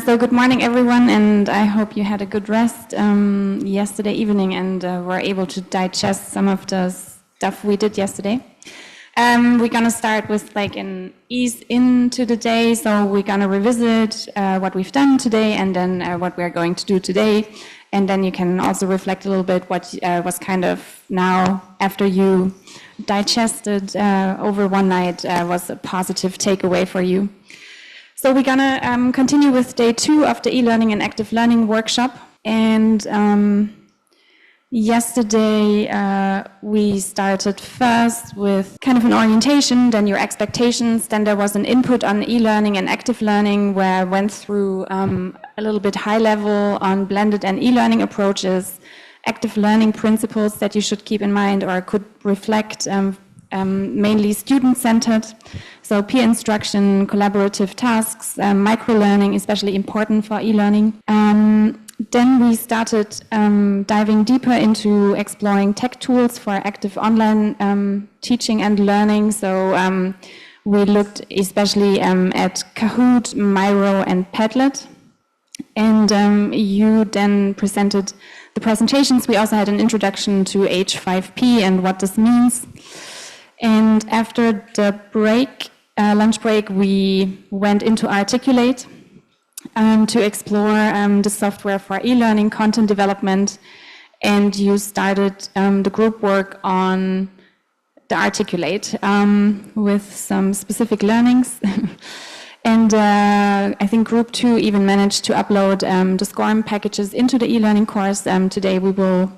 So good morning, everyone, and I hope you had a good rest yesterday evening and were able to digest some of the stuff we did yesterday. We're going to start with like an ease into the day, so we're going to revisit what we've done today and then what we're going to do today. And then you can also reflect a little bit what was kind of now, after you digested over one night, was a positive takeaway for you. So we're going to continue with day 2 of the e-learning and active learning workshop. And yesterday we started first with kind of an orientation, then your expectations, then there was an input on e-learning and active learning where I went through a little bit high level on blended and e-learning approaches, active learning principles that you should keep in mind or could reflect, mainly student-centered, so peer instruction, collaborative tasks, micro-learning, especially important for e-learning. Then we started diving deeper into exploring tech tools for active online teaching and learning. So we looked especially at Kahoot, Miro, and Padlet. And you then presented the presentations. We also had an introduction to H5P and what this means. And after the break, lunch break, we went into Articulate to explore the software for e-learning content development. And you started the group work on the Articulate with some specific learnings. And I think group 2 even managed to upload the SCORM packages into the e-learning course. Today we will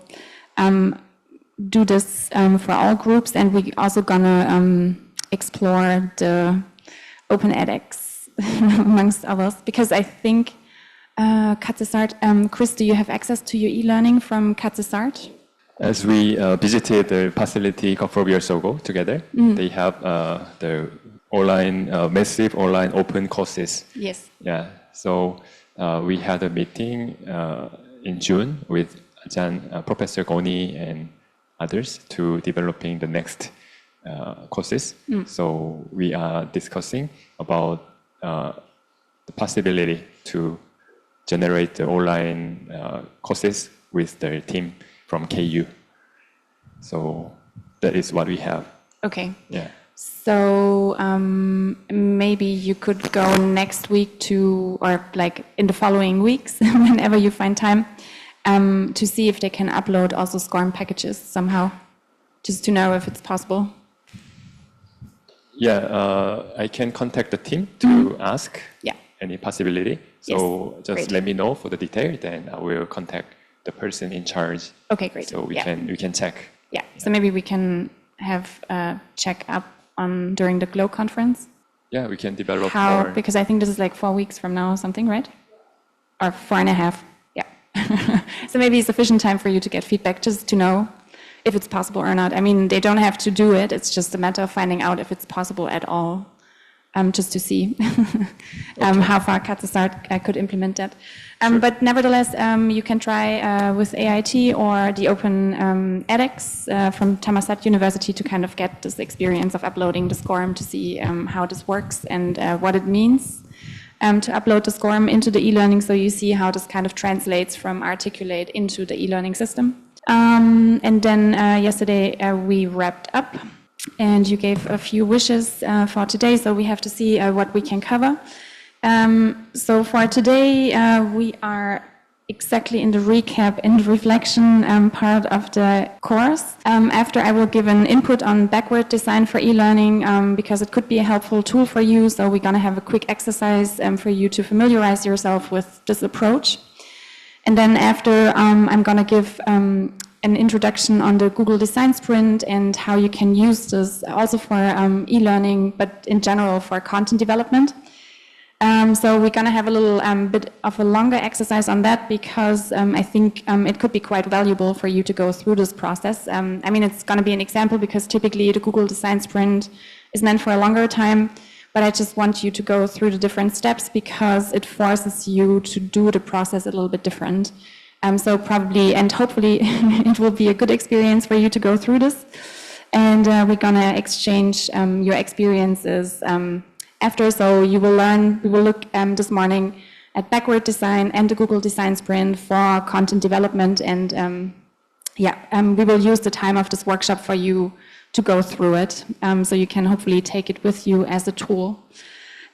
do this for all groups, and we're also gonna explore the Open edX amongst others, because I think Katzesart, Chris, do you have access to your e-learning from Katzesart? As we visited the facility a couple of years ago together, they have the online, massive online open courses. Yes. Yeah, so we had a meeting in June with Professor Goni and others to developing the next courses. So we are discussing about the possibility to generate the online courses with the team from KU. So that is what we have. Okay. Yeah. So maybe you could go next week to, or like in the following weeks, whenever you find time, to see if they can upload also SCORM packages somehow, just to know if it's possible. Yeah, I can contact the team to ask any possibility. So yes, just great. Let me know for the detail, then I will contact the person in charge. Okay, great. So we can check. Yeah, so maybe we can have a check up on during the GLOW conference. Yeah, we can develop how, more. because I think this is like 4 weeks from now or something, right? Or 4.5. Yeah. So maybe sufficient time for you to get feedback, just to know if it's possible or not. I mean, they don't have to do it. It's just a matter of finding out if it's possible at all, just to see how far Katzesart could implement that. Sure. But nevertheless, you can try with AIT or the Open edX from Thammasat University to kind of get this experience of uploading the SCORM to see how this works and what it means to upload the SCORM into the e-learning, so you see how this kind of translates from Articulate into the e-learning system. And then yesterday we wrapped up, and you gave a few wishes for today, so we have to see what we can cover. So for today, we are exactly in the recap and reflection part of the course. After I will give an input on backward design for e-learning, because it could be a helpful tool for you. So we're going to have a quick exercise for you to familiarize yourself with this approach. And then after, I'm going to give an introduction on the Google Design Sprint and how you can use this also for e-learning, but in general for content development. So we're going to have a little bit of a longer exercise on that, because I think it could be quite valuable for you to go through this process. I mean, it's going to be an example because typically the Google Design Sprint is meant for a longer time, but I just want you to go through the different steps because it forces you to do the process a little bit different. So probably and hopefully it will be a good experience for you to go through this. And we're going to exchange your experiences after. So you will learn, we will look this morning at Backward Design and the Google Design Sprint for content development. And we will use the time of this workshop for you to go through it, so you can hopefully take it with you as a tool.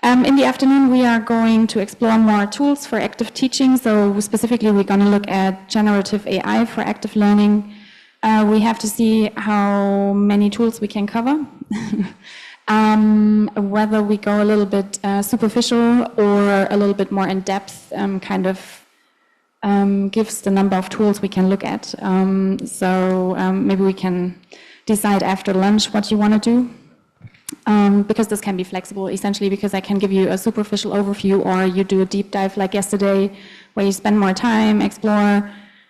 In the afternoon, we are going to explore more tools for active teaching. So specifically, we're going to look at generative AI for active learning. We have to see how many tools we can cover, whether we go a little bit superficial or a little bit more in depth, gives the number of tools we can look at. Maybe we can decide after lunch what you want to do. Because this can be flexible, essentially, because I can give you a superficial overview, or you do a deep dive like yesterday, where you spend more time, explore,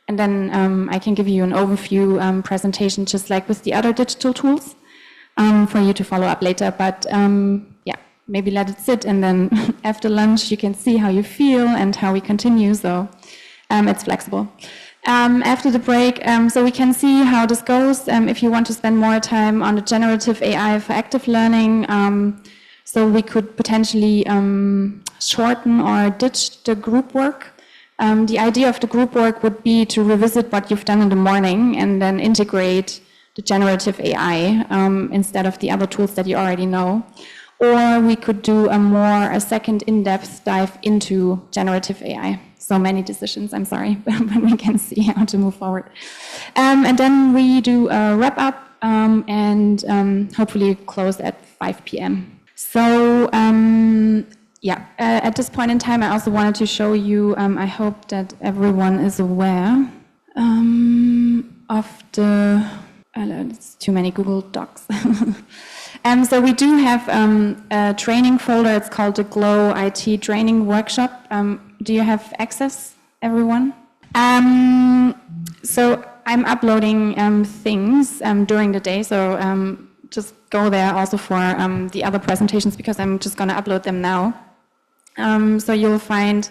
and then I can give you an overview presentation, just like with the other digital tools, for you to follow up later. But maybe let it sit, and then after lunch you can see how you feel and how we continue, so it's flexible. After the break, so we can see how this goes. If you want to spend more time on the generative AI for active learning, so we could potentially shorten or ditch the group work. The idea of the group work would be to revisit what you've done in the morning and then integrate the generative AI instead of the other tools that you already know. Or we could do a second in-depth dive into generative AI. So many decisions, I'm sorry, but we can see how to move forward. And then we do a wrap-up and hopefully close at 5 p.m. So at this point in time, I also wanted to show you, I hope that everyone is aware of the, it's too many Google Docs. So we do have a training folder. It's called the Glow IT Training Workshop. Do you have access, everyone? So I'm uploading things during the day. So just go there also for the other presentations, because I'm just going to upload them now. So you'll find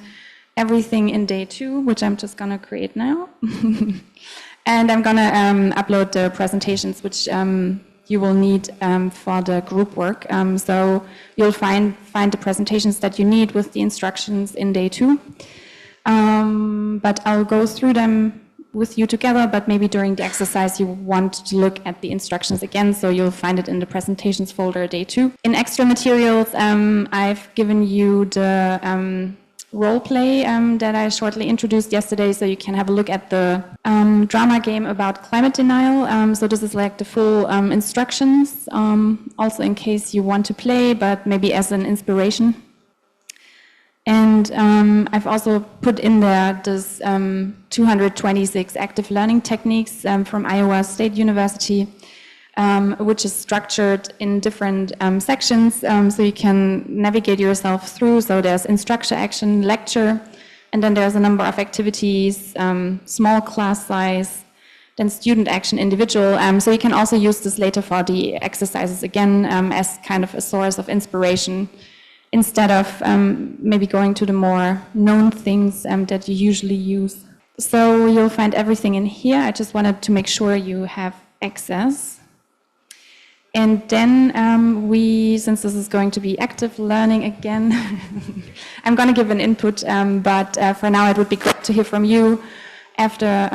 everything in day 2, which I'm just going to create now. And I'm going to upload the presentations, which you will need for the group work. So you'll find the presentations that you need with the instructions in day 2. But I'll go through them with you together, but maybe during the exercise you want to look at the instructions again, so you'll find it in the presentations folder day 2. In extra materials, I've given you the role play that I shortly introduced yesterday, so you can have a look at the drama game about climate denial. So this is like the full instructions, also in case you want to play, but maybe as an inspiration. And I've also put in there this 226 active learning techniques from Iowa State University, which is structured in different sections, so you can navigate yourself through. So there's instructor action, lecture, and then there's a number of activities, small class size, then student action, individual. So you can also use this later for the exercises again, as kind of a source of inspiration, instead of maybe going to the more known things that you usually use. So you'll find everything in here. I just wanted to make sure you have access. And then since this is going to be active learning again, I'm going to give an input, but for now it would be great to hear from you after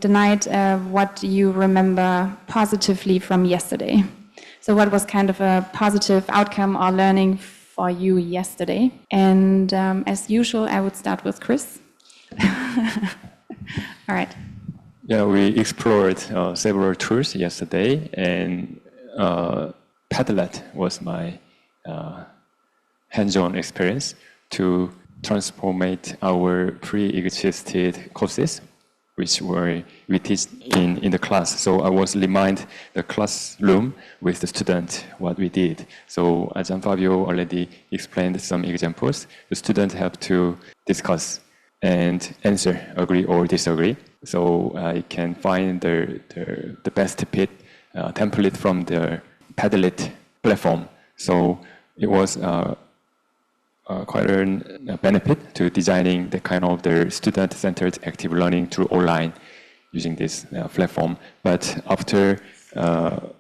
the night what you remember positively from yesterday. So what was kind of a positive outcome or learning for you yesterday? And as usual, I would start with Chris. All right. Yeah, we explored several tools yesterday, and Padlet was my hands-on experience to transform our pre-existed courses, which we teach in the class. So I was remind the classroom with the student what we did. So as Fabio already explained some examples, the students have to discuss and answer, agree or disagree. So I can find the best fit template from the Padlet platform. So it was quite a benefit to designing the kind of the student-centered active learning through online using this platform. But after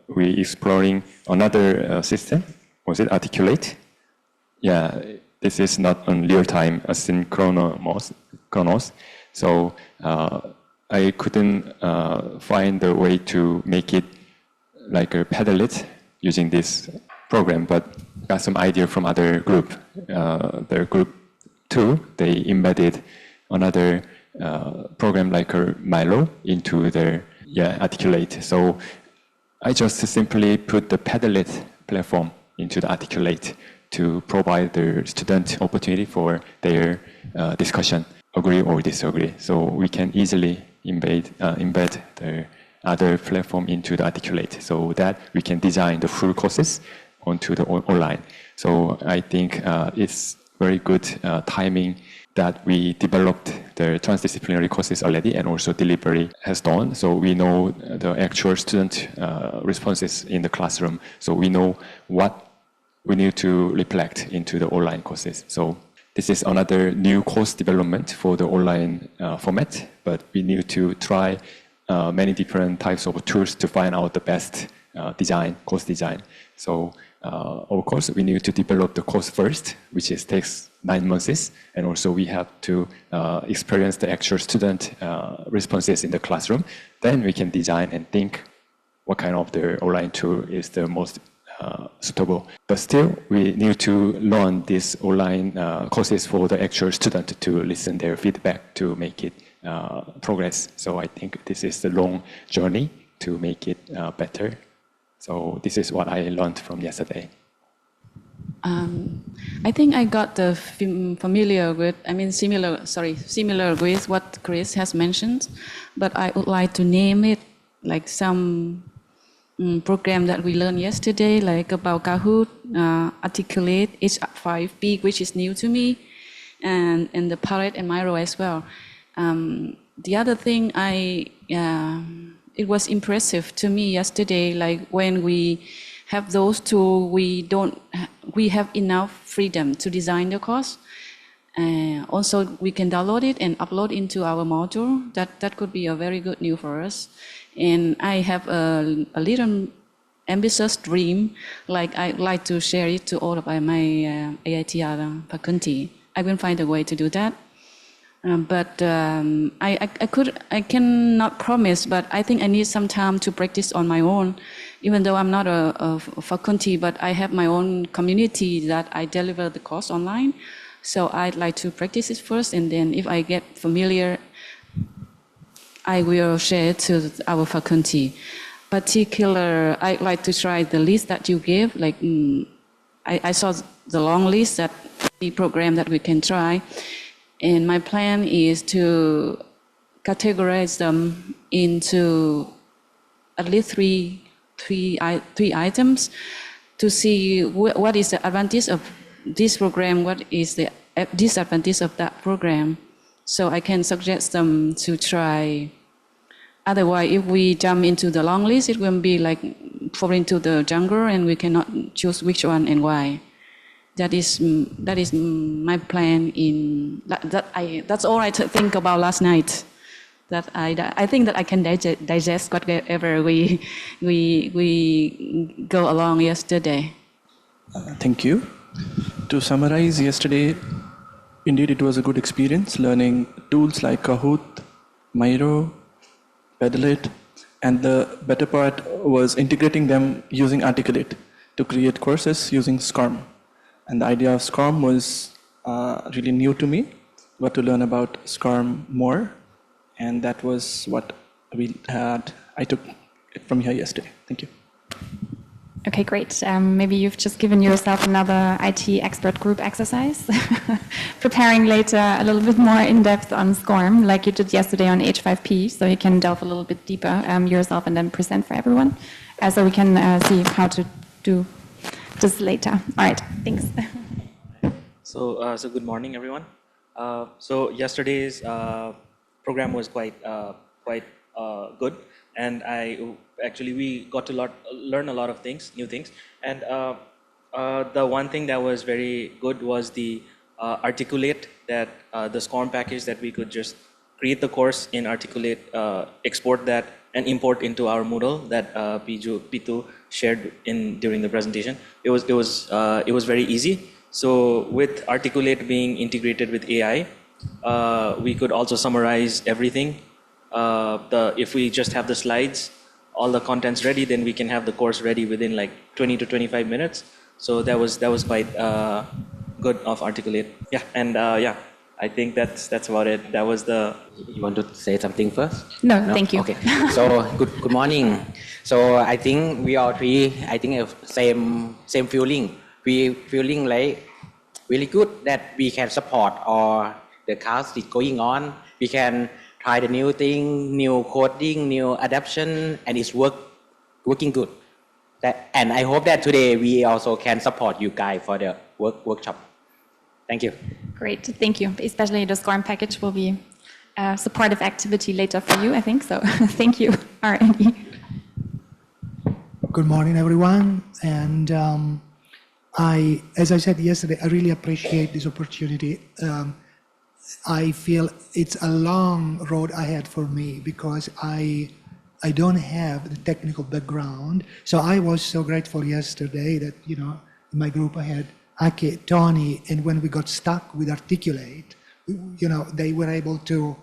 we exploring another system, was it Articulate? Yeah, this is not on real-time asynchronous. So I couldn't find a way to make it like a Padlet using this program, but got some idea from other group. Their group 2, they embedded another program like a Miro into their Articulate. So I just simply put the Padlet platform into the Articulate to provide the student opportunity for their discussion, agree or disagree. So we can easily embed the other platform into the Articulate so that we can design the full courses onto the online. So I think it's very good timing that we developed the transdisciplinary courses already, and also delivery has done. So we know the actual student responses in the classroom. So we know what we need to reflect into the online courses. So this is another new course development for the online format, but we need to try many different types of tools to find out the best course design. So of course, we need to develop the course first, which takes 9 months, and also we have to experience the actual student responses in the classroom. Then we can design and think what kind of the online tool is the most suitable. But still, we need to learn these online courses for the actual student to listen their feedback to make it progress. So I think this is the long journey to make it better. So this is what I learned from yesterday. I think I got similar with what Chris has mentioned, but I would like to name it like some program that we learned yesterday, like about Kahoot, Articulate, H5P, which is new to me, and the Parrot and Miro as well. The other thing it was impressive to me yesterday, like when we have those tools, we have enough freedom to design the course. Also, we can download it and upload into our module. That could be a very good news for us. And I have a little ambitious dream, like I'd like to share it to all of my AITR faculty. I will find a way to do that. But I cannot promise, but I think I need some time to practice on my own, even though I'm not a faculty, but I have my own community that I deliver the course online. So I'd like to practice it first, and then if I get familiar, I will share it to our faculty. I'd like to try the list that you gave, like I saw the long list that the program that we can try. And my plan is to categorize them into at least three items to see what is the advantage of this program, what is the disadvantage of that program. So I can suggest them to try. Otherwise, if we jump into the long list, it will be like fall into the jungle and we cannot choose which one and why. That is my plan. That's all I think about last night. That I think that I can digest whatever we go along yesterday. Thank you. To summarize yesterday, indeed it was a good experience learning tools like Kahoot, Miro, Padlet, and the better part was integrating them using Articulate to create courses using SCORM. And the idea of SCORM was really new to me. Got to learn about SCORM more, and that was what I took it from here yesterday. Thank you. Okay, great. Maybe you've just given yourself another IT expert group exercise, preparing later a little bit more in-depth on SCORM, like you did yesterday on H5P, so you can delve a little bit deeper yourself and then present for everyone, so we can see how to do this later. All right, thanks. So good morning, everyone. So yesterday's program was quite good, and we got to learn a lot of new things. And the one thing that was very good was the Articulate, that the SCORM package that we could just create the course in Articulate, export that, and import into our Mural that Pitu shared during the presentation. It was very easy, So with Articulate being integrated with AI, we could also summarize everything. If we just have the slides, all the contents ready, then we can have the course ready within like 20 to 25 minutes. So that was quite good of Articulate. Yeah, and I think that's about it. That was the. You want to say something first? No, thank you. Okay. So good morning. So I think we all three, I think same feeling. We feeling like really good that we can support or the class is going on. We can try the new thing, new coding, new adaptation, and it's working good. And I hope that today we also can support you guys for the workshop. Thank you. Great, thank you. Especially the SCORM package will be a supportive activity later for you, I think. So thank you, R&D. Good morning, everyone. And as I said yesterday, I really appreciate this opportunity. I feel it's a long road ahead for me because I don't have the technical background. So I was so grateful yesterday that, in my group I had Ake, Tony, and when we got stuck with Articulate, they were able to,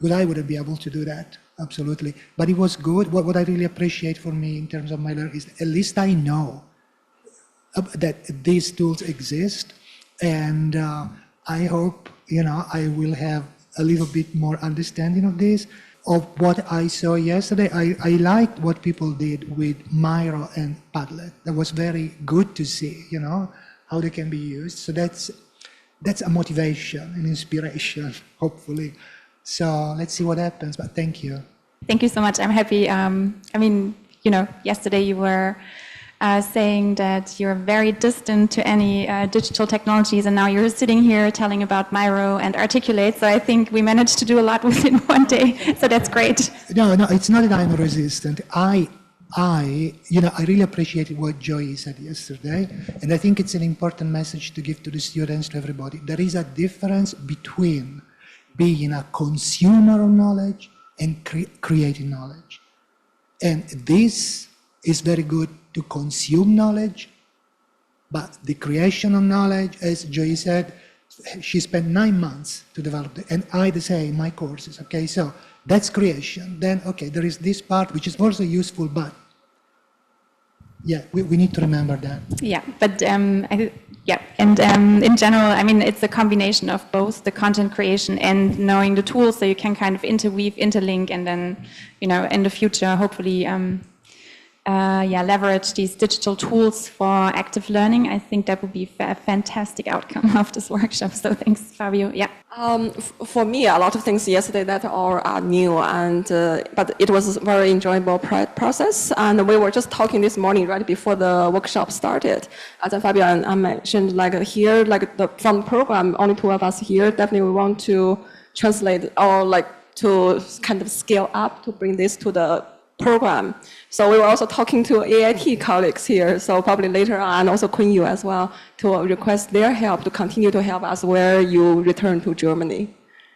but I wouldn't be able to do that, absolutely. But it was good. What I really appreciate for me in terms of my learning is at least I know that these tools exist, and I hope, I will have a little bit more understanding of this. Of what I saw yesterday, I liked what people did with Miro and Padlet. That was very good to see, how they can be used. So that's a motivation, an inspiration, hopefully. So let's see what happens, but thank you. Thank you so much. I'm happy. Yesterday you were saying that you're very distant to any digital technologies, and now you're sitting here telling about Miro and Articulate. So I think we managed to do a lot within one day. So that's great. No, it's not that I'm resistant. I really appreciated what Joy said yesterday, and I think it's an important message to give to the students, to everybody. There is a difference between being a consumer of knowledge and creating knowledge. And this is very good to consume knowledge, but the creation of knowledge, as Joy said, she spent 9 months to develop it, and I the same in my courses, okay? So that's creation. Then, okay, there is this part which is also useful, but yeah, we need to remember that. Yeah, but in general, it's a combination of both the content creation and knowing the tools, so you can kind of interweave, interlink, and then, in the future, hopefully, leverage these digital tools for active learning. I think that would be a fantastic outcome of this workshop. So thanks, Fabio. Yeah. For me, a lot of things yesterday that are new, and but it was a very enjoyable process. And we were just talking this morning right before the workshop started. As Fabio and I mentioned, from the program, only 2 of us here. Definitely, we want to translate or to kind of scale up to bring this to the program. So we were also talking to AIT colleagues here, so probably later on, also Khamigo as well, to request their help to continue to help us where you return to Germany.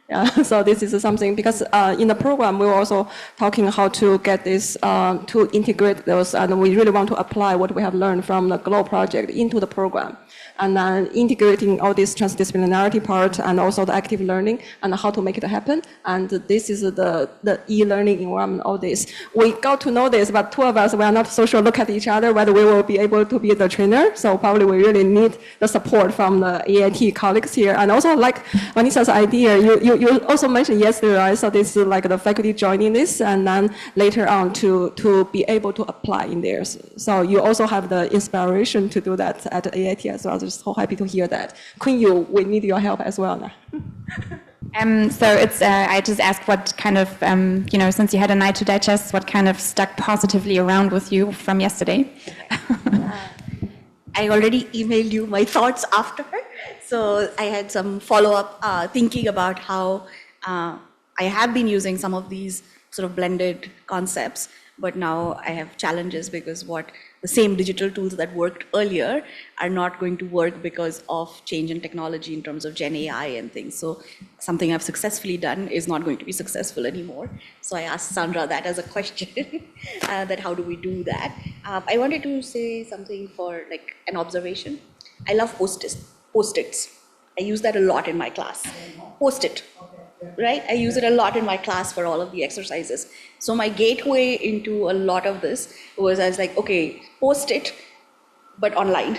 Yeah, so this is something, because in the program, we were also talking how to get this, to integrate those, and we really want to apply what we have learned from the GLOW project into the program. And then integrating all this transdisciplinarity part and also the active learning and how to make it happen. And this is the e-learning environment, all this. We got to know this, but 2 of us, we are not so sure, look at each other, whether we will be able to be the trainer. So probably we really need the support from the AIT colleagues here. And also like Vanissa's idea, you also mentioned yesterday, right? So this is like the faculty joining this and then later on to be able to apply in there. So you also have the inspiration to do that at AIT as well. So happy to hear that. Khamigo, we need your help as well now. So it's, I just asked what kind of, since you had a night to digest, what kind of stuck positively around with you from yesterday? I already emailed you my thoughts after. So I had some follow-up thinking about how I have been using some of these sort of blended concepts, but now I have challenges because the same digital tools that worked earlier are not going to work because of change in technology in terms of GenAI and things. So something I've successfully done is not going to be successful anymore. So I asked Sandra that as a question, that how do we do that? I wanted to say something for like an observation. I love Hostess. Post-its. I use that a lot in my class. Post-it, right? I use it a lot in my class for all of the exercises. So my gateway into a lot of this was, I was like, okay, Post-it, but online.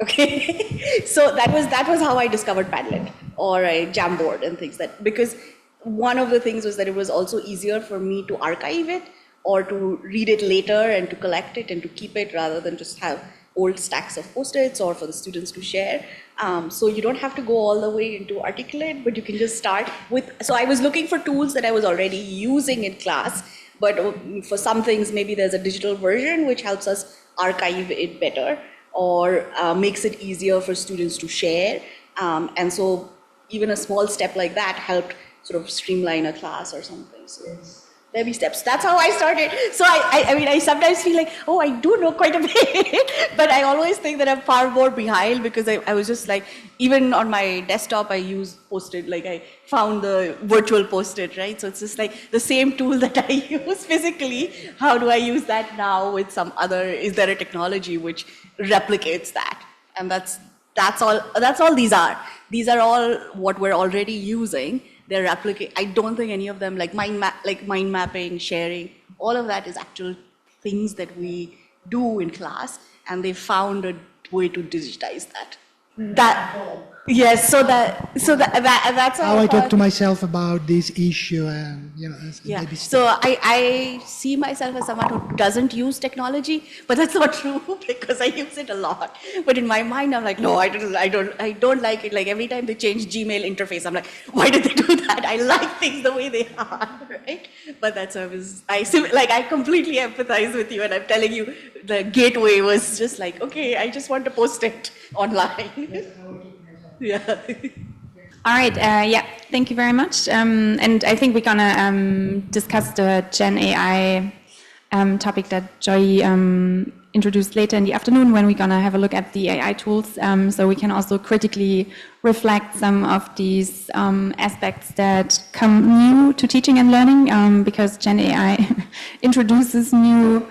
Okay, so that was how I discovered Padlet or a Jamboard and things because one of the things was that it was also easier for me to archive it or to read it later and to collect it and to keep it rather than just have old stacks of Post-its or for the students to share. So you don't have to go all the way into Articulate, but you can just start with, so I was looking for tools that I was already using in class, but for some things, maybe there's a digital version which helps us archive it better or makes it easier for students to share. And so even a small step like that helped sort of streamline a class or something. So baby steps. That's how I started. So I mean, I sometimes feel like, oh, I do know quite a bit, but I always think that I'm far more behind because I was just like, even on my desktop, I use Post-it, like I found the virtual Post-it, right? So it's just like the same tool that I use physically. How do I use that now with some other, is there a technology which replicates that? And that's all these are. These are all what we're already using. They're I don't think any of them, like mind mapping, sharing, all of that is actual things that we do in class, and they found a way to digitize that. Yes, so that's how I talk to myself about this issue, and yeah. So I see myself as someone who doesn't use technology, but that's not true because I use it a lot. But in my mind, I'm like, no, I don't like it. Like every time they change Gmail interface, I'm like, why did they do that? I like things the way they are, right? But that's I completely empathize with you, and I'm telling you, the gateway was just like, okay, I just want to post it online. Yeah. All right. Yeah. Thank you very much. And I think we're gonna discuss the GenAI topic that Joy introduced later in the afternoon when we're gonna have a look at the AI tools. So we can also critically reflect some of these aspects that come new to teaching and learning because GenAI introduces new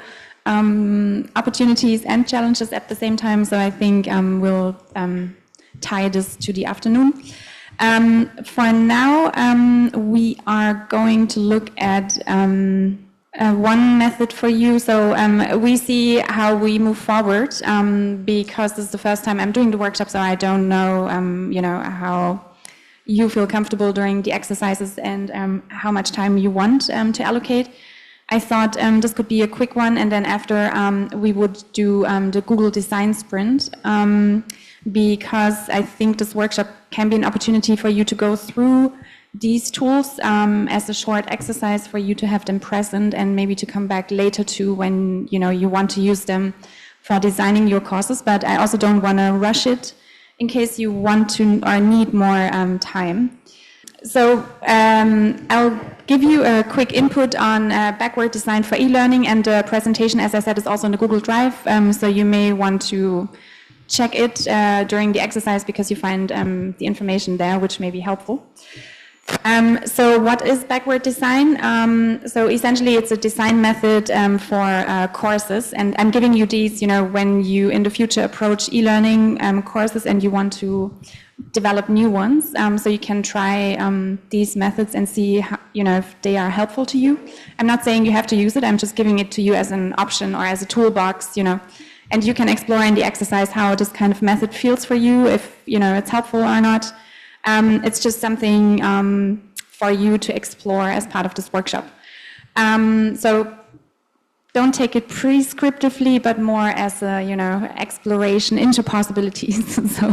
opportunities and challenges at the same time. So I think we'll tie this to the afternoon. For now, we are going to look at one method for you. So we see how we move forward because this is the first time I'm doing the workshop, so I don't know, how you feel comfortable during the exercises and how much time you want to allocate. I thought this could be a quick one, and then after we would do the Google Design Sprint. Because I think this workshop can be an opportunity for you to go through these tools as a short exercise for you to have them present and maybe to come back later to when you want to use them for designing your courses. But I also don't want to rush it in case you want to or need more time. So I'll give you a quick input on backward design for e-learning, and the presentation, as I said, is also in the Google Drive. So you may want to check it during the exercise because you find the information there, which may be helpful. So what is backward design? So essentially it's a design method for courses, and I'm giving you these, when you in the future approach e-learning courses and you want to develop new ones, so you can try these methods and see how, if they are helpful to you. I'm not saying you have to use it, I'm just giving it to you as an option or as a toolbox, and you can explore in the exercise how this kind of method feels for you, if it's helpful or not. It's just something for you to explore as part of this workshop. So don't take it prescriptively, but more as a exploration into possibilities. So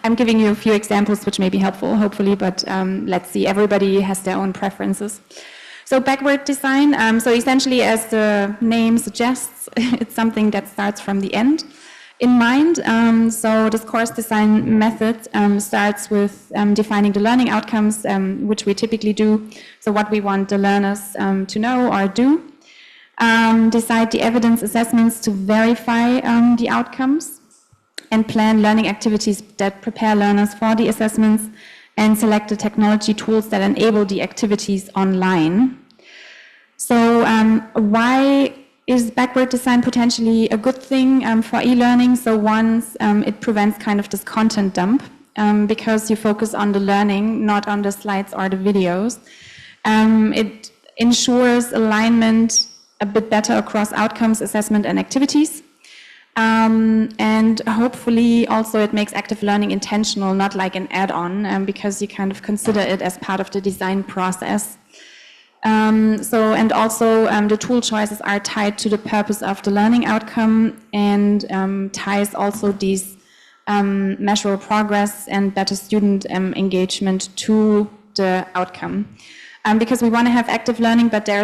I'm giving you a few examples which may be helpful, hopefully, but let's see. Everybody has their own preferences. So backward design, so essentially as the name suggests, it's something that starts from the end in mind. So this course design method starts with defining the learning outcomes, which we typically do. So what we want the learners to know or do. Decide the evidence assessments to verify the outcomes, and plan learning activities that prepare learners for the assessments, and select the technology tools that enable the activities online. So why Is backward design potentially a good thing for e-learning? So once it prevents kind of this content dump because you focus on the learning, not on the slides or the videos. It ensures alignment a bit better across outcomes, assessment, and activities. And hopefully also it makes active learning intentional, not like an add-on, because you kind of consider it as part of the design process. And also the tool choices are tied to the purpose of the learning outcome and ties also these measurable progress and better student engagement to the outcome. Because we want to have active learning, but we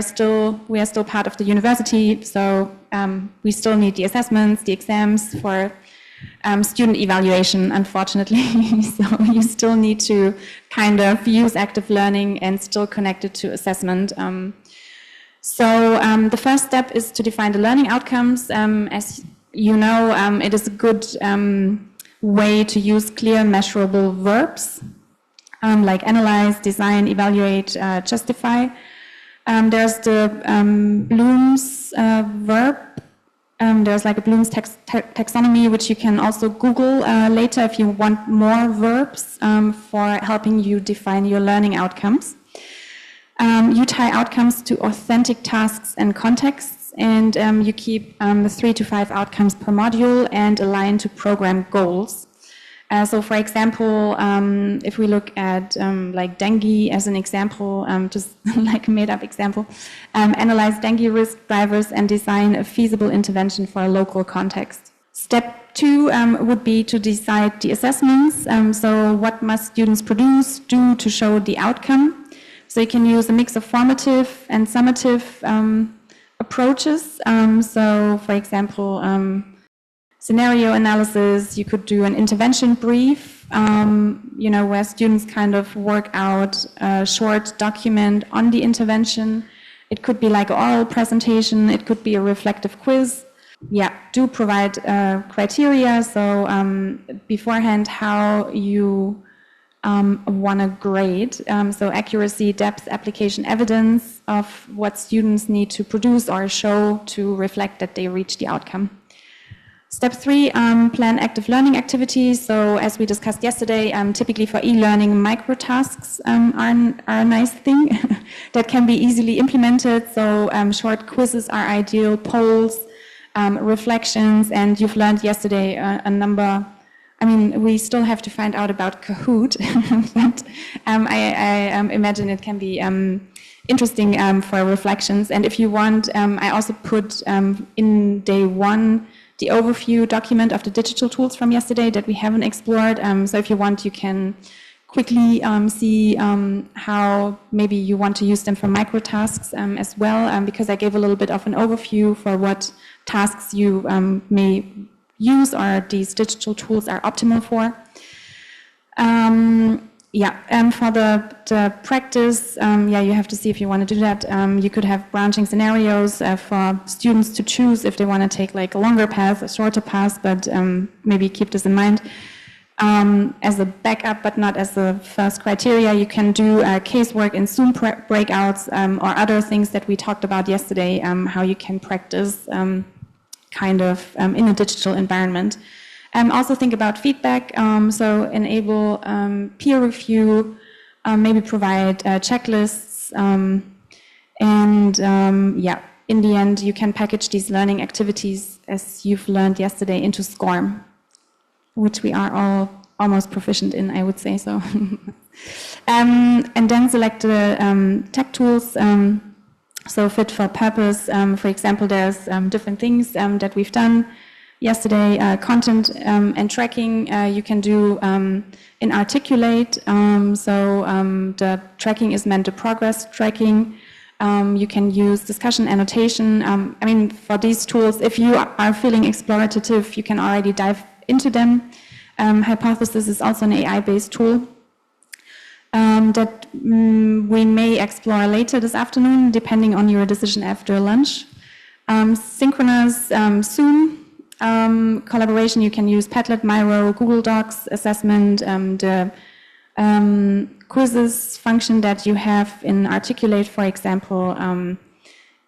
are still part of the university, so we still need the assessments, the exams for student evaluation, unfortunately. So you still need to kind of use active learning and still connect it to assessment. The first step is to define the learning outcomes. As you know, it is a good way to use clear, measurable verbs. Like analyze, design, evaluate, justify. There's the Bloom's verb. There's like a Bloom's taxonomy, which you can also Google later if you want more verbs for helping you define your learning outcomes. You tie outcomes to authentic tasks and contexts, and you keep 3 to 5 outcomes per module and align to program goals. So for example, if we look at like dengue as an example, just like a made-up example, analyze dengue risk drivers and design a feasible intervention for a local context. Step 2 would be to decide the assessments. So what must students do to show the outcome? So you can use a mix of formative and summative approaches. So for example, scenario analysis, you could do an intervention brief, where students kind of work out a short document on the intervention. It could be like an oral presentation, it could be a reflective quiz. Yeah, do provide criteria, so beforehand how you want to grade. So accuracy, depth, application, evidence of what students need to produce or show to reflect that they reach the outcome. Step 3, plan active learning activities. So as we discussed yesterday, typically for e-learning, microtasks are a nice thing that can be easily implemented. So short quizzes are ideal, polls, reflections, and you've learned yesterday a number. I mean, we still have to find out about Kahoot, but I imagine it can be interesting for reflections. And if you want, I also put in day 1 the overview document of the digital tools from yesterday that we haven't explored. So if you want, you can quickly see how maybe you want to use them for microtasks as well, because I gave a little bit of an overview for what tasks you may use or these digital tools are optimal for. For the practice, you have to see if you want to do that. You could have branching scenarios for students to choose if they want to take like a longer path, a shorter path, but maybe keep this in mind. As a backup, but not as the first criteria, you can do casework in Zoom breakouts or other things that we talked about yesterday, how you can practice in a digital environment. Also think about feedback, so enable peer review, maybe provide checklists, in the end you can package these learning activities as you've learned yesterday into SCORM, which we are all almost proficient in, I would say so. And then select the tech tools, so fit for purpose. For example, there's different things that we've done yesterday, content and tracking, you can do in Articulate. The tracking is meant to progress tracking. You can use discussion annotation. For these tools, if you are feeling explorative, you can already dive into them. Hypothesis is also an AI-based tool that we may explore later this afternoon, depending on your decision after lunch. Synchronous Zoom. Collaboration, you can use Padlet, Miro, Google Docs, assessment, the quizzes function that you have in Articulate, for example,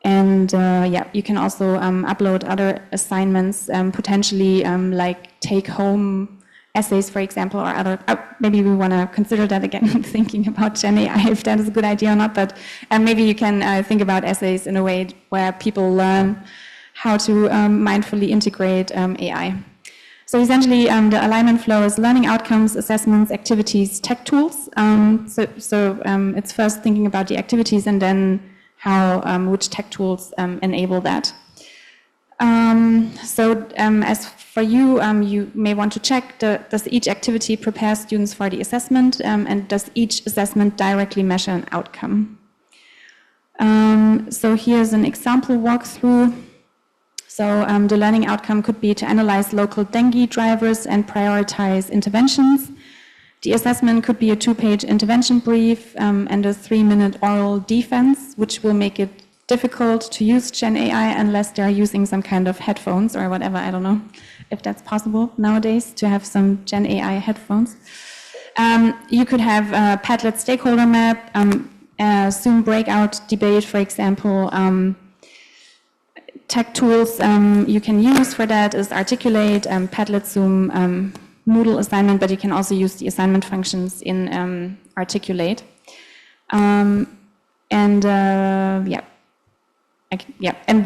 And you can also upload other assignments, potentially like take-home essays, for example, or other. Maybe we want to consider that again, thinking about GenAI, if that is a good idea or not. But maybe you can think about essays in a way where people learn how to mindfully integrate AI. So essentially, the alignment flow is learning outcomes, assessments, activities, tech tools. So it's first thinking about the activities and then how which tech tools enable that. As for you, you may want to check, does each activity prepare students for the assessment, and does each assessment directly measure an outcome? So here's an example walkthrough. So the learning outcome could be to analyze local dengue drivers and prioritize interventions. The assessment could be a 2-page intervention brief and a 3-minute oral defense, which will make it difficult to use GenAI unless they're using some kind of headphones or whatever. I don't know if that's possible nowadays to have some GenAI headphones. You could have a Padlet stakeholder map, a Zoom breakout debate, for example. Tech tools you can use for that is Articulate, Padlet, Zoom, Moodle assignment, but you can also use the assignment functions in Articulate. And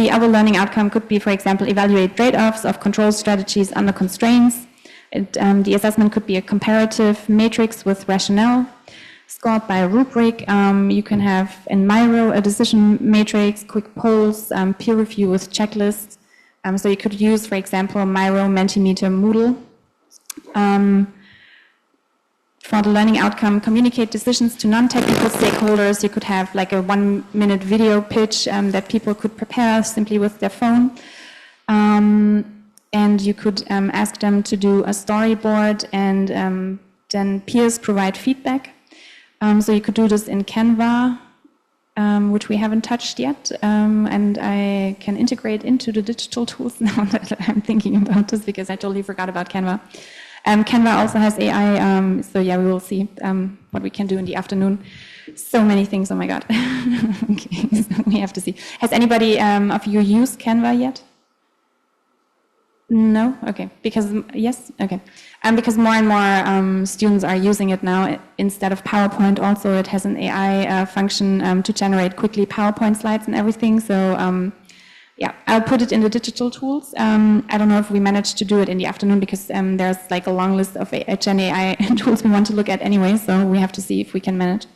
the other learning outcome could be, for example, evaluate trade-offs of control strategies under constraints. The assessment could be a comparative matrix with rationale, scored by a rubric. You can have in Miro a decision matrix, quick polls, peer review with checklists. So you could use, for example, Miro, Mentimeter, Moodle. For the learning outcome, communicate decisions to non-technical stakeholders. You could have like a 1-minute video pitch that people could prepare simply with their phone. And you could ask them to do a storyboard, and then peers provide feedback. So you could do this in Canva, which we haven't touched yet, and I can integrate into the digital tools now that I'm thinking about this, because I totally forgot about Canva. Canva also has AI, so yeah, we will see what we can do in the afternoon. So many things, oh my God. Okay, so we have to see. Has anybody of you used Canva yet? No? Okay, because, yes? Okay. Because more and more students are using it now. Instead of PowerPoint also, it has an AI function to generate quickly PowerPoint slides and everything. So yeah, I'll put it in the digital tools. I don't know if we managed to do it in the afternoon, because there's like a long list of GenAI tools we want to look at anyway, so we have to see if we can manage.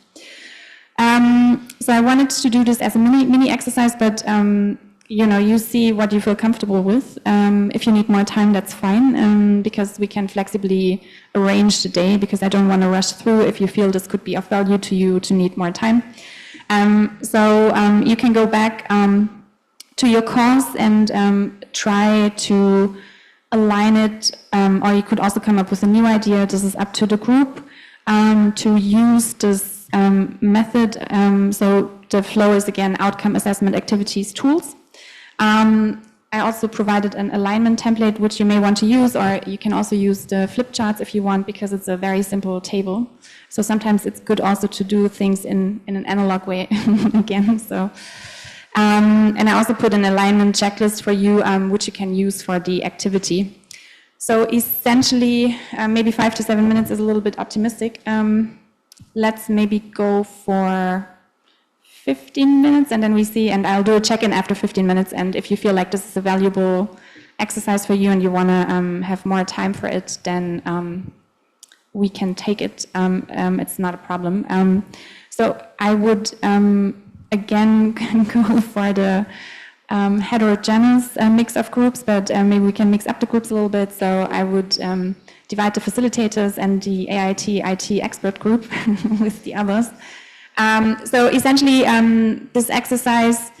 So I wanted to do this as a mini exercise, but you know, you see what you feel comfortable with. If you need more time, that's fine, because we can flexibly arrange the day, because I don't want to rush through if you feel this could be of value to you to need more time. So you can go back to your course and try to align it, or you could also come up with a new idea. This is up to the group to use this method. So the flow is, again, outcome assessment activities tools. I also provided an alignment template, which you may want to use, or you can also use the flip charts if you want, because it's a very simple table. So sometimes it's good also to do things in an analog way again. So, and I also put an alignment checklist for you, which you can use for the activity. So essentially, maybe 5 to 7 minutes is a little bit optimistic. Let's maybe go for 15 minutes, and then we see, and I'll do a check-in after 15 minutes, and if you feel like this is a valuable exercise for you and you want to have more time for it, then we can take it. It's not a problem. So I would, again, go for the heterogeneous mix of groups, but maybe we can mix up the groups a little bit. So I would divide the facilitators and the AIT IT expert group with the others. So essentially, this exercise,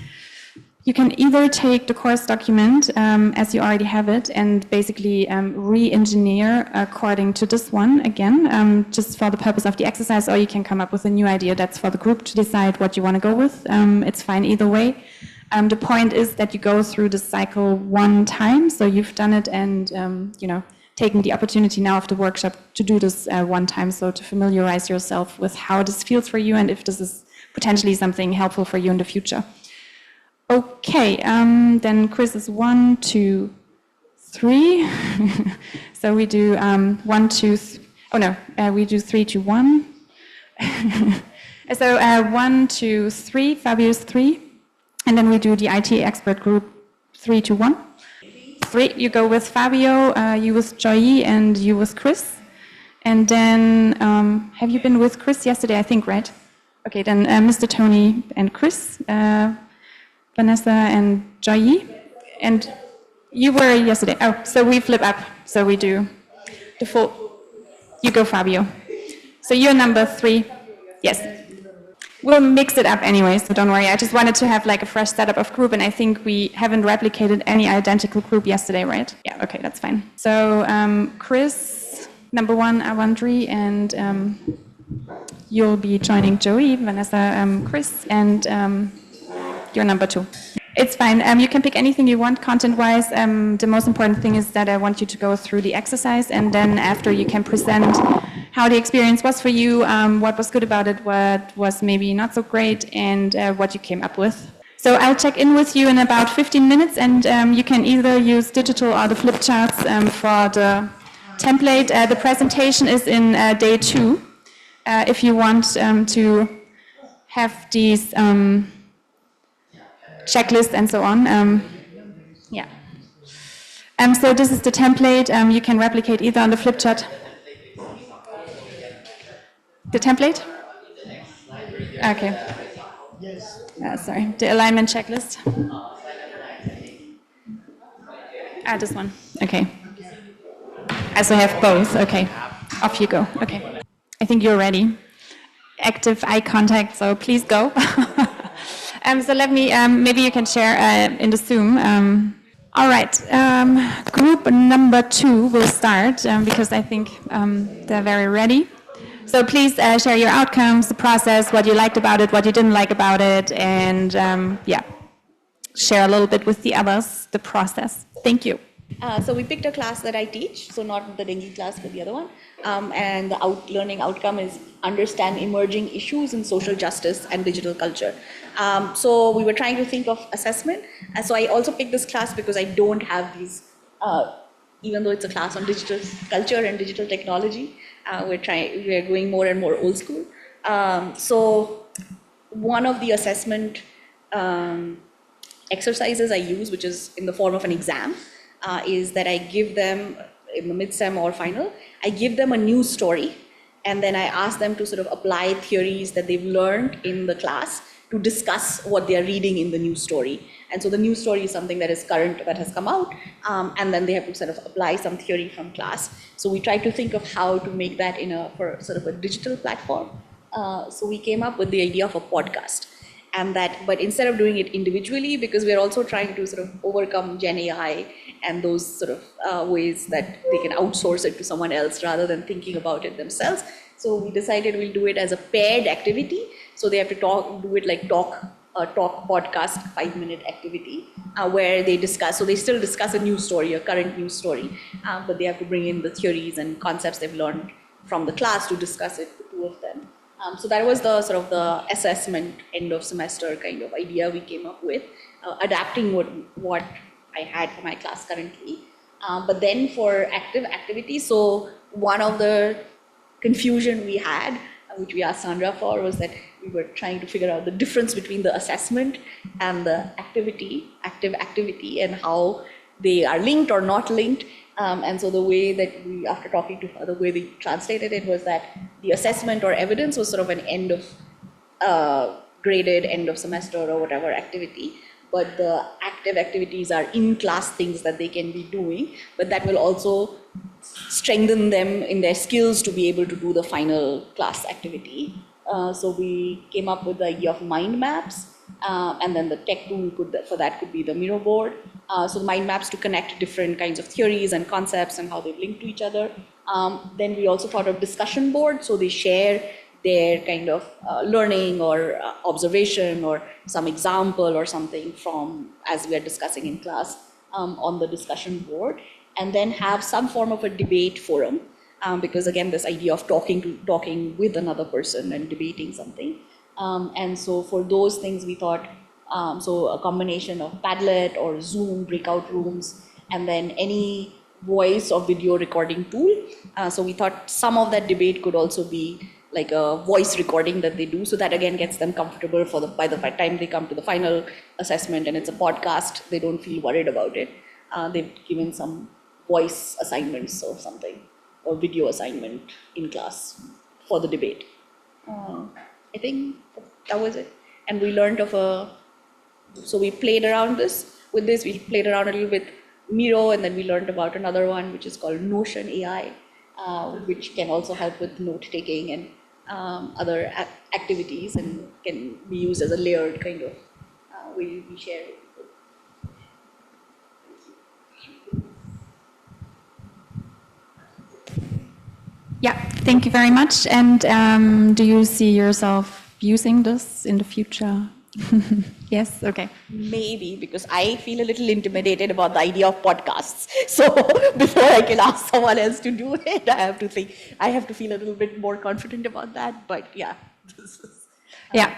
you can either take the course document as you already have it and basically re-engineer according to this one again, just for the purpose of the exercise, or you can come up with a new idea that's for the group to decide what you want to go with. It's fine either way. The point is that you go through the cycle one time, so you've done it and you know, taking the opportunity now of the workshop to do this one time, so to familiarize yourself with how this feels for you and if this is potentially something helpful for you in the future. Okay, then Chris is 1, 2, 3. So we do 1, 2, we do 3 to 1. So 1, 2, 3, Fabio's 3. And then we do the IT expert group 3 to 1. 3, you go with Fabio, you with Joy, and you with Chris. And then, have you been with Chris yesterday, I think, right? Okay, then Mr. Tony and Chris, Vanessa and Joy. And you were yesterday. Oh, so we flip up. So we do the full. You go, Fabio. So you're number 3. Yes. We'll mix it up anyway, so don't worry. I just wanted to have like a fresh setup of group, and I think we haven't replicated any identical group yesterday, right? Yeah, okay, that's fine. So Chris, number 1, Avandri, and you'll be joining Joey, Vanessa, Chris, and you're number 2. It's fine. You can pick anything you want content-wise. The most important thing is that I want you to go through the exercise, and then after you can present how the experience was for you, what was good about it, what was maybe not so great, and what you came up with. So I'll check in with you in about 15 minutes, and you can either use digital or the flip charts for the template. The presentation is in day 2. If you want to have these checklists and so on. Yeah. So this is the template. You can replicate either on the flip chart. The template? Okay. Sorry. The alignment checklist. This one. Okay. I also have both. Okay. Off you go. Okay. I think you're ready. Active eye contact, so please go. So let me, maybe you can share in the Zoom. All right, group number 2 will start because I think they're very ready. So please share your outcomes, the process, what you liked about it, what you didn't like about it, and yeah, share a little bit with the others, the process. Thank you. So we picked a class that I teach, so not the dengue class, but the other one. And the learning outcome is understand emerging issues in social justice and digital culture. So we were trying to think of assessment. So I also picked this class because I don't have these, even though it's a class on digital culture and digital technology, we're going more and more old school. So one of the assessment exercises I use, which is in the form of an exam, is that I give them, in the mid-sem or final, I give them a news story, and then I ask them to sort of apply theories that they've learned in the class to discuss what they are reading in the news story. And so the news story is something that is current, that has come out, and then they have to sort of apply some theory from class. So we tried to think of how to make that for sort of a digital platform. So we came up with the idea of a podcast. But instead of doing it individually, because we're also trying to sort of overcome GenAI and those sort of ways that they can outsource it to someone else rather than thinking about it themselves. So we decided we'll do it as a paired activity. So they have to do it like talk podcast 5-minute activity where they discuss. So they still discuss a news story, a current news story, but they have to bring in the theories and concepts they've learned from the class to discuss it, the 2 of them. So that was the sort of the assessment end of semester kind of idea we came up with, adapting what I had for my class currently. But then for active activities, so one of the confusion we had, which we asked Sandra for, was that we were trying to figure out the difference between the assessment and the active activity, and how they are linked or not linked. And so the way that we, after talking to her, the way we translated it was that the assessment or evidence was sort of an end of graded end of semester or whatever activity, but the active activities are in-class things that they can be doing, but that will also strengthen them in their skills to be able to do the final class activity. So we came up with the idea of mind maps, and then the tech tool for that could be the Miro board. So the mind maps to connect different kinds of theories and concepts and how they link to each other. Then we also thought of discussion board, so they share their kind of learning or observation or some example or something from, as we are discussing in class, on the discussion board, and then have some form of a debate forum, because again, this idea of talking with another person and debating something. And so for those things, we thought So a combination of Padlet or Zoom breakout rooms, and then any voice or video recording tool. So we thought some of that debate could also be like a voice recording that they do. So that again gets them comfortable by the time they come to the final assessment and it's a podcast, they don't feel worried about it. They've given some voice assignments or something, or video assignment in class for the debate. I think that was it. And we learned so we played around with this, we played around a little with Miro, and then we learned about another one which is called Notion AI, which can also help with note-taking and other activities, and can be used as a layered kind of way we share it. Yeah, thank you very much. And do you see yourself using this in the future? Yes, okay. Maybe, because I feel a little intimidated about the idea of podcasts. So before I can ask someone else to do it, I have to feel a little bit more confident about that. But yeah. Yeah.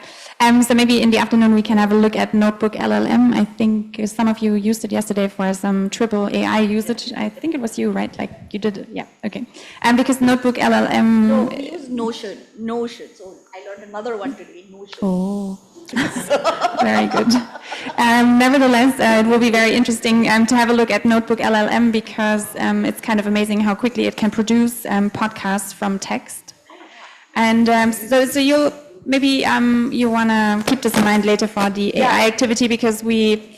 So maybe in the afternoon we can have a look at Notebook LLM. I think some of you used it yesterday for some triple AI usage. I think it was you, right? Like you did it. Yeah. Okay. Because Notebook LLM. No, we use Notion. So I learned another one today, Notion. Oh. Very good. Nevertheless, it will be very interesting to have a look at Notebook LLM, because it's kind of amazing how quickly it can produce podcasts from text. And so you'll maybe you want to keep this in mind later for the AI activity, because we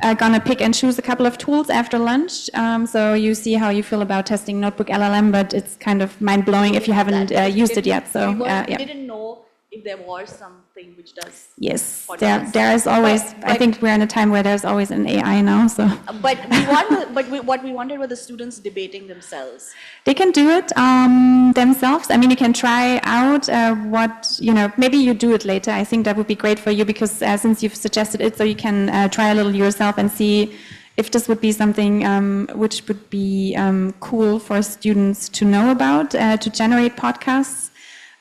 are going to pick and choose a couple of tools after lunch. So you see how you feel about testing Notebook LLM, but it's kind of mind-blowing if you haven't used it yet. So we didn't know if there was something which does. Yes, there is always. I think we're in a time where there's always an AI now. So. But what we wanted were the students debating themselves. They can do it themselves. I mean, you can try out maybe you do it later. I think that would be great for you, because since you've suggested it, so you can try a little yourself and see if this would be something which would be cool for students to know about, to generate podcasts.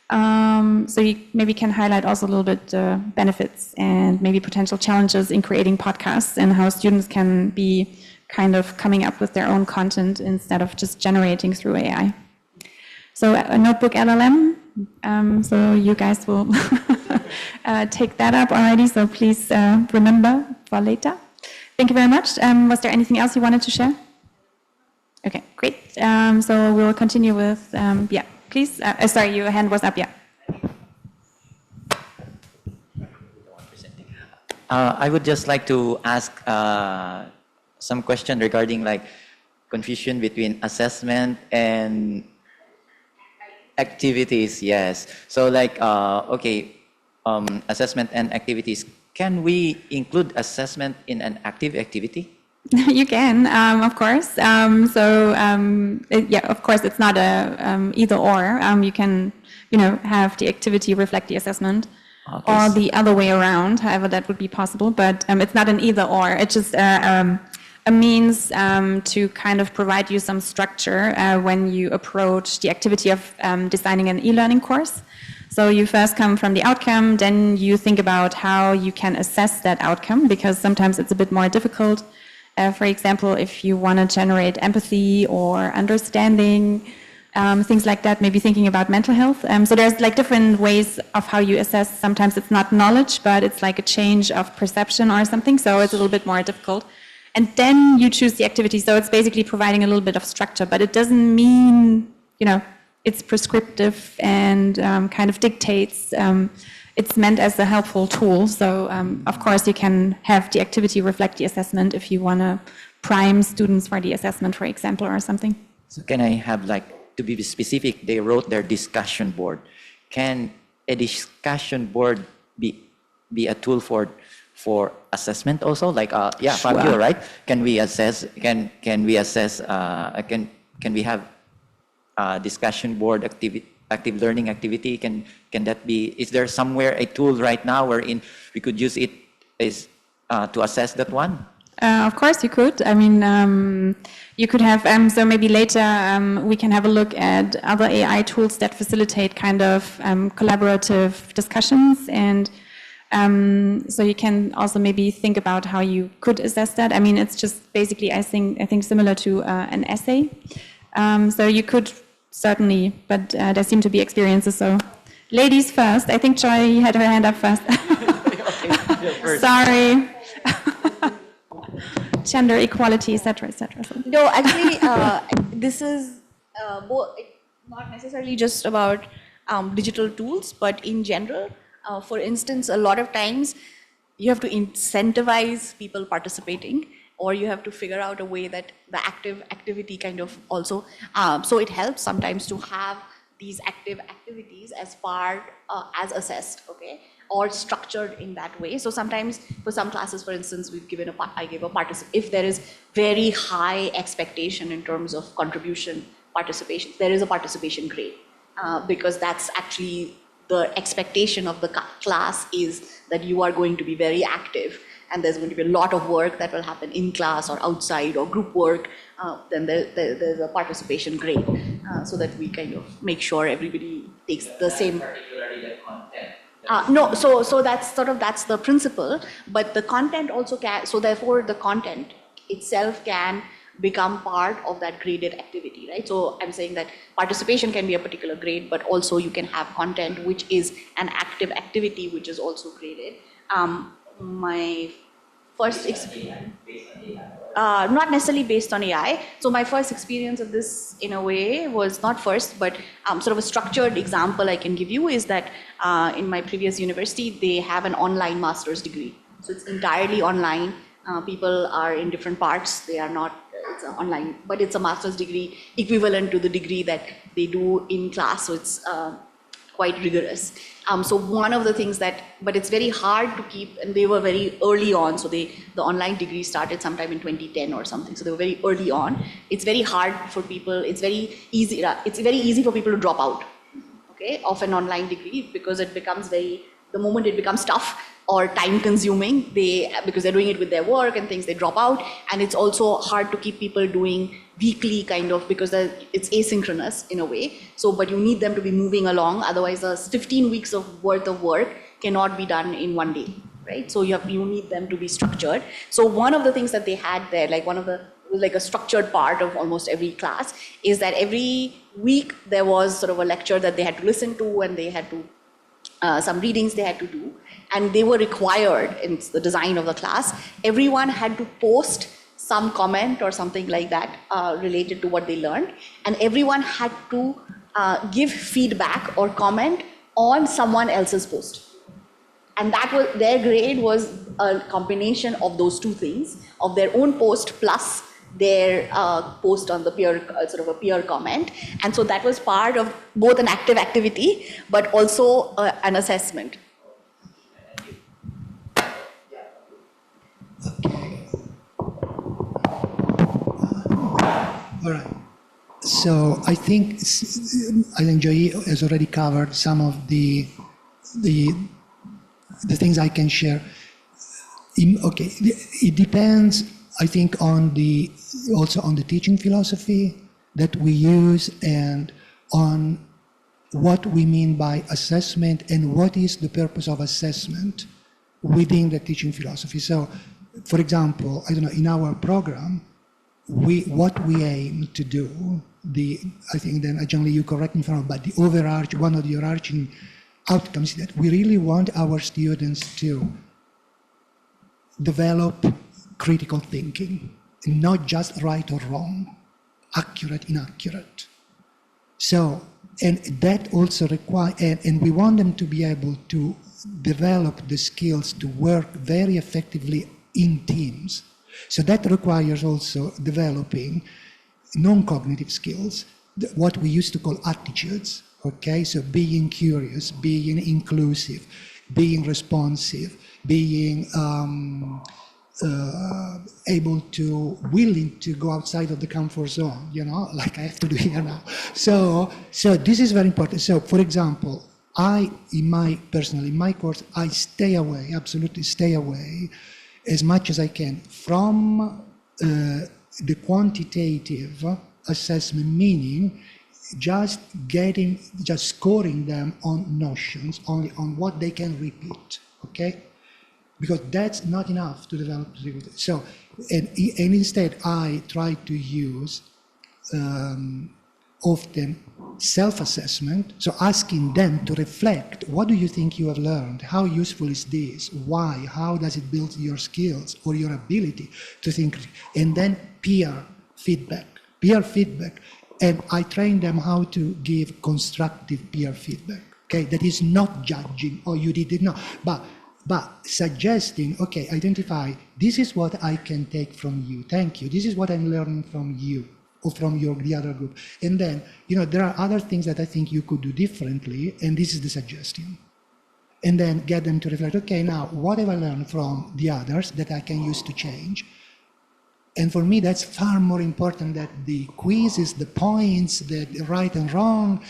So you maybe can highlight also a little bit benefits and maybe potential challenges in creating podcasts, and how students can be kind of coming up with their own content instead of just generating through AI. So a Notebook LLM, so you guys will take that up already, so please remember for later. Thank you very much. Was there anything else you wanted to share? Okay, great. So we'll continue with, please. Sorry, your hand was up, I would just like to ask some question regarding like confusion between assessment and activities. Yes. So like, assessment and activities. Can we include assessment in an active activity? You can, of course. Of course, it's not a either or. You can, have the activity reflect the assessment, or the other way around. However, that would be possible. But it's not an either or. It's just a means to kind of provide you some structure when you approach the activity of designing an e-learning course. So you first come from the outcome, then you think about how you can assess that outcome, because sometimes it's a bit more difficult. For example, if you want to generate empathy or understanding, things like that, maybe thinking about mental health. So there's like different ways of how you assess. Sometimes it's not knowledge, but it's like a change of perception or something. So it's a little bit more difficult. And then you choose the activity. So it's basically providing a little bit of structure, but it doesn't mean, it's prescriptive and kind of dictates. It's meant as a helpful tool. So, of course, you can have the activity reflect the assessment if you want to prime students for the assessment, for example, or something. So can I have, to be specific, they wrote their discussion board. Can a discussion board be a tool for assessment also? Sure. Fabio, right? Can we assess, can we have discussion board active learning activity? Can that be, is there somewhere a tool right now wherein we could use it to assess that one? Of course you could. I mean, you could have, so maybe later we can have a look at other AI tools that facilitate kind of collaborative discussions, and So you can also maybe think about how you could assess that. I mean, it's just basically, I think similar to an essay. So you could certainly, but there seem to be experiences. So ladies first. I think Joy had her hand up first. Sorry. Gender equality, etc., etc. No, actually, this is not necessarily just about digital tools, but in general. For instance, a lot of times you have to incentivize people participating, or you have to figure out a way that the activity kind of also, so it helps sometimes to have these active activities as part, as assessed, okay, or structured in that way. So sometimes for some classes, for instance, I gave a if there is very high expectation in terms of participation, there is a participation grade, because that's actually the expectation of the class is that you are going to be very active, and there's going to be a lot of work that will happen in class or outside or group work. Then there's a participation grade, so that we kind of make sure everybody takes the same. No, so that's that's the principle, but the content also can, so therefore the content itself can become part of that graded activity, right? So I'm saying that participation can be a particular grade, but also you can have content which is an active activity which is also graded. My first experience, not necessarily based on AI. So my first experience of this, in a way, was not first, but sort of a structured example I can give you is that in my previous university, they have an online master's degree. So it's entirely online. People are in different parts. They are not, it's online, but it's a master's degree equivalent to the degree that they do in class. So it's quite rigorous. So one of the things but it's very hard to keep, and they were very early on. So the online degree started sometime in 2010 or something. So they were very early on. It's very hard for people. It's very easy for people to drop out, okay, of an online degree, because it becomes the moment it becomes tough or time consuming, because they're doing it with their work and things, they drop out. And it's also hard to keep people doing weekly kind of, because it's asynchronous in a way. So, but you need them to be moving along. Otherwise, 15 weeks of worth of work cannot be done in one day, right? So you need them to be structured. So one of the things that they had there, like a structured part of almost every class, is that every week there was sort of a lecture that they had to listen to, and they had to, some readings they had to do, and they were required in the design of the class. Everyone had to post some comment or something like that related to what they learned, and everyone had to give feedback or comment on someone else's post. And that was, their grade was a combination of those two things, of their own post plus their post on the peer, sort of a peer comment. And so that was part of both an active activity, but also an assessment. All right. So I think Joy has already covered some of the things I can share. Okay, it depends, I think, also on the teaching philosophy that we use, and on what we mean by assessment and what is the purpose of assessment within the teaching philosophy. So, for example, I don't know, in our program, what we aim to do, I think then, generally you correct me if I'm wrong, but one of the overarching outcomes is that we really want our students to develop critical thinking, not just right or wrong, accurate, inaccurate. So, and that also and we want them to be able to develop the skills to work very effectively in teams. So that requires also developing non-cognitive skills, what we used to call attitudes, okay? So being curious, being inclusive, being responsive, being willing to go outside of the comfort zone, like I have to do here now. So this is very important. So for example, in my course, I absolutely stay away as much as I can from the quantitative assessment, meaning just scoring them on notions, only on what they can repeat. okay? Because that's not enough to develop creativity. So, and instead I try to use often self-assessment, so asking them to reflect, what do you think you have learned? How useful is this? Why? How does it build your skills or your ability to think? And then peer feedback. And I train them how to give constructive peer feedback, okay? That is not judging, oh, you did it, no, but suggesting, okay, identify, this is what I can take from you, thank you, this is what I'm learning from you, or from the other group. And then, there are other things that I think you could do differently, and this is the suggestion. And then get them to reflect, okay, now, what have I learned from the others that I can use to change? And for me, that's far more important than the quizzes, the points, the right and wrong.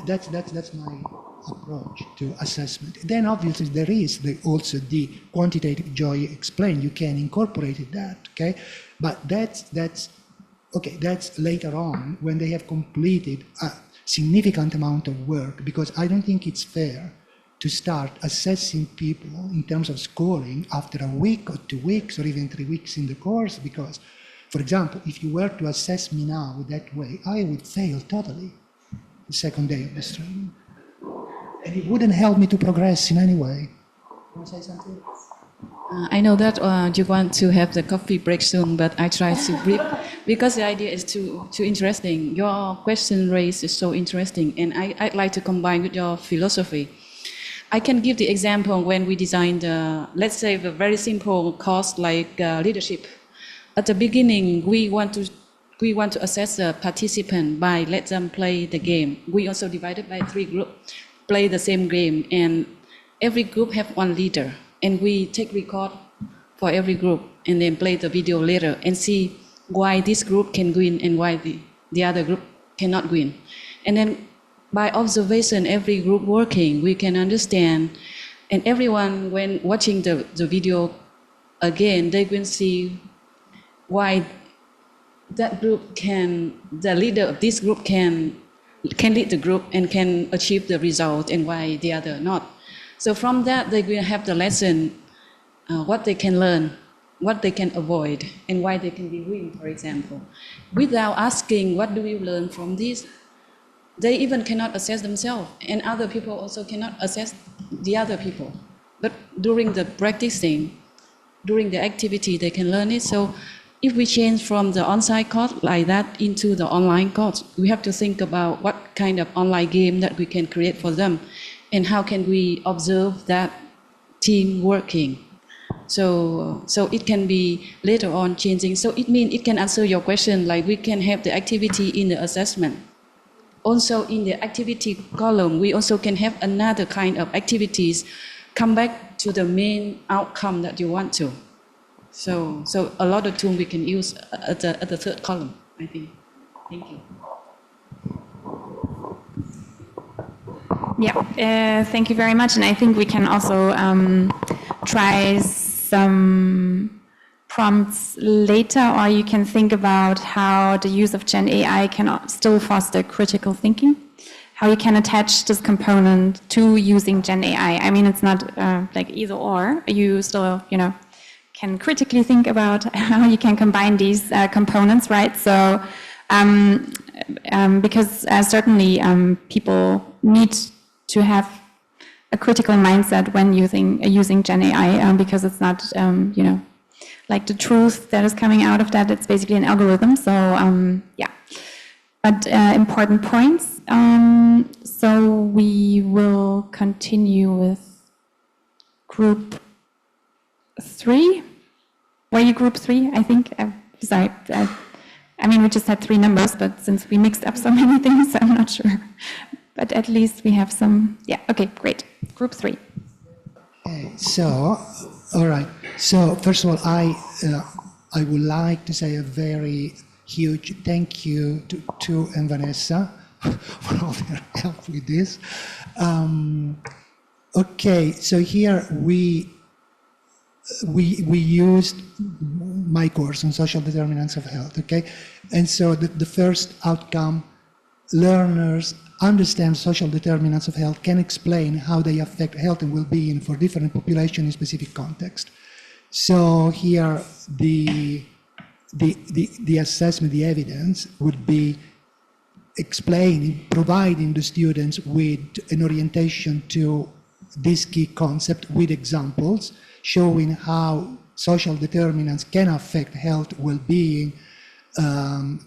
That's my approach to assessment. Then obviously there is also the quantitative joy explained. You can incorporate that, okay? But that's later on when they have completed a significant amount of work, because I don't think it's fair to start assessing people in terms of scoring after a week or 2 weeks or even 3 weeks in the course, because, for example, if you were to assess me now that way, I would fail totally the second day of this training. And it wouldn't help me to progress in any way. Want to say something? I know that you want to have the coffee break soon, but I try to brief because the idea is too interesting. Your question raised is so interesting, and I'd like to combine with your philosophy. I can give the example when we designed, let's say, a very simple course like leadership. At the beginning, we want to assess the participant by let them play the game. We also divided by 3 groups, play the same game, and every group have one leader. And we take record for every group and then play the video later and see why this group can win and why the other group cannot win. And then by observation, every group working, we can understand, and everyone, when watching the video again, they will see why that group the leader of this group can lead the group and can achieve the result, and why the other not. So from that, they will have the lesson, what they can learn, what they can avoid, and why they can be win, for example. Without asking, what do we learn from this? They even cannot assess themselves, and other people also cannot assess the other people. But during the practicing, during the activity, they can learn it. So if we change from the on-site course like that into the online course, we have to think about what kind of online game that we can create for them, and how can we observe that team working. So it can be later on changing. So it means it can answer your question, like we can have the activity in the assessment. Also in the activity column, we also can have another kind of activities, come back to the main outcome that you want to. So a lot of tools we can use at the 3rd column, I think. Thank you. Yeah, thank you very much. And I think we can also try some prompts later, or you can think about how the use of GenAI can still foster critical thinking, how you can attach this component to using GenAI. I mean, it's not like either or. You still, can critically think about how you can combine these components, right? So, because certainly people need to have a critical mindset when using GenAI, because it's not, like the truth that is coming out of that. It's basically an algorithm. So yeah, but important points. So we will continue with group 3. Were you group 3? I think. Sorry. I mean, we just had 3 numbers, but since we mixed up so many things, I'm not sure. But at least we have some. Yeah. Okay. Great. Group 3. Okay, so, all right. So first of all, I would like to say a very huge thank you to Tu and Vanessa for all their help with this. Okay, so here we used my course on social determinants of health. Okay, and so the first outcome learners understand social determinants of health, can explain how they affect health and well-being for different populations in specific context. So here, the assessment, the evidence would be explaining, providing the students with an orientation to this key concept with examples, showing how social determinants can affect health, well-being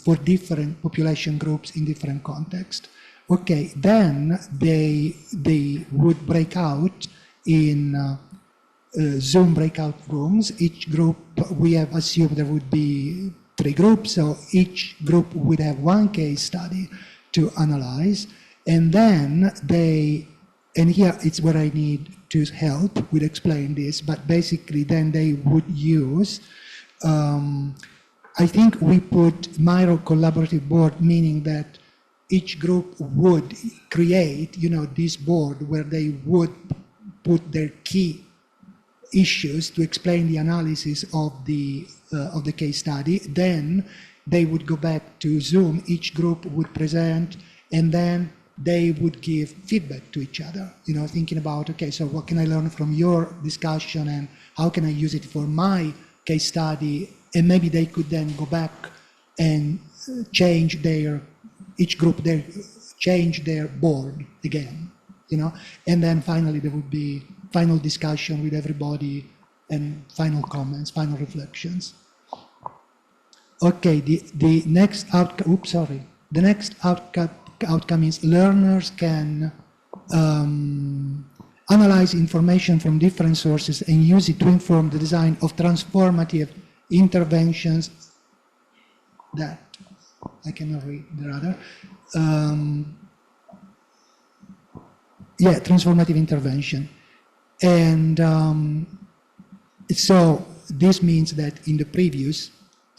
for different population groups in different contexts. Okay, then they would break out in Zoom breakout rooms. Each group, we have assumed there would be 3 groups, so each group would have one case study to analyze, and then and here it's where I need to help with explain this, but basically then they would use, I think we put Miro collaborative board, meaning that each group would create, this board where they would put their key issues to explain the analysis of the case study. Then they would go back to Zoom, each group would present, and then they would give feedback to each other, thinking about, okay, so what can I learn from your discussion and how can I use it for my case study? And maybe they could then go back and change each group change their board again, and then finally there would be final discussion with everybody and final comments, final reflections. Okay, the next outcome, the next outcome is learners can analyze information from different sources and use it to inform the design of transformative interventions that I cannot read the other. Transformative intervention. And so this means that in the previous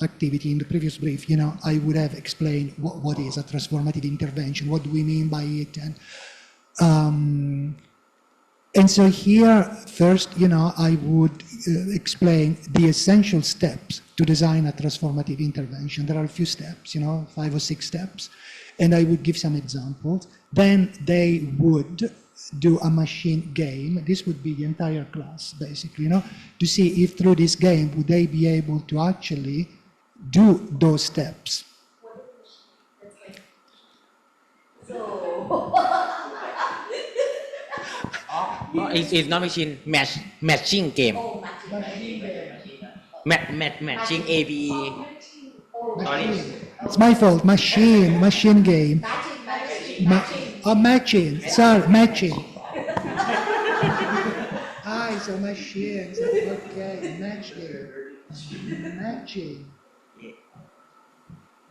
activity, in the previous brief, I would have explained what is a transformative intervention, what do we mean by it, and so here first, I would explain the essential steps to design a transformative intervention. There are a few steps, 5 or 6 steps, and I would give some examples. Then they would do a machine game. This would be the entire class, basically, to see if through this game would they be able to actually do those steps. It's not machine, matching game. Matching ABE. Sorry. It's my fault. Machine game. Matching. Sorry, matching. So machine. Okay, matching.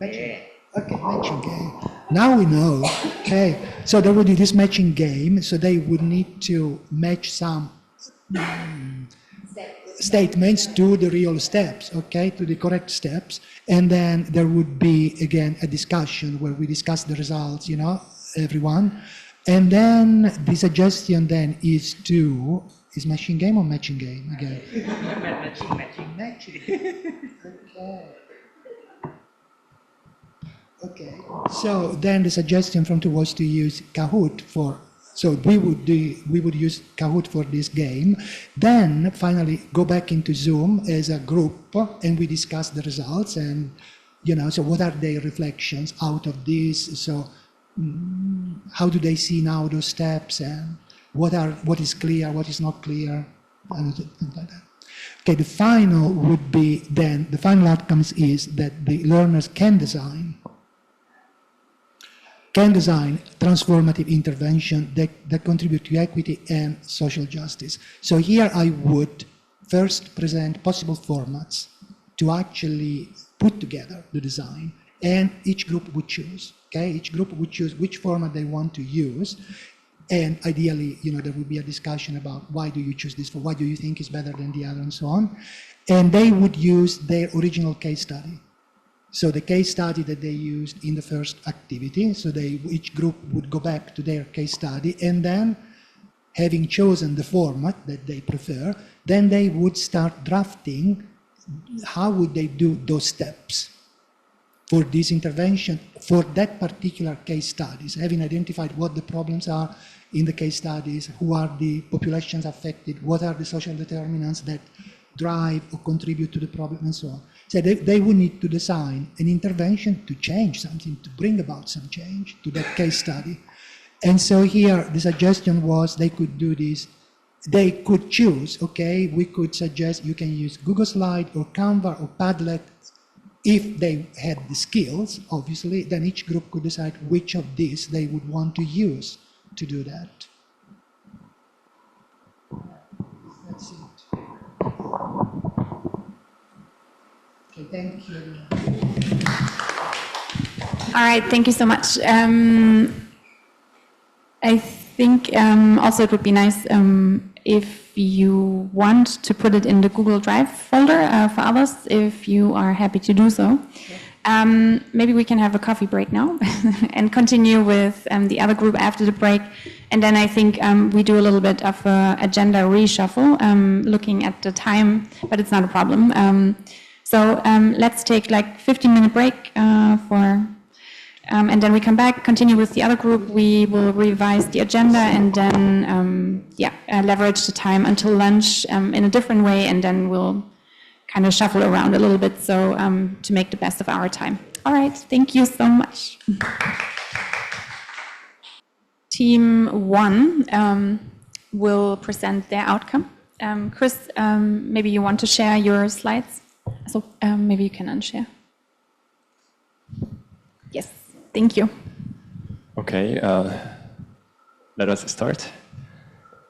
Okay, matching game. Now we know. Okay, so there would be this matching game. So they would need to match some statements to the real steps, okay, to the correct steps. And then there would be, again, a discussion where we discuss the results, everyone. And then the suggestion then is is machine game or matching game again? Matching. Okay. So then the suggestion from two was to use Kahoot so we would use Kahoot for this game. Then finally go back into Zoom as a group and we discuss the results and, so what are their reflections out of this? So how do they see now those steps and what is clear, what is not clear, and things like that. Okay, the final outcomes is that the learners can design transformative intervention that contribute to equity and social justice. So here I would first present possible formats to actually put together the design, and each group would choose, okay? Each group would choose which format they want to use, and ideally, there would be a discussion about why do you choose this, why do you think is better than the other, and so on. And they would use their original case study. So the case study that they used in the first activity, so each group would go back to their case study, and then, having chosen the format that they prefer, then they would start drafting how would they do those steps. for this intervention for that particular case studies, having identified what the problems are in the case studies, who are the populations affected, what are the social determinants that drive or contribute to the problem, and so on. So they would need to design an intervention to change something, to bring about some change to that case study. And so here the suggestion was they could do this. They could choose, okay, we could suggest you can use Google Slide or Canva or Padlet. If they had the skills, obviously, then each group could decide which of these they would want to use to do that. That's it. Okay, thank you. All right, thank you so much. I think also it would be nice if you want to put it in the Google Drive folder for others, if you are happy to do so. Maybe we can have a coffee break now and continue with the other group after the break. And then I think we do a little bit of a agenda reshuffle, looking at the time, but it's not a problem. So let's take like 15-minute break and then we come back, continue with the other group. We will revise the agenda and then, leverage the time until lunch in a different way, and then we'll kind of shuffle around a little bit so to make the best of our time. All right, thank you so much. Team 1 will present their outcome. Chris, maybe you want to share your slides? So maybe you can unshare. Yes. Thank you. Okay, let us start.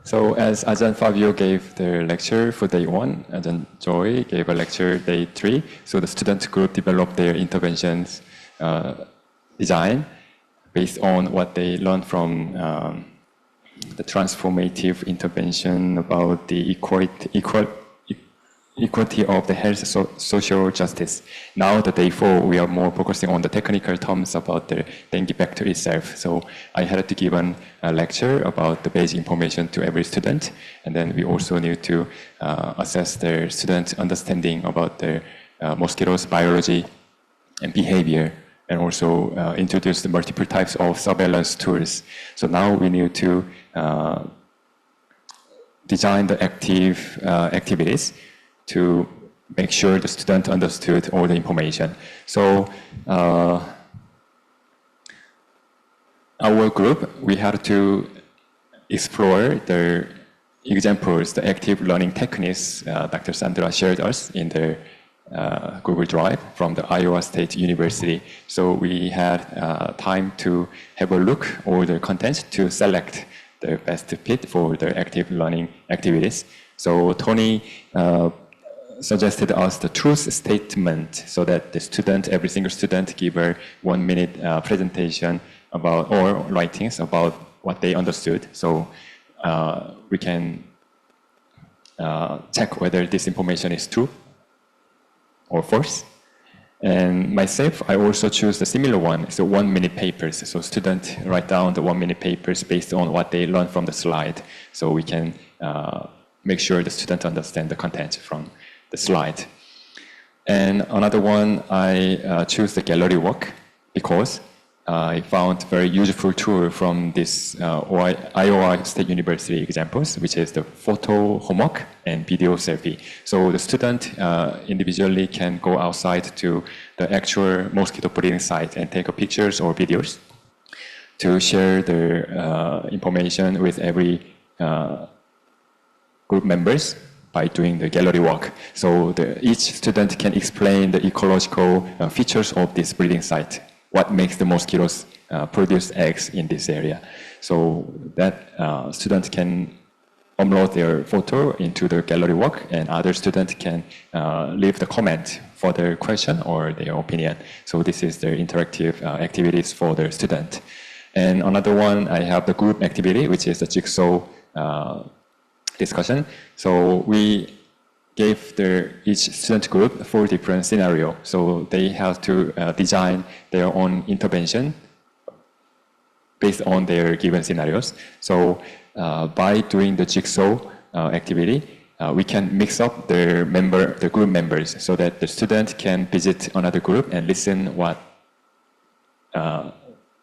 So as Ajahn Fabio gave the lecture for day 1, Ajahn Joy gave a lecture day 3. So the student group developed their interventions design based on what they learned from the transformative intervention about the equality of the health, social justice. Now, the day 4, we are more focusing on the technical terms about the dengue vector itself. So I had to give a lecture about the basic information to every student. And then we also need to assess their student understanding about the mosquitoes' biology and behavior, and also introduce the multiple types of surveillance tools. So now we need to design the active activities to make sure the student understood all the information. So our group, we had to explore the examples, the active learning techniques Dr. Sandra shared us in the Google Drive from the Iowa State University. So we had time to have a look all the content to select the best fit for the active learning activities. So Tony suggested us the truth statement, so that the student, every single student, give a 1-minute presentation about or writings about what they understood. So we can check whether this information is true or false. And myself, I also choose the similar one, so 1-minute papers. So students write down the 1-minute papers based on what they learned from the slide. So we can make sure the student understand the content from the slide. And another one, I choose the gallery work because I found very useful tool from this Iowa State University examples, which is the photo homework and video selfie. So the student individually can go outside to the actual mosquito breeding site and take pictures or videos to share their information with every group members by doing the gallery work. So each student can explain the ecological features of this breeding site, what makes the mosquitoes produce eggs in this area. So that student can upload their photo into the gallery work, and other students can leave the comment for their question or their opinion. So this is the interactive activities for the student. And another one, I have the group activity, which is the jigsaw discussion. So we gave each student group 4 different scenarios. So they have to design their own intervention based on their given scenarios. So by doing the jigsaw activity, we can mix up the group members so that the student can visit another group and listen what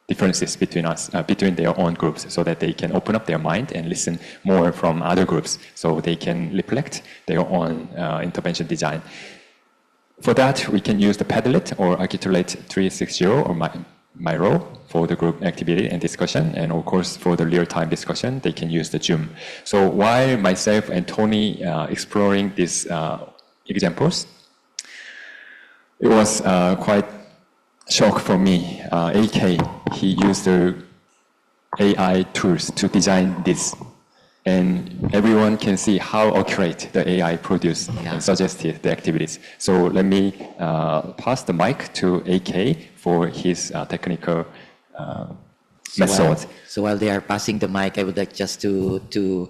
differences between their own groups, so that they can open up their mind and listen more from other groups, so they can reflect their own intervention design. For that, we can use the Padlet or Articulate 360 or Miro for the group activity and discussion, and of course for the real-time discussion, they can use the Zoom. So while myself and Tony exploring these examples, it was quite shock for me. AK, he used the AI tools to design this, and everyone can see how accurate the AI produced and suggested the activities. So let me pass the mic to AK for his technical method. So while they are passing the mic, I would like just to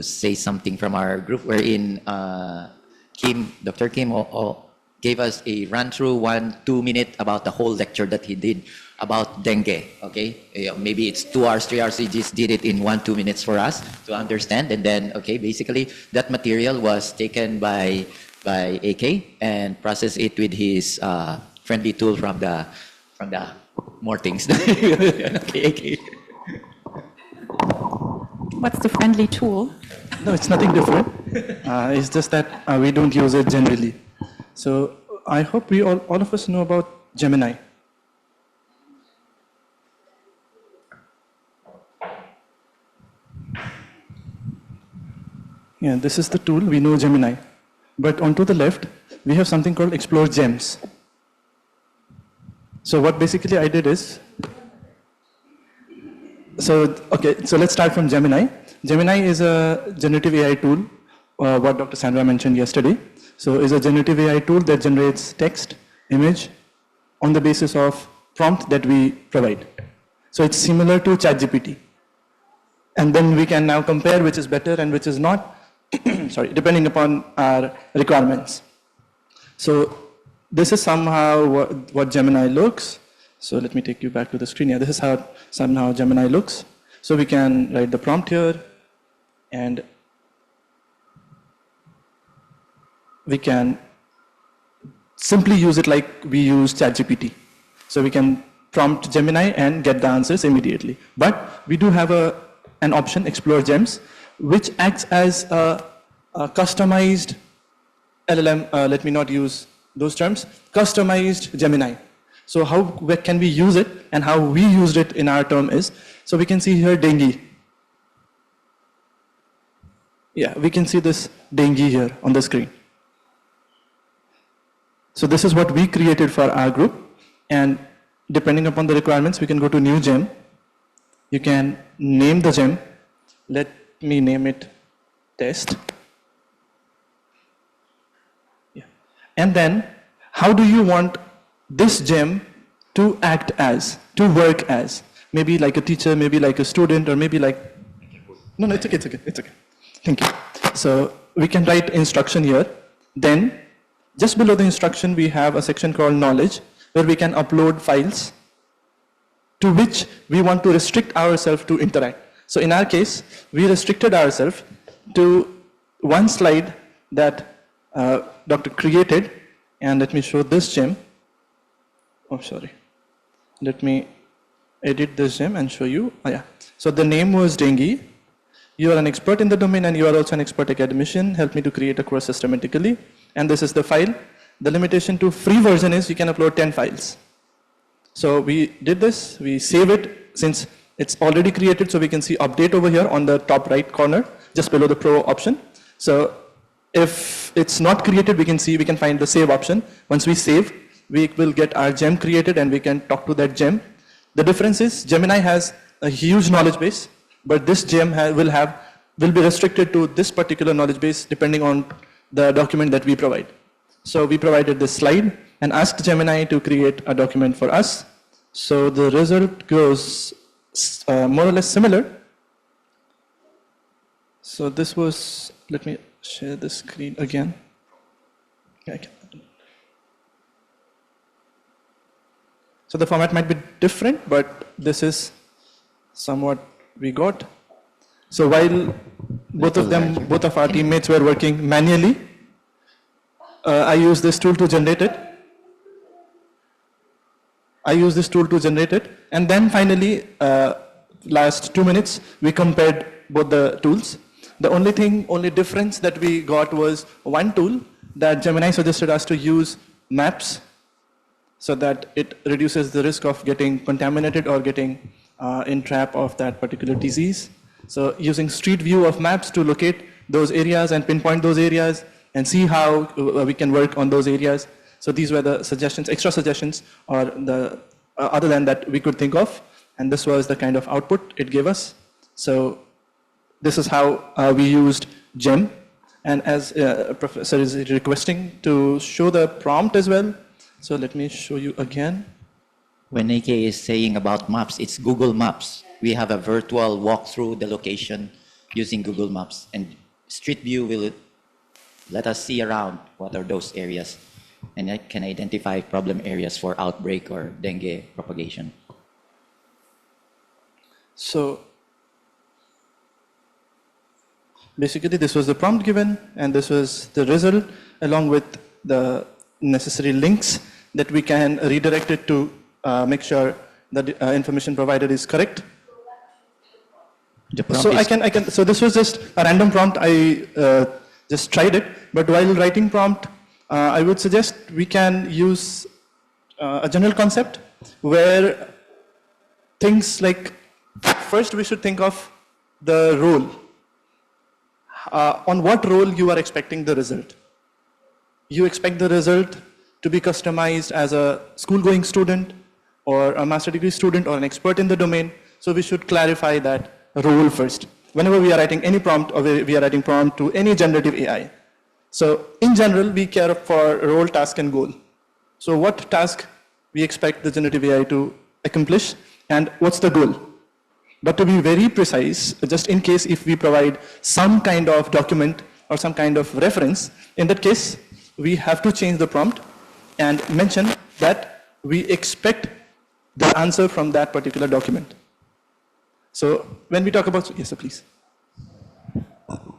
say something from our group, wherein Dr. Kim gave us a run-through 1-2 minute about the whole lecture that he did about dengue. Okay, maybe it's 2 hours, 3 hours. He just did it in 1-2 minutes for us to understand, and then basically that material was taken by AK and processed it with his friendly tool from the more things. Okay, AK. What's the friendly tool? No, it's nothing different. It's just that we don't use it generally. So I hope we all of us know about Gemini. Yeah, this is the tool. We know Gemini. But onto the left, we have something called Explore Gems. So what basically I did is, so let's start from Gemini. Gemini is a generative AI tool, what Dr. Sandra mentioned yesterday. So it's a generative AI tool that generates text, image, on the basis of prompt that we provide. So it's similar to ChatGPT. And then we can now compare which is better and which is not, sorry, depending upon our requirements. So this is somehow what Gemini looks. So let me take you back to the screen. Yeah, this is how somehow Gemini looks. So we can write the prompt here, and we can simply use it like we use ChatGPT. So we can prompt Gemini and get the answers immediately. But we do have an option, Explore Gems, which acts as a customized LLM, let me not use those terms, customized Gemini. So where can we use it, and how we used it in our term is, so we can see here dengue. Yeah, we can see this dengue here on the screen. So this is what we created for our group, and depending upon the requirements, we can go to new gem. You can name the gem. Let me name it test. Yeah. And then, how do you want this gem to act as, to work as? Maybe like a teacher, maybe like a student, or maybe like, no, it's okay, it's okay. Thank you. So we can write instruction here. Then, just below the instruction, we have a section called knowledge, where we can upload files to which we want to restrict ourselves to interact. So in our case, we restricted ourselves to one slide that Dr. created, and let me show this gem. Oh, sorry. Let me edit this gem and show you. Oh, yeah. So the name was dengue. You are an expert in the domain, and you are also an expert academician. Help me to create a course systematically. And this is the file. The limitation to free version is you can upload 10 files. So we did this, we save it since it's already created, so we can see update over here on the top right corner, just below the pro option. So if it's not created, we can find the save option. Once we save, we will get our gem created and we can talk to that gem. The difference is Gemini has a huge knowledge base, but this gem will be restricted to this particular knowledge base depending on the document that we provide. So we provided this slide and asked Gemini to create a document for us. So the result goes more or less similar. So this was, let me share the screen again. So the format might be different, but this is somewhat we got. So while both of our teammates were working manually. I use this tool to generate it. And then finally, last 2 minutes, we compared both the tools. The only difference that we got was one tool that Gemini suggested us to use maps so that it reduces the risk of getting contaminated or getting in trap of that particular disease. So using street view of maps to locate those areas and pinpoint those areas and see how we can work on those areas. So these were the suggestions, extra suggestions, or the other than that we could think of. And this was the kind of output it gave us. So this is how we used Gem. And as Professor is requesting to show the prompt as well. So let me show you again. When AK is saying about maps, it's Google Maps. We have a virtual walk through the location using Google Maps. And Street View will let us see around what are those areas. And it can identify problem areas for outbreak or dengue propagation. So basically this was the prompt given, and this was the result along with the necessary links that we can redirect it to make sure that the information provided is correct. So this was just a random prompt. I just tried it, but while writing prompt, I would suggest we can use a general concept where things like, first we should think of the role. On what role you are expecting the result. You expect the result to be customized as a school-going student or a master degree student or an expert in the domain. So we should clarify that role first. Whenever we are writing any prompt or we are writing prompt to any generative AI. So in general, we care for role, task, and goal. So what task we expect the generative AI to accomplish and what's the goal? But to be very precise, just in case if we provide some kind of document or some kind of reference, in that case, we have to change the prompt and mention that we expect the answer from that particular document. So when we talk about, yes, sir, please.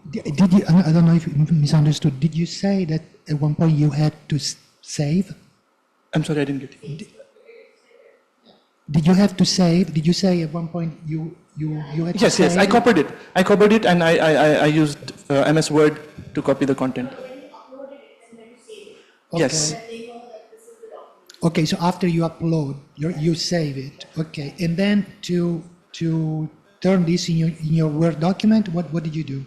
Did you, I don't know if you misunderstood, did you say that at one point you had to save? I'm sorry, I didn't get it. Did you have to save? Did you say at one point you had to save? Yes, I copied it. I copied it and I used MS Word to copy the content. Okay. Yes. Okay, so after you upload, you save it. Okay, and then to turn this in your Word document, what did you do?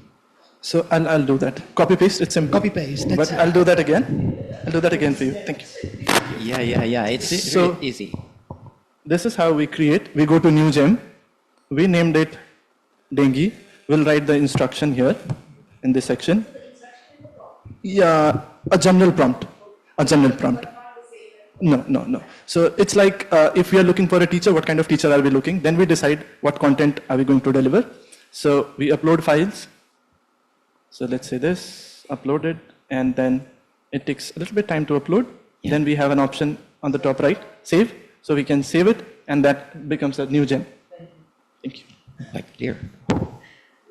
So I'll do that. Copy paste. It's simple. Copy paste. But I'll do that again. I'll do that again for you. Thank you. Yeah. It's so very easy. This is how we create. We go to new gem. We named it dengue. We'll write the instruction here in this section. Yeah, a general prompt. No. So it's like if we are looking for a teacher, what kind of teacher are we looking? Then we decide what content are we going to deliver. So we upload files. So let's say this, uploaded, and then it takes a little bit time to upload. Yeah. Then we have an option on the top right, save. So we can save it, and that becomes a new gem. Thank you. Quite clear.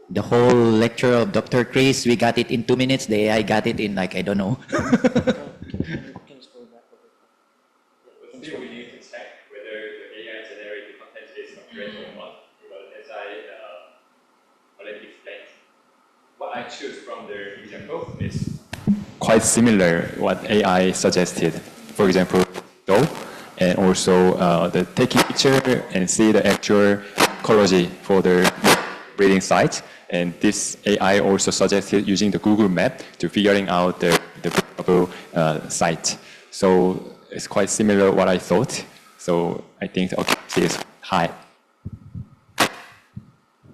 The whole lecture of Dr. Chris, we got it in 2 minutes. The AI got it in like, I don't know. We need to check whether the AI generated content is correct or not. But as I already explained, what I choose from the example is quite similar what AI suggested. For example, though, and also the taking picture and see the actual ecology for the breeding site. And this AI also suggested using the Google map to figuring out the probable site. So it's quite similar what I thought. So I think the accuracy is high.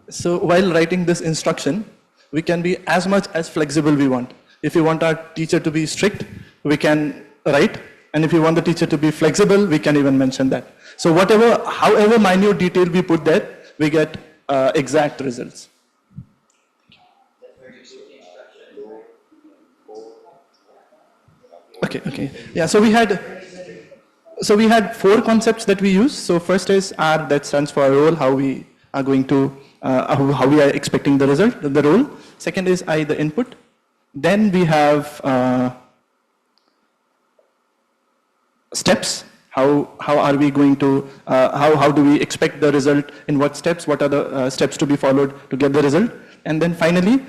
So while writing this instruction, we can be as much as flexible we want. If we want our teacher to be strict, we can write. And if you want the teacher to be flexible, we can even mention that. So however minute detail we put there, we get exact results. Okay. Yeah, so we had 4 concepts that we use. So first is R, that stands for role, how we are going to how we are expecting the result, the role. Second is I, the input. Then we have steps. How are we going to, how do we expect the result, in what steps, what are the steps to be followed to get the result. And then finally,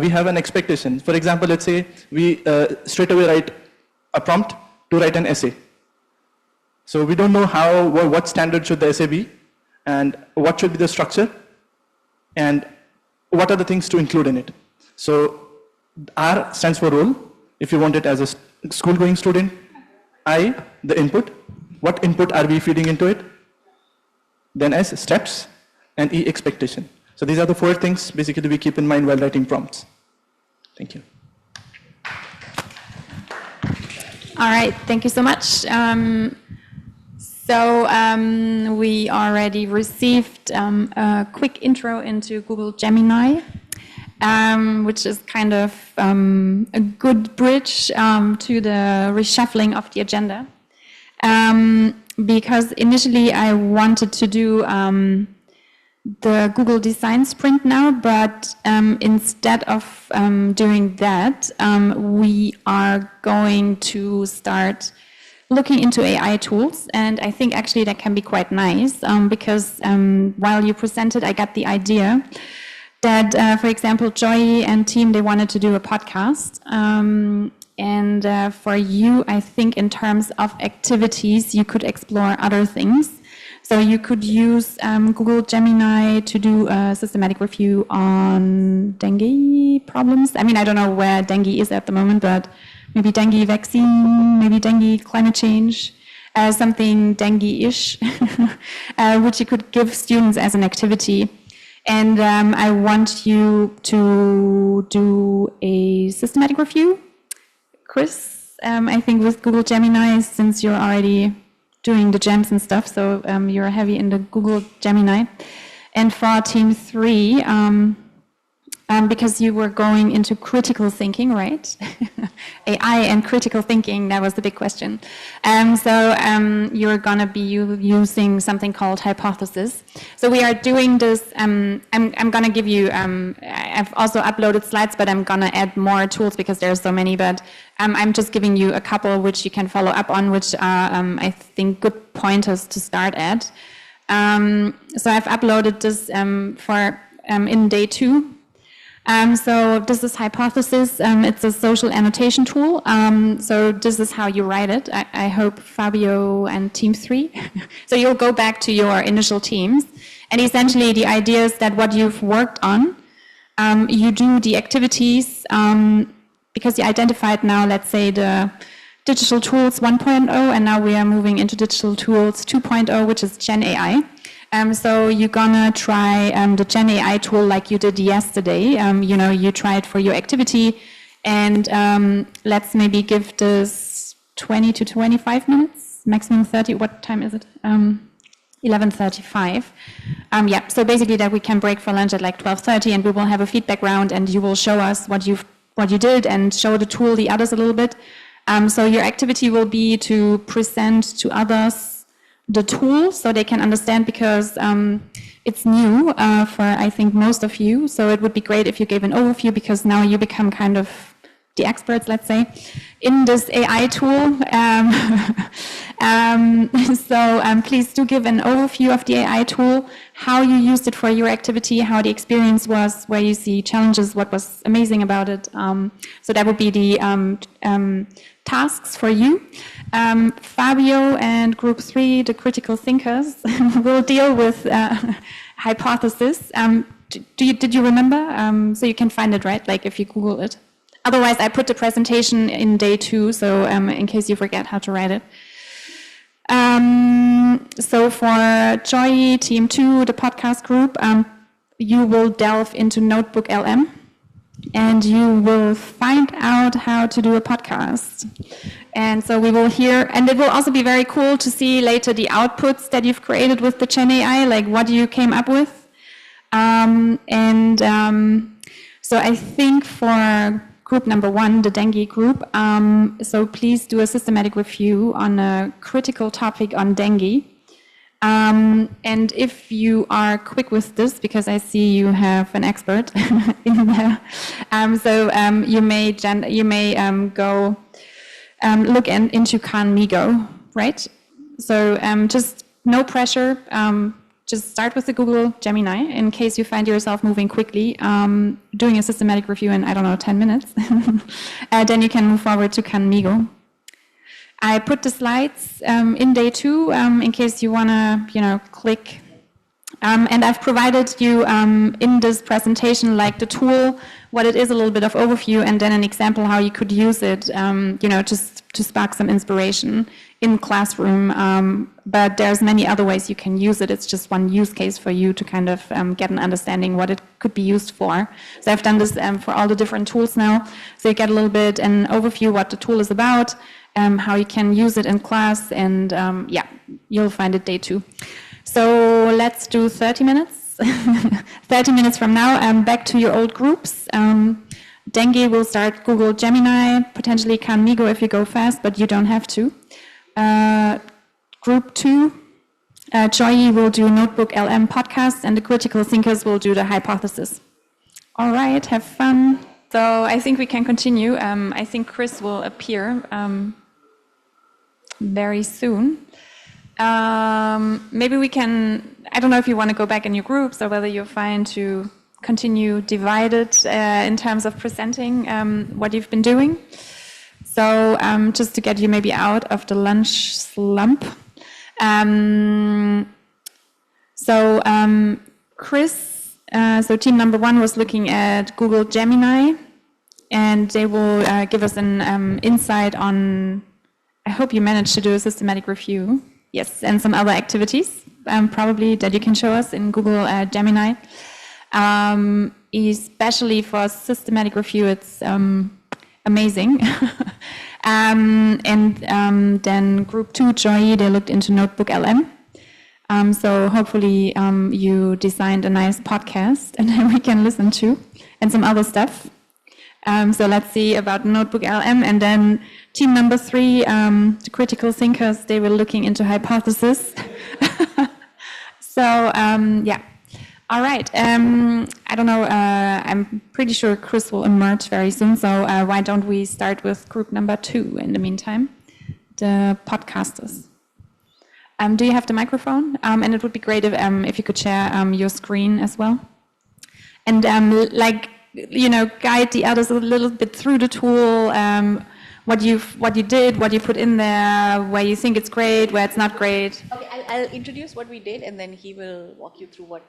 we have an expectation. For example, let's say we straight away write a prompt to write an essay. So we don't know what standard should the essay be, and what should be the structure, and what are the things to include in it. So R stands for role, if you want it as a school-going student. I, the input. What input are we feeding into it? Then S, steps, and E, expectation. So these are the 4 things basically we keep in mind while writing prompts. Thank you. All right, thank you so much. We already received a quick intro into Google Gemini, which is kind of a good bridge to the reshuffling of the agenda. Because initially I wanted to do the Google Design Sprint now, but instead of doing that, we are going to start looking into AI tools, and I think actually that can be quite nice, because while you presented, I got the idea that, for example, Joy and team, they wanted to do a podcast, and for you, I think in terms of activities, you could explore other things. So you could use Google Gemini to do a systematic review on dengue problems. I mean, I don't know where dengue is at the moment, but maybe dengue vaccine, maybe dengue climate change, something dengue-ish, which you could give students as an activity. And I want you to do a systematic review. Chris, I think with Google Gemini, since you're already doing the gems and stuff, so you're heavy in the Google Gemini. And for team 3, because you were going into critical thinking, right? AI and critical thinking, that was the big question. You're gonna be using something called Hypothes.is. So we are doing this, I'm gonna give you, I've also uploaded slides, but I'm gonna add more tools because there's so many, but I'm just giving you a couple which you can follow up on, which are, I think, good pointers to start at. So I've uploaded this in day 2. So this is Hypothes.is. It's a social annotation tool. So this is how you write it. I hope Fabio and team 3. So you'll go back to your initial teams. And essentially the idea is that what you've worked on, you do the activities, because you identified now, let's say, the digital tools 1.0, and now we are moving into digital tools 2.0, which is GenAI. So you're gonna try the GenAI tool like you did yesterday. You try it for your activity, and let's maybe give this 20 to 25 minutes, maximum 30. What time is it? 11:35. Yeah. So basically, that we can break for lunch at like 12:30, and we will have a feedback round, and you will show us what you did and show the tool the others a little bit. So your activity will be to present to others the tool so they can understand, because it's new for, I think, most of you. So it would be great if you gave an overview, because now you become kind of the experts, let's say, in this AI tool. Please do give an overview of the AI tool, how you used it for your activity, how the experience was, where you see challenges, what was amazing about it. So that would be the tasks for you. Fabio and group 3, the critical thinkers, will deal with Hypothes.is. Did you remember? So you can find it, right? Like if you Google it. Otherwise, I put the presentation in day 2, so in case you forget how to write it. So for Joy, Team 2, the podcast group, you will delve into Notebook LM, and you will find out how to do a podcast. And so we will hear, and it will also be very cool to see later the outputs that you've created with the GenAI, like what you came up with. So I think for group number 1, the dengue group, so please do a systematic review on a critical topic on dengue. And if you are quick with this, because I see you have an expert in there, you may go look into Khamigo, right? So just no pressure. Just start with the Google Gemini in case you find yourself moving quickly, doing a systematic review in, 10 minutes. Then you can move forward to Khamigo. I put the slides in day 2 in case you want to, click. And I've provided you in this presentation, like the tool, what it is, a little bit of overview, and then an example how you could use it, just to spark some inspiration in classroom. But there's many other ways you can use it. It's just one use case for you to kind of get an understanding what it could be used for. So I've done this for all the different tools now. So you get a little bit an overview what the tool is about, how you can use it in class, and you'll find it day 2. So let's do 30 minutes. 30 minutes from now, back to your old groups. Dengue will start Google Gemini, potentially Khamigo if you go fast, but you don't have to. Group 2, Joy will do Notebook LM podcast, and the critical thinkers will do the hypothesis. All right, have fun. So I think we can continue. I think Chris will appear very soon. Maybe we can, I don't know if you want to go back in your groups or whether you're fine to continue divided in terms of presenting what you've been doing. So just to get you maybe out of the lunch slump. Chris, so team number 1 was looking at Google Gemini, and they will give us an insight on, I hope you managed to do a systematic review. Yes, and some other activities, probably that you can show us in Google Gemini. Especially for systematic review, it's amazing. Then group 2, Joy, they looked into Notebook LM. So hopefully you designed a nice podcast and then we can listen to, and some other stuff. So let's see about Notebook LM. And then team number 3, the critical thinkers, they were looking into hypothesis. So all right. I don't know, I'm pretty sure Chris will emerge very soon. So why don't we start with group number 2 in the meantime, the podcasters. Do you have the microphone? And it would be great if you could share your screen as well. And guide the others a little bit through the tool, what you did, what you put in there, where you think it's great, where it's not great. Okay, I'll introduce what we did, and then he will walk you through what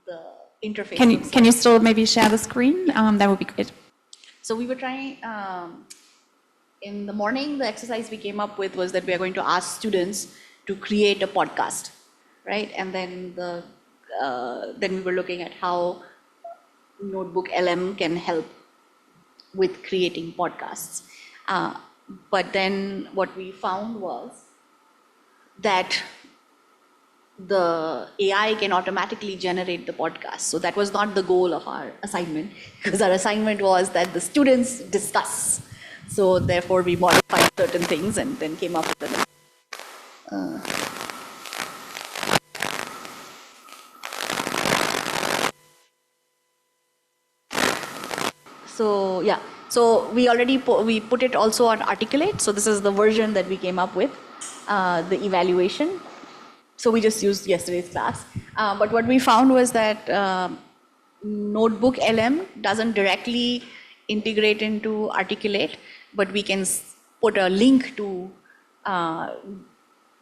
the interface is. Can you still maybe share the screen? That would be great. So we were trying, in the morning, the exercise we came up with was that we are going to ask students to create a podcast, right? And then then we were looking at how Notebook LM can help with creating podcasts. But then what we found was that the AI can automatically generate the podcast. So that was not the goal of our assignment, because our assignment was that the students discuss. So therefore we modified certain things and then came up with the So we already we put it also on Articulate. So this is the version that we came up with, the evaluation. So we just used yesterday's class. But what we found was that Notebook LM doesn't directly integrate into Articulate, but we can put a link to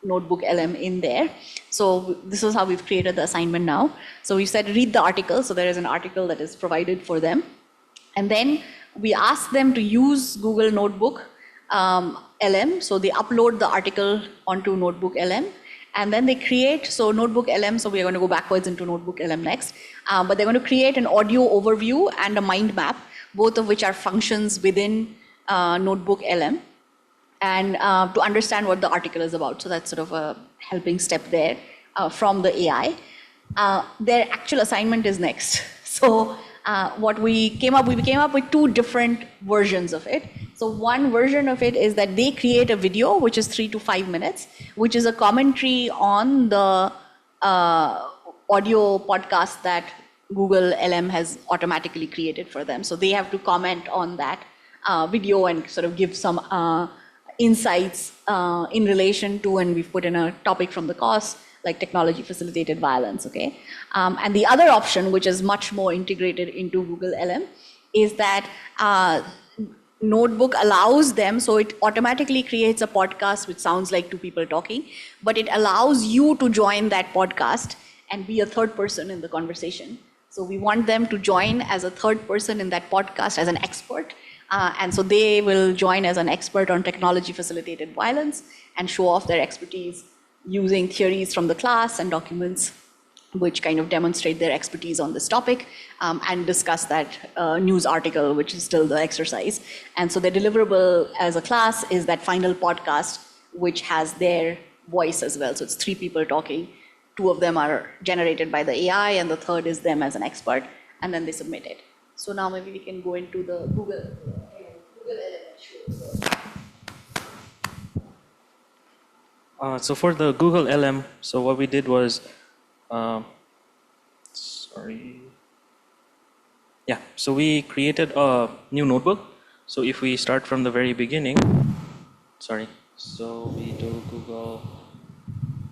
Notebook LM in there. So this is how we've created the assignment now. So we said read the article. So there is an article that is provided for them. And then we ask them to use Google Notebook LM. So they upload the article onto Notebook LM. And then they create, so Notebook LM, so we are going to go backwards into Notebook LM next. But they're going to create an audio overview and a mind map, both of which are functions within Notebook LM, and to understand what the article is about. So that's sort of a helping step there from the AI. Their actual assignment is next. So what we came up with 2 different versions of it. So one version of it is that they create a video, which is 3 to 5 minutes, which is a commentary on the audio podcasts that Google LM has automatically created for them. So they have to comment on that video and sort of give some insights in relation to, and we've put in a topic from the course, like technology facilitated violence, okay? And the other option, which is much more integrated into Google LM, is that Notebook allows them, so it automatically creates a podcast which sounds like two people talking, but it allows you to join that podcast and be a third person in the conversation. So we want them to join as a third person in that podcast as an expert. And so they will join as an expert on technology facilitated violence and show off their expertise using theories from the class and documents which kind of demonstrate their expertise on this topic, and discuss that news article, which is still the exercise. And so the deliverable as a class is that final podcast, which has their voice as well. So it's three people talking. Two of them are generated by the AI, and the third is them as an expert, and then they submit it. So now maybe we can go into the Google LM. So for the Google LM, so what we did was, so we created a new notebook. So if we start from the very beginning, so we do Google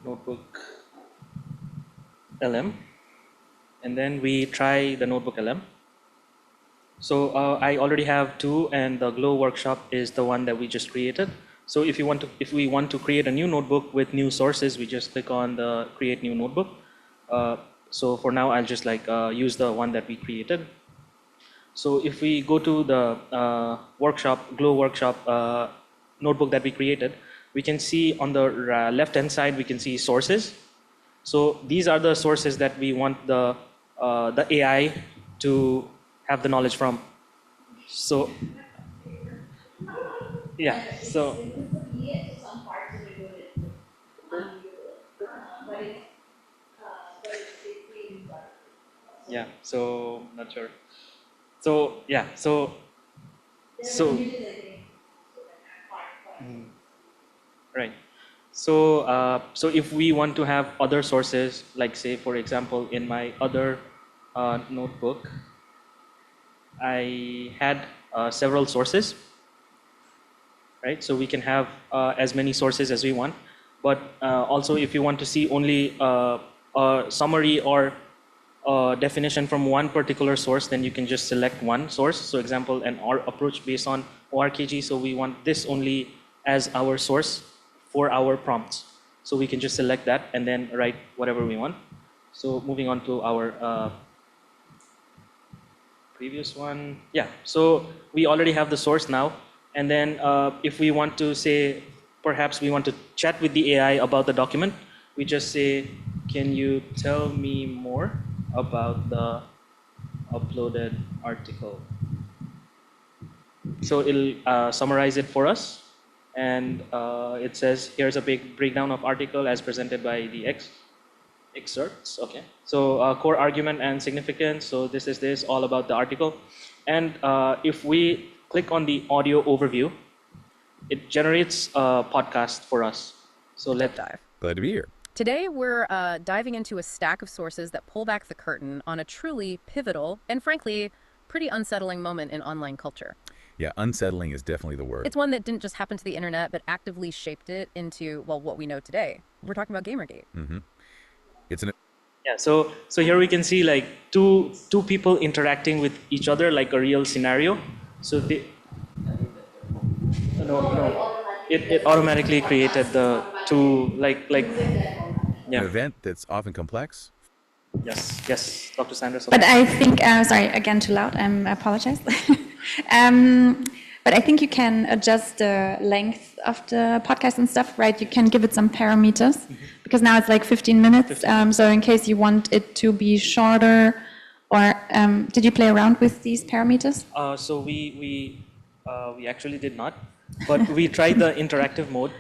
Notebook LM, and then we try the Notebook LM. So I already have two, and the Glow workshop is the one that we just created. So if we want to create a new notebook with new sources, we just click on the Create New Notebook. So for now, I'll just use the one that we created. So if we go to the Glow workshop notebook that we created, we can see on the left-hand side, we can see sources. So these are the sources that we want the AI to have the knowledge from. So yeah, so yeah, so not sure. So yeah, so right. So so if we want to have other sources, like say for example in my other notebook, I had several sources, right? So we can have as many sources as we want, but also if you want to see only a summary or a definition from one particular source, then you can just select one source. So example, an approach based on ORKG, so we want this only as our source for our prompts. So we can just select that and then write whatever we want. So moving on to our previous one. Yeah, so we already have the source now. And then if we want to say, perhaps we want to chat with the AI about the document, we just say, can you tell me more about the uploaded article? So it'll summarize it for us. And it says, here's a big breakdown of article as presented by the excerpts. Okay. So core argument and significance. So this is all about the article. And if we click on the audio overview, it generates a podcast for us. So let's dive. Glad to be here. Today, we're diving into a stack of sources that pull back the curtain on a truly pivotal and, frankly, pretty unsettling moment in online culture. Yeah, unsettling is definitely the word. It's one that didn't just happen to the internet, but actively shaped it into, well, what we know today. We're talking about Gamergate. Mm-hmm. Yeah, so here we can see like two people interacting with each other like a real scenario. So they it automatically created the two like an event that's often complex. Yes, Dr. Sandra. But I think sorry, again too loud. I apologize. But I think you can adjust the length of the podcast and stuff, right? You can give it some parameters, because now it's like 15 minutes. So in case you want it to be shorter, or did you play around with these parameters? So we actually did not, but we tried the interactive mode.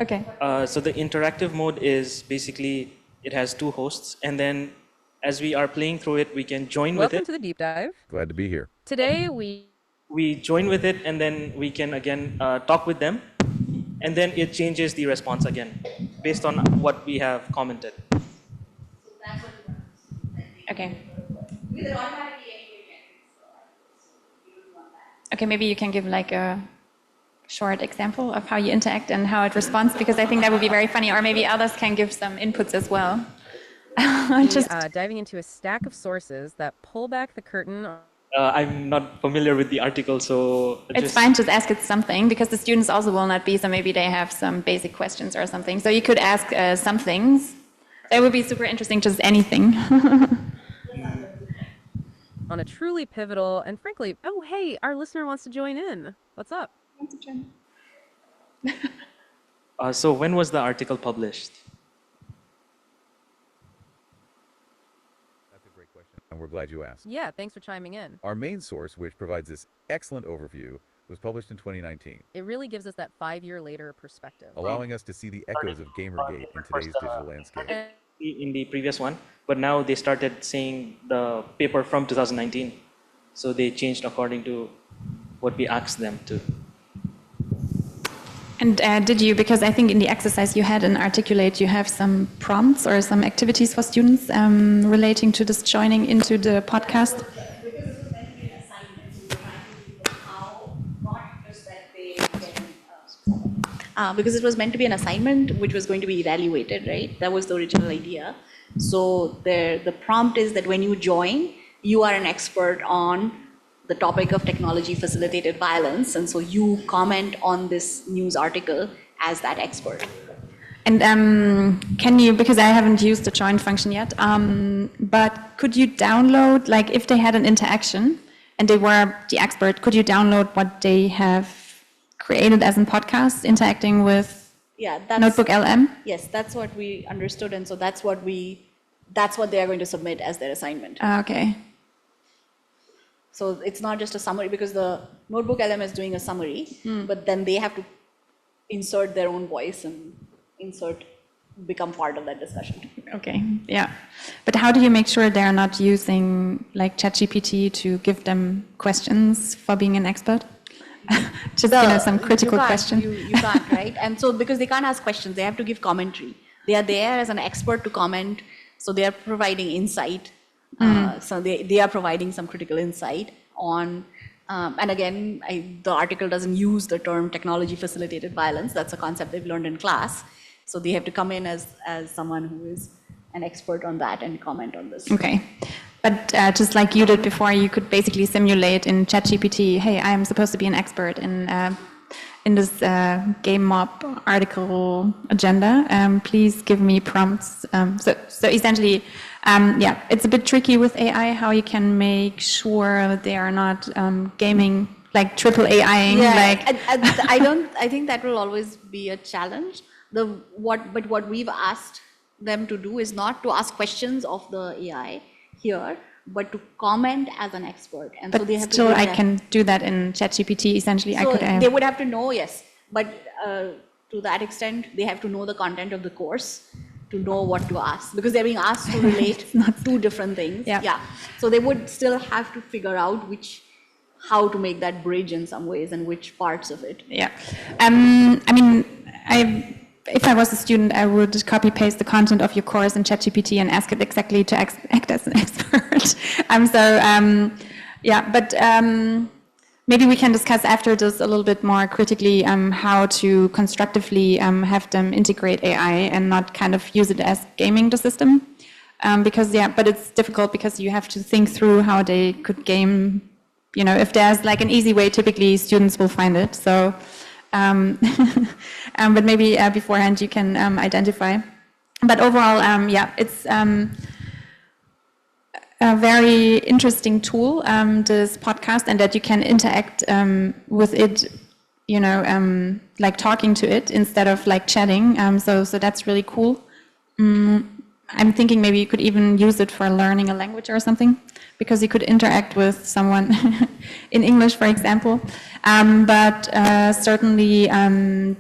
Okay. So the interactive mode is basically, it has two hosts, and then as we are playing through it, we can join with it. Welcome to the deep dive. Glad to be here. Today we join with it, and then we can again talk with them, and then it changes the response again based on what we have commented. Okay. Okay, maybe you can give like a short example of how you interact and how it responds, because I think that would be very funny, or maybe others can give some inputs as well. Just diving into a stack of sources that pull back the curtain. I'm not familiar with the article, so it's fine, just ask it something, because the students also will not be, so maybe they have some basic questions or something. So you could ask some things. That would be super interesting, just anything. On a truly pivotal and frankly, oh, hey, our listener wants to join in. What's up? So when was the article published? That's a great question, and we're glad you asked. Yeah, thanks for chiming in. Our main source, which provides this excellent overview, was published in 2019. It really gives us that 5-year later perspective, allowing us to see the echoes of Gamergate in today's digital landscape. In the previous one, but now they started saying the paper from 2019. So they changed according to what we asked them to. And did you, because I think in the exercise you had in Articulate, you have some prompts or some activities for students relating to this joining into the podcast? Because it was meant to be an assignment which was going to be evaluated, right? That was the original idea. So the prompt is that when you join, you are an expert on the topic of technology facilitated violence, and so you comment on this news article as that expert. And can you, because I haven't used the join function yet, but could you download, like if they had an interaction and they were the expert, could you download what they have created as a podcast interacting with Notebook LM? Yes, that's what we understood, and so that's what they are going to submit as their assignment. Okay. So it's not just a summary, because the Notebook LM is doing a summary, but then they have to insert their own voice and become part of that discussion. Okay, yeah. But how do you make sure they're not using like ChatGPT to give them questions for being an expert? Just some critical questions. You can't, right? And so because they can't ask questions, they have to give commentary. They are there as an expert to comment, so they are providing insight. So they are providing some critical insight on, and again, the article doesn't use the term technology facilitated violence. That's a concept they've learned in class. So they have to come in as someone who is an expert on that and comment on this. Okay. But just like you did before, you could basically simulate in ChatGPT, hey, I'm supposed to be an expert in this game mob article agenda. Please give me prompts. So essentially, it's a bit tricky with AI how you can make sure they are not gaming, like triple AIing. I think that will always be a challenge. But what we've asked them to do is not to ask questions of the AI here, but to comment as an expert. And but so they have still, to I can do that in ChatGPT. Essentially, so they would have to know, yes, but to that extent, they have to know the content of the course to know what to ask, because they're being asked to relate two different things. Yeah. So they would still have to figure out how to make that bridge in some ways and which parts of it. Yeah. If I was a student, I would copy-paste the content of your course in ChatGPT and ask it exactly to act as an expert. Maybe we can discuss after this a little bit more critically how to constructively have them integrate AI and not kind of use it as gaming the system. But it's difficult because you have to think through how they could game. If there's like an easy way, typically students will find it. So. But maybe beforehand you can identify. But overall, it's a very interesting tool, this podcast, and that you can interact with it, like talking to it instead of like chatting. So that's really cool. I'm thinking maybe you could even use it for learning a language or something, because you could interact with someone in English, for example. But certainly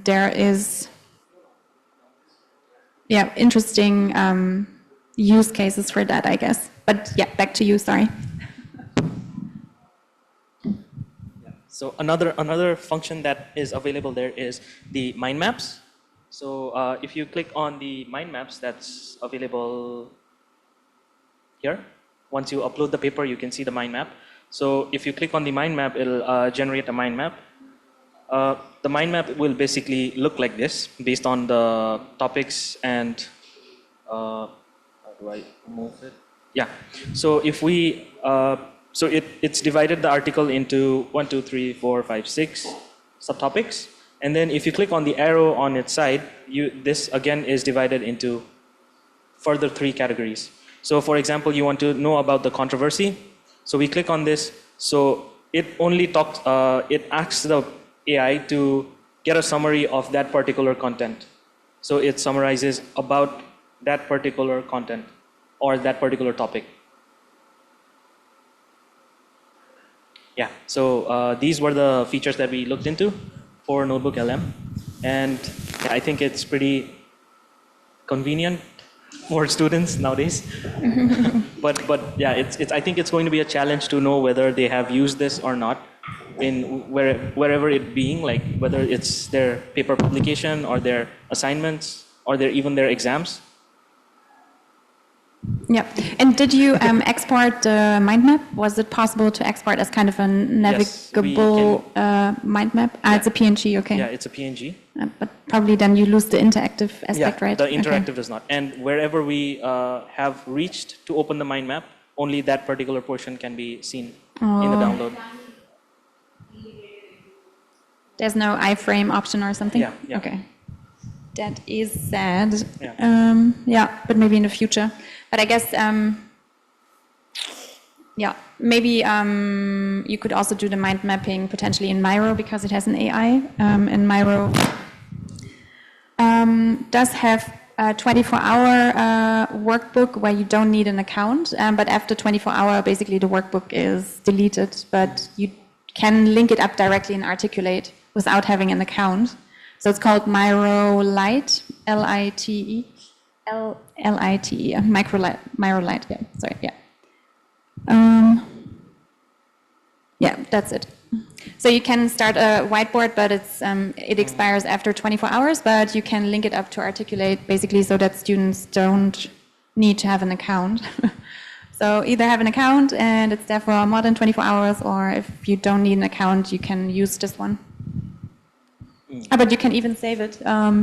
there is interesting use cases for that, I guess. But back to you, sorry. So another function that is available there is the mind maps. So if you click on the mind maps, that's available here. Once you upload the paper, you can see the mind map. So if you click on the mind map, it'll generate a mind map. The mind map will basically look like this based on the topics and how do I move it? Yeah. So if we it's divided the article into 1, 2, 3, 4, 5, 6 subtopics, and then if you click on the arrow on its side, this again is divided into further 3 categories. So for example, you want to know about the controversy. So we click on this. So it only talks. It asks the AI to get a summary of that particular content. So it summarizes about that particular content or that particular topic. Yeah, so these were the features that we looked into for Notebook LM. And I think it's pretty convenient for students nowadays. but yeah, I think it's going to be a challenge to know whether they have used this or not in wherever it being, like whether it's their paper publication or their assignments or even their exams. Yeah, and did you export the mind map? Was it possible to export as kind of a navigable mind map? It's a PNG, okay. Yeah, it's a PNG. But probably then you lose the interactive aspect, right? The interactive does not. And wherever we have reached to open the mind map, only that particular portion can be seen in the download. There's no iframe option or something? Yeah. Okay. That is sad. Yeah. But maybe in the future. But I guess, maybe you could also do the mind mapping potentially in Miro because it has an AI. And Miro does have a 24-hour workbook where you don't need an account. But after 24 hours, basically the workbook is deleted. But you can link it up directly and articulate without having an account. So it's called Miro Lite, L-I-T-E. L-I-T-E, Miro Lite, yeah, sorry, yeah. Yeah, that's it. So you can start a whiteboard, but it expires after 24 hours, but you can link it up to articulate, basically so that students don't need to have an account. So either have an account and it's there for more than 24 hours, or if you don't need an account, you can use this one. But you can even save it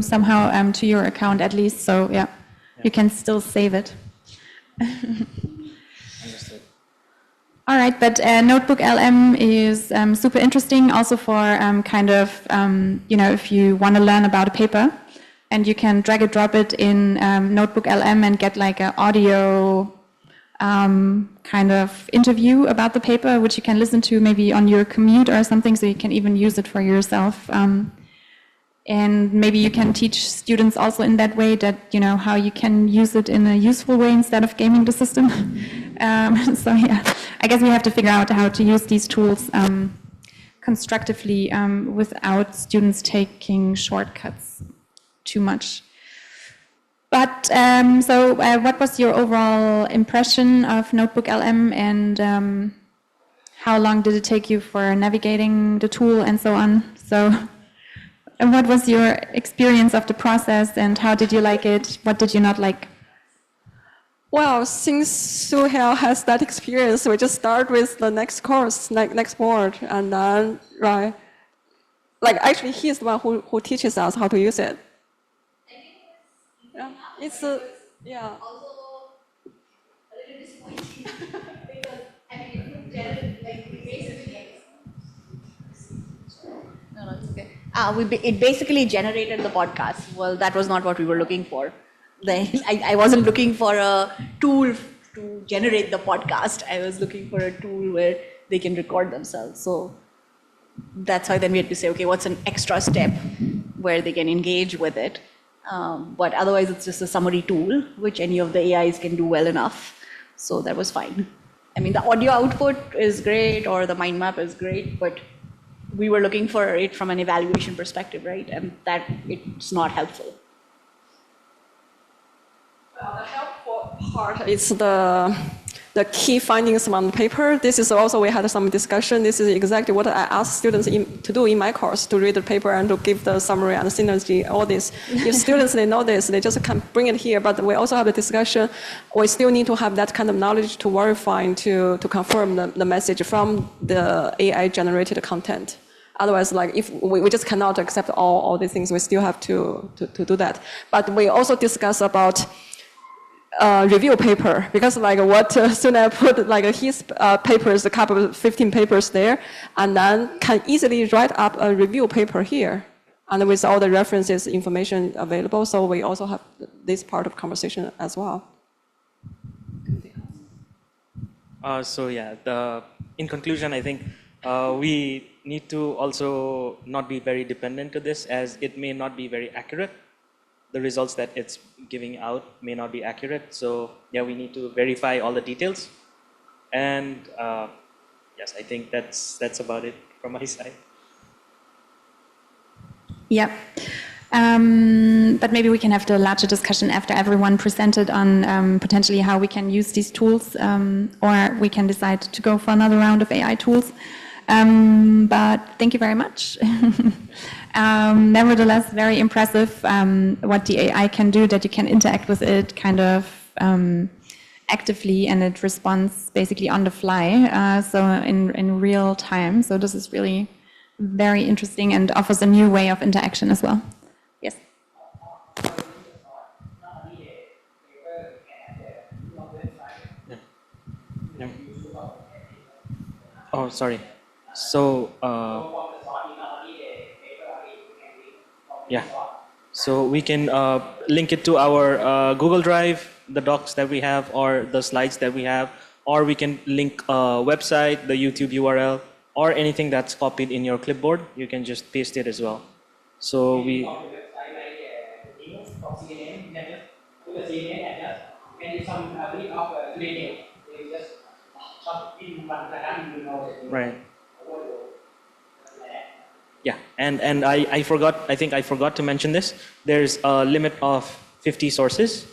somehow to your account at least, so yeah. You can still save it. Understood. All right, but Notebook LM is super interesting also for kind of, if you want to learn about a paper, and you can drag and drop it in Notebook LM and get like an audio kind of interview about the paper, which you can listen to maybe on your commute or something, so you can even use it for yourself. And maybe you can teach students also in that way that, how you can use it in a useful way instead of gaming the system. So yeah, I guess we have to figure out how to use these tools constructively without students taking shortcuts too much. But so what was your overall impression of Notebook LM, and how long did it take you for navigating the tool and so on? And what was your experience of the process, and how did you like it? What did you not like? Well, since Suhail has that experience, we just start with the next course, next board, and then, right. Like, actually, he's the one who teaches us how to use it. Yeah, it's a, yeah. Also, a little disappointing because, it basically. No, it's okay. It basically generated the podcast. Well, that was not what we were looking for. I wasn't looking for a tool to generate the podcast. I was looking for a tool where they can record themselves. So that's why then we had to say, okay, what's an extra step where they can engage with it? But otherwise, it's just a summary tool, which any of the AIs can do well enough. So that was fine. I mean, the audio output is great, or the mind map is great, but we were looking for it from an evaluation perspective, right? And that it's not helpful. Well, the helpful part is the the key findings from the paper. This is also, we had some discussion. This is exactly what I asked students to do in my course, to read the paper and to give the summary and the synergy, all this. If students, they know this, they just can bring it here, but we also have a discussion. We still need to have that kind of knowledge to verify and to confirm the message from the AI-generated content. Otherwise, like if we just cannot accept all these things, we still have to do that. But we also discuss about review paper, because like what student put like his papers, a couple of 15 papers there, and then can easily write up a review paper here, and with all the references, information available. So we also have this part of conversation as well. So yeah, in conclusion, I think we need to also not be very dependent to this, as it may not be very accurate. The results that it's giving out may not be accurate. So yeah, we need to verify all the details. And yes, I think that's about it from my side. Yeah. But maybe we can have the larger discussion after everyone presented on potentially how we can use these tools, or we can decide to go for another round of AI tools. But thank you very much. Nevertheless, very impressive what the AI can do, that you can interact with it kind of actively, and it responds basically on the fly, so in real time. So this is really very interesting and offers a new way of interaction as well. Yes. Yeah. Oh, sorry. So yeah, so we can link it to our Google Drive, the docs that we have, or the slides that we have, or we can link a website, the YouTube URL, or anything that's copied in your clipboard. You can just paste it as well. So we. Right. Yeah, and I think I forgot to mention this. There's a limit of 50 sources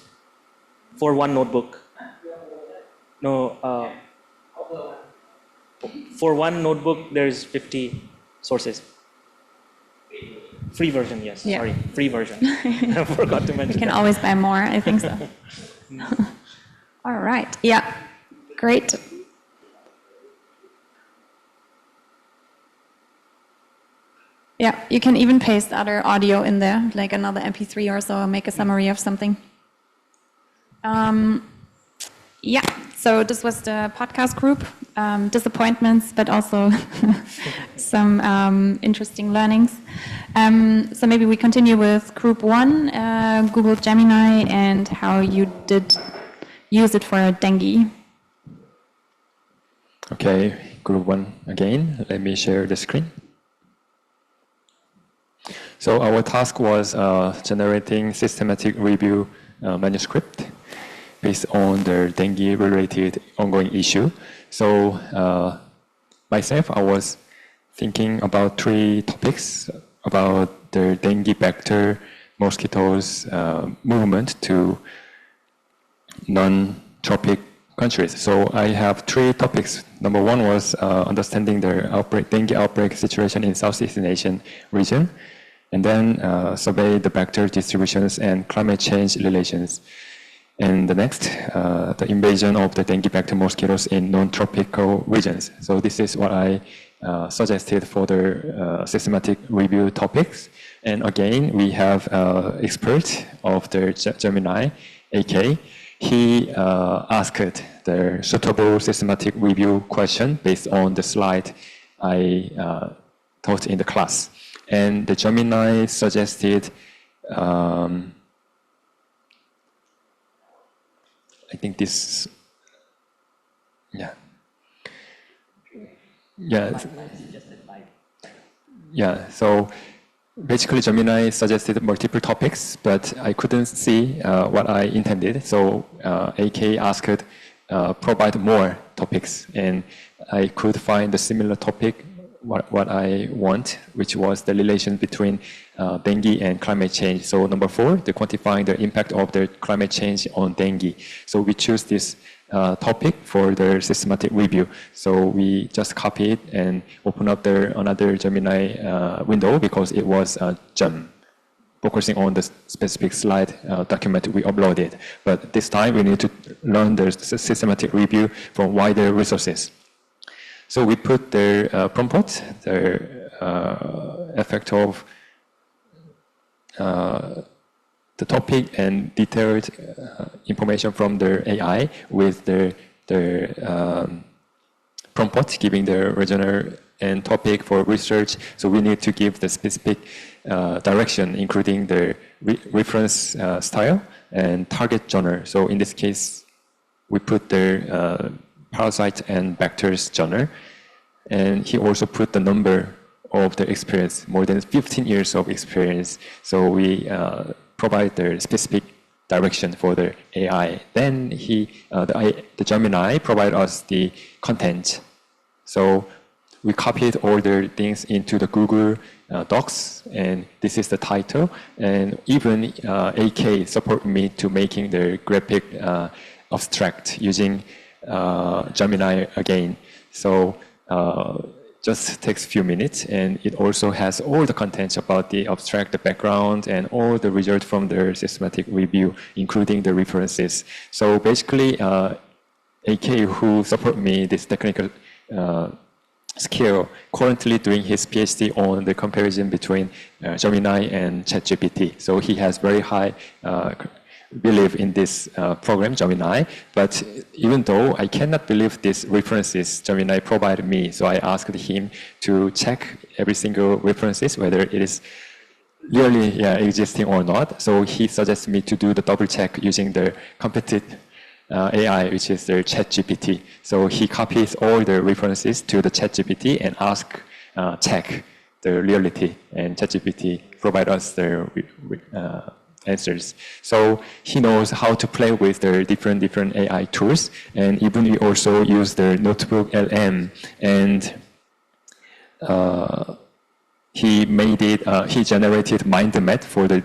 for one notebook. No, for one notebook, there's 50 sources. Free version, yes. Yeah. Sorry, free version. I forgot to mention. You can always buy more, I think so. All right. Yeah, great. Yeah, you can even paste other audio in there, like another MP3 or so, or make a summary of something. Yeah, so this was the podcast group, disappointments, but also some interesting learnings. So maybe we continue with group 1, Google Gemini, and how you did use it for dengue. Okay, group 1 again. Let me share the screen. So our task was generating systematic review manuscript based on the dengue-related ongoing issue. So myself, I was thinking about 3 topics about the dengue vector mosquitoes movement to non-tropic countries. So I have 3 topics. Number 1 was understanding the dengue outbreak situation in Southeast Asian region, and then survey the vector distributions and climate change relations. And the next, the invasion of the dengue vector mosquitoes in non-tropical regions. So this is what I suggested for the systematic review topics. And again, we have expert of the Gemini, AK. He asked the suitable systematic review question based on the slide I taught in the class. And the Gemini suggested, I think this, yeah. Yeah, so basically Gemini suggested multiple topics, but I couldn't see what I intended. So AK asked, provide more topics, and I could find a similar topic what I want, which was the relation between dengue and climate change. So number 4, the quantifying the impact of the climate change on dengue. So we choose this topic for their systematic review. So we just copy it and open up another Gemini window because it was gem, focusing on the specific slide document we uploaded. But this time we need to learn the systematic review from wider resources. So we put their prompt, their effect of the topic and detailed information from their AI with their prompt, giving their regional and topic for research. So we need to give the specific direction, including the reference style and target genre. So in this case, we put their parasite and vectors genre. And he also put the number of the experience, more than 15 years of experience. So we provide the specific direction for the AI. Then the Gemini provide us the content. So we copied all the things into the Google Docs, and this is the title. And even AK support me to making the graphic abstract using Gemini again. So just takes a few minutes, and it also has all the contents about the abstract, the background, and all the results from the systematic review, including the references. So basically, AK, who support me this technical skill, currently doing his PhD on the comparison between Gemini and ChatGPT. So he has very high believe in this program, Gemini, but even though I cannot believe these references Gemini provided me, so I asked him to check every single references, whether it is really existing or not. So he suggests me to do the double check using the competitive AI, which is the ChatGPT. So he copies all the references to the ChatGPT and check the reality, and ChatGPT provide us the answers. So he knows how to play with the different AI tools, and even we also use the notebook LM, and he generated mind map for the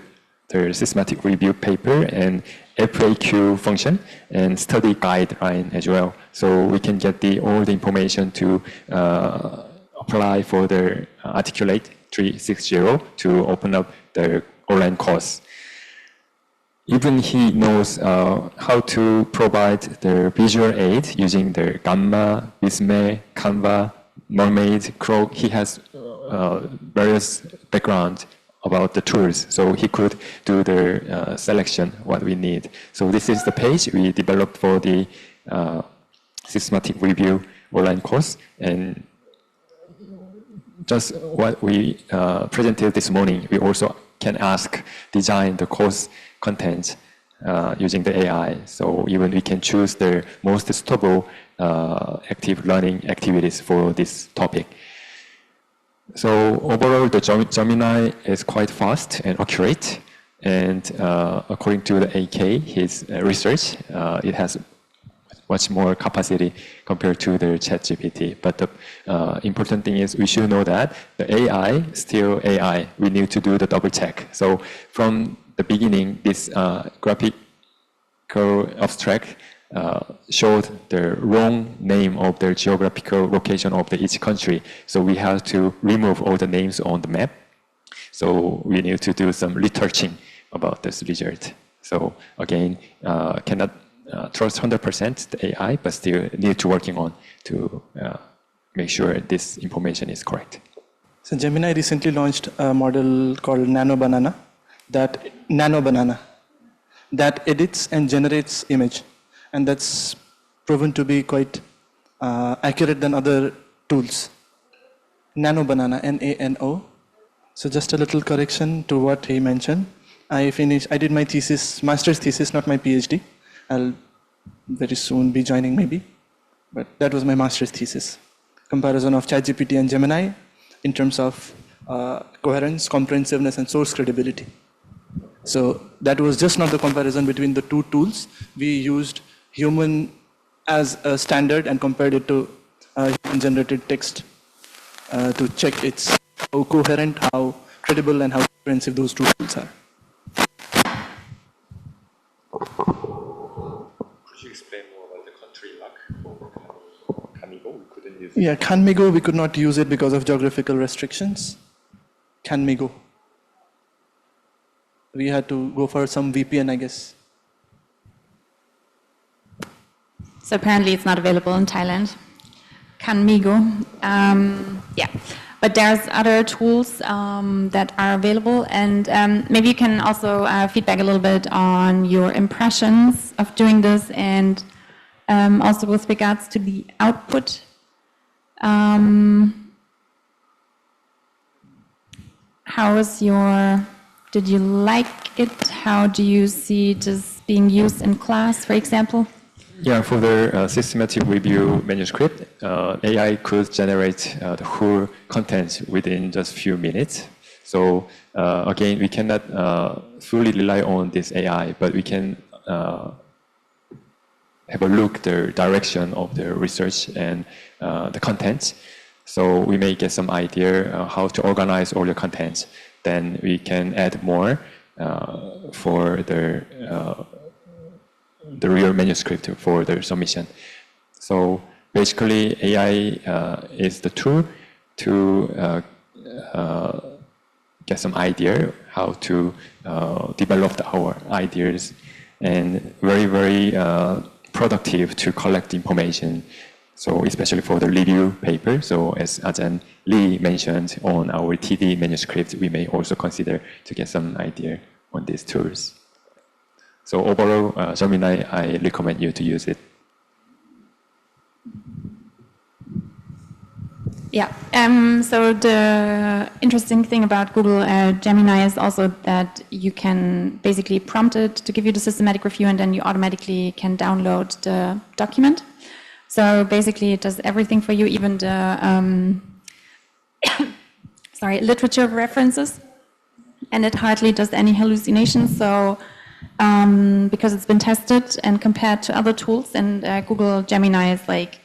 systematic review paper and FAQ function and study guideline as well. So we can get all the information to apply for the Articulate 360 to open up the online course. Even he knows how to provide the visual aid using the Gamma, Visme, Canva, Mermaid, Crow. He has various background about the tools, so he could do the selection what we need. So this is the page we developed for the systematic review online course, and just what we presented this morning, we also can design the course content using the AI. So even we can choose the most suitable active learning activities for this topic. So overall, the Gemini is quite fast and accurate. And according to the AK, his research, it has much more capacity compared to the ChatGPT. But the important thing is we should know that the AI, still AI, we need to do the double check. So from the beginning, this graphical abstract showed the wrong name of the geographical location of each country. So we have to remove all the names on the map. So we need to do some researching about this result. So again, cannot trust 100% the AI, but still need to working on to make sure this information is correct. So Gemini recently launched a model called Nano Banana that edits and generates image. And that's proven to be quite accurate than other tools. Nano Banana, Nano. So just a little correction to what he mentioned. I did my thesis, master's thesis, not my PhD. I'll very soon be joining maybe. But that was my master's thesis. Comparison of ChatGPT and Gemini in terms of coherence, comprehensiveness, and source credibility. So that was just not the comparison between the two tools. We used human as a standard and compared it to human-generated text to check how coherent, how credible, and how comprehensive those two tools are. Could you explain more about the Yeah, Khamigo, we could not use it because of geographical restrictions. Khamigo. We had to go for some VPN, I guess. So apparently it's not available in Thailand. Khamigo. Yeah, but there's other tools that are available, and maybe you can also feedback a little bit on your impressions of doing this, and also with regards to the output. How is did you like it? How do you see it as being used in class, for example? Yeah, for the systematic review manuscript, AI could generate the whole content within just few minutes. So again, we cannot fully rely on this AI, but we can have a look at the direction of the research and the content. So we may get some idea how to organize all the contents. Then we can add more for the real manuscript for the submission. So basically, AI is the tool to get some idea how to develop our ideas, and very, very productive to collect information. So especially for the review paper. So as Ajahn Lee mentioned on our TD manuscript, we may also consider to get some idea on these tools. So overall, Gemini, I recommend you to use it. Yeah, so the interesting thing about Google Gemini is also that you can basically prompt it to give you the systematic review, and then you automatically can download the document. So basically it does everything for you, even the literature references, and it hardly does any hallucinations. So because it's been tested and compared to other tools, and Google Gemini is like,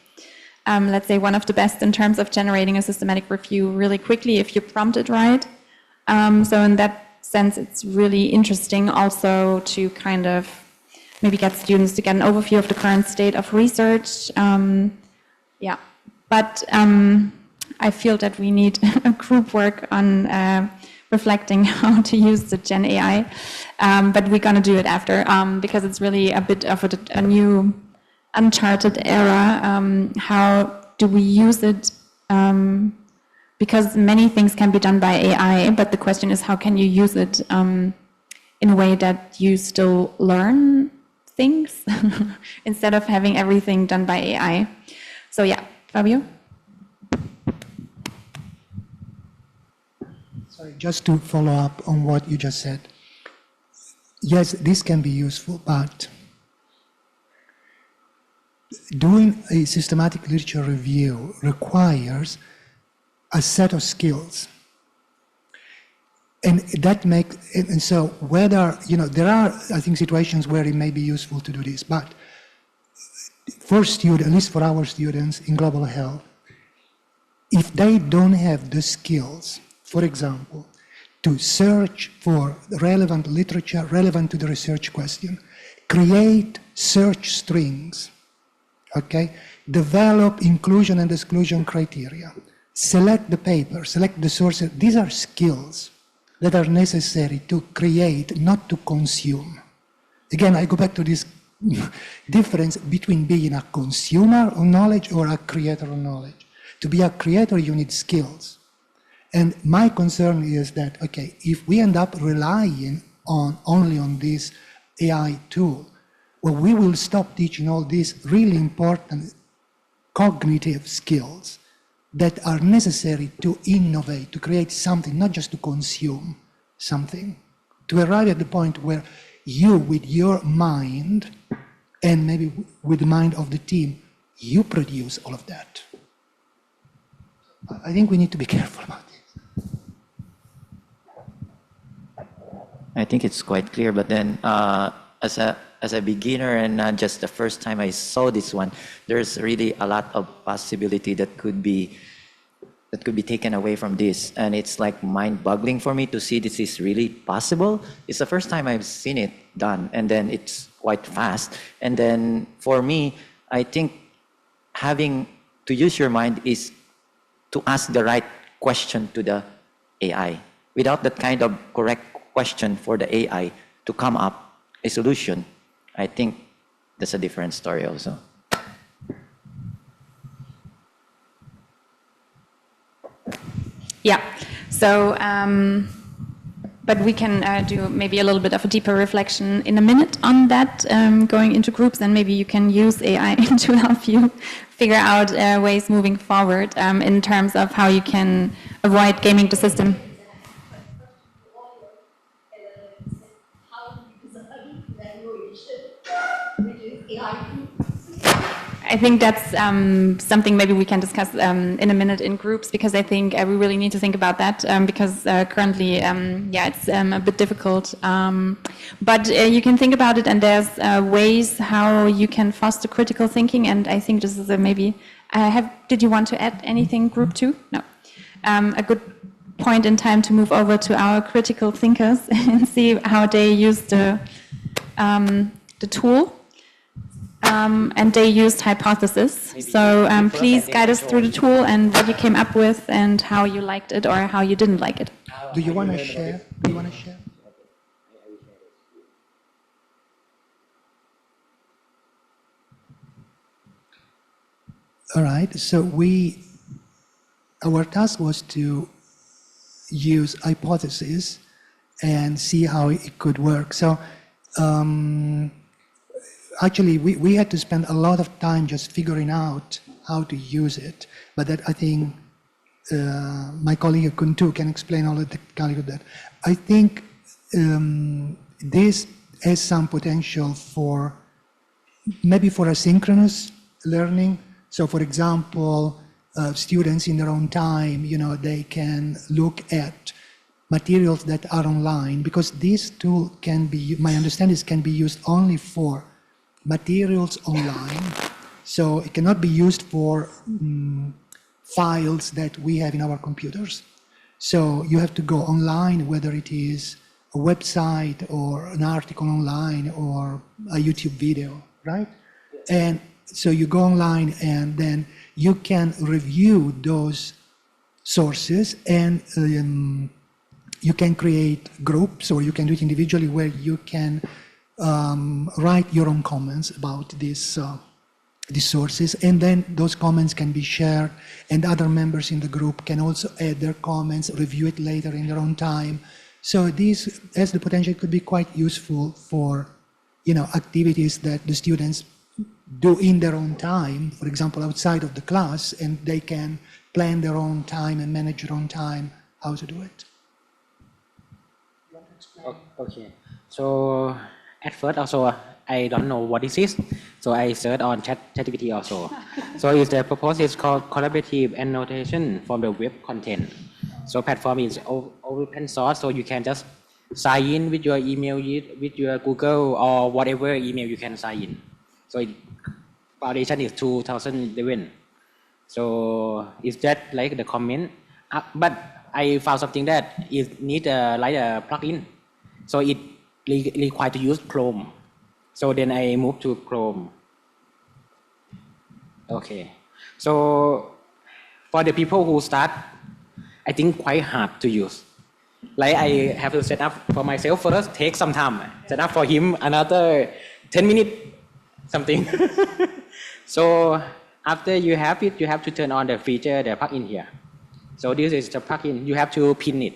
let's say, one of the best in terms of generating a systematic review really quickly if you prompt it right. So in that sense, it's really interesting also to kind of maybe get students to get an overview of the current state of research. Yeah, but I feel that we need a group work on reflecting how to use the GenAI, but we're going to do it after because it's really a bit of a new uncharted era. How do we use it? Because many things can be done by AI, but the question is, how can you use it in a way that you still learn things instead of having everything done by AI? So yeah, Fabio? Sorry, just to follow up on what you just said. Yes, this can be useful, but doing a systematic literature review requires a set of skills. And that makes, and so whether, there are, I think, situations where it may be useful to do this, but for students, at least for our students in global health, if they don't have the skills, for example, to search for relevant literature relevant to the research question, create search strings, okay, develop inclusion and exclusion criteria, select the paper, select the sources, these are skills that are necessary to create, not to consume. Again, I go back to this difference between being a consumer of knowledge or a creator of knowledge. To be a creator, you need skills. And my concern is that, okay, if we end up relying only on this AI tool, well, we will stop teaching all these really important cognitive skills that are necessary to innovate, to create something, not just to consume something, to arrive at the point where you, with your mind, and maybe with the mind of the team, you produce all of that. I think we need to be careful about this. I think it's quite clear, but then as a beginner and not just the first time I saw this one, there's really a lot of possibility that could be taken away from this, and it's like mind-boggling for me to see this is really possible. It's the first time I've seen it done, and then it's quite fast. And then for me, I think having to use your mind is to ask the right question to the AI. Without that kind of correct question for the AI to come up a solution, I think that's a different story also. Yeah. So, but we can do maybe a little bit of a deeper reflection in a minute on that, going into groups, and maybe you can use AI to help you figure out ways moving forward in terms of how you can avoid gaming the system. I think that's something maybe we can discuss in a minute in groups, because I think we really need to think about that because currently, yeah, it's a bit difficult. But you can think about it, and there's ways how you can foster critical thinking, and I think this is maybe... did you want to add anything, group 2? No. A good point in time to move over to our critical thinkers and see how they use the tool. And they used Hypothesis. So please guide us through the tool and what you came up with and how you liked it or how you didn't like it. Do you want to share? Do you want to share? All right. So our task was to use Hypothesis and see how it could work. So actually, we had to spend a lot of time just figuring out how to use it. But that, I think, my colleague Kuntu can explain all the technicality of that. I think this has some potential for maybe for asynchronous learning. So, for example, students in their own time, they can look at materials that are online, because this tool can be, my understanding is, can be used only for materials online, so it cannot be used for files that we have in our computers. So you have to go online, whether it is a website or an article online or a YouTube video, right? And so you go online and then you can review those sources, and you can create groups, or you can do it individually, where you can write your own comments about these sources, and then those comments can be shared, and other members in the group can also add their comments, review it later in their own time. So this has the potential, it could be quite useful for activities that the students do in their own time, for example, outside of the class, and they can plan their own time and manage their own time, how to do it. Okay, so at first also I don't know what this is, so I searched on ChatGPT also. So it's the purpose is called collaborative annotation from the web content. So platform is open source, so you can just sign in with your email, with your Google or whatever email you can sign in. So foundation is 2011. So is that like the comment? But I found something that it need like a plugin. So it required to use Chrome. So then I moved to Chrome. Okay. So for the people who start, I think quite hard to use. Like I have to set up for myself first, take some time. Set up for him another 10 minutes, something. So after you have it, you have to turn on the feature, the plugin here. So this is the plugin. You have to pin it.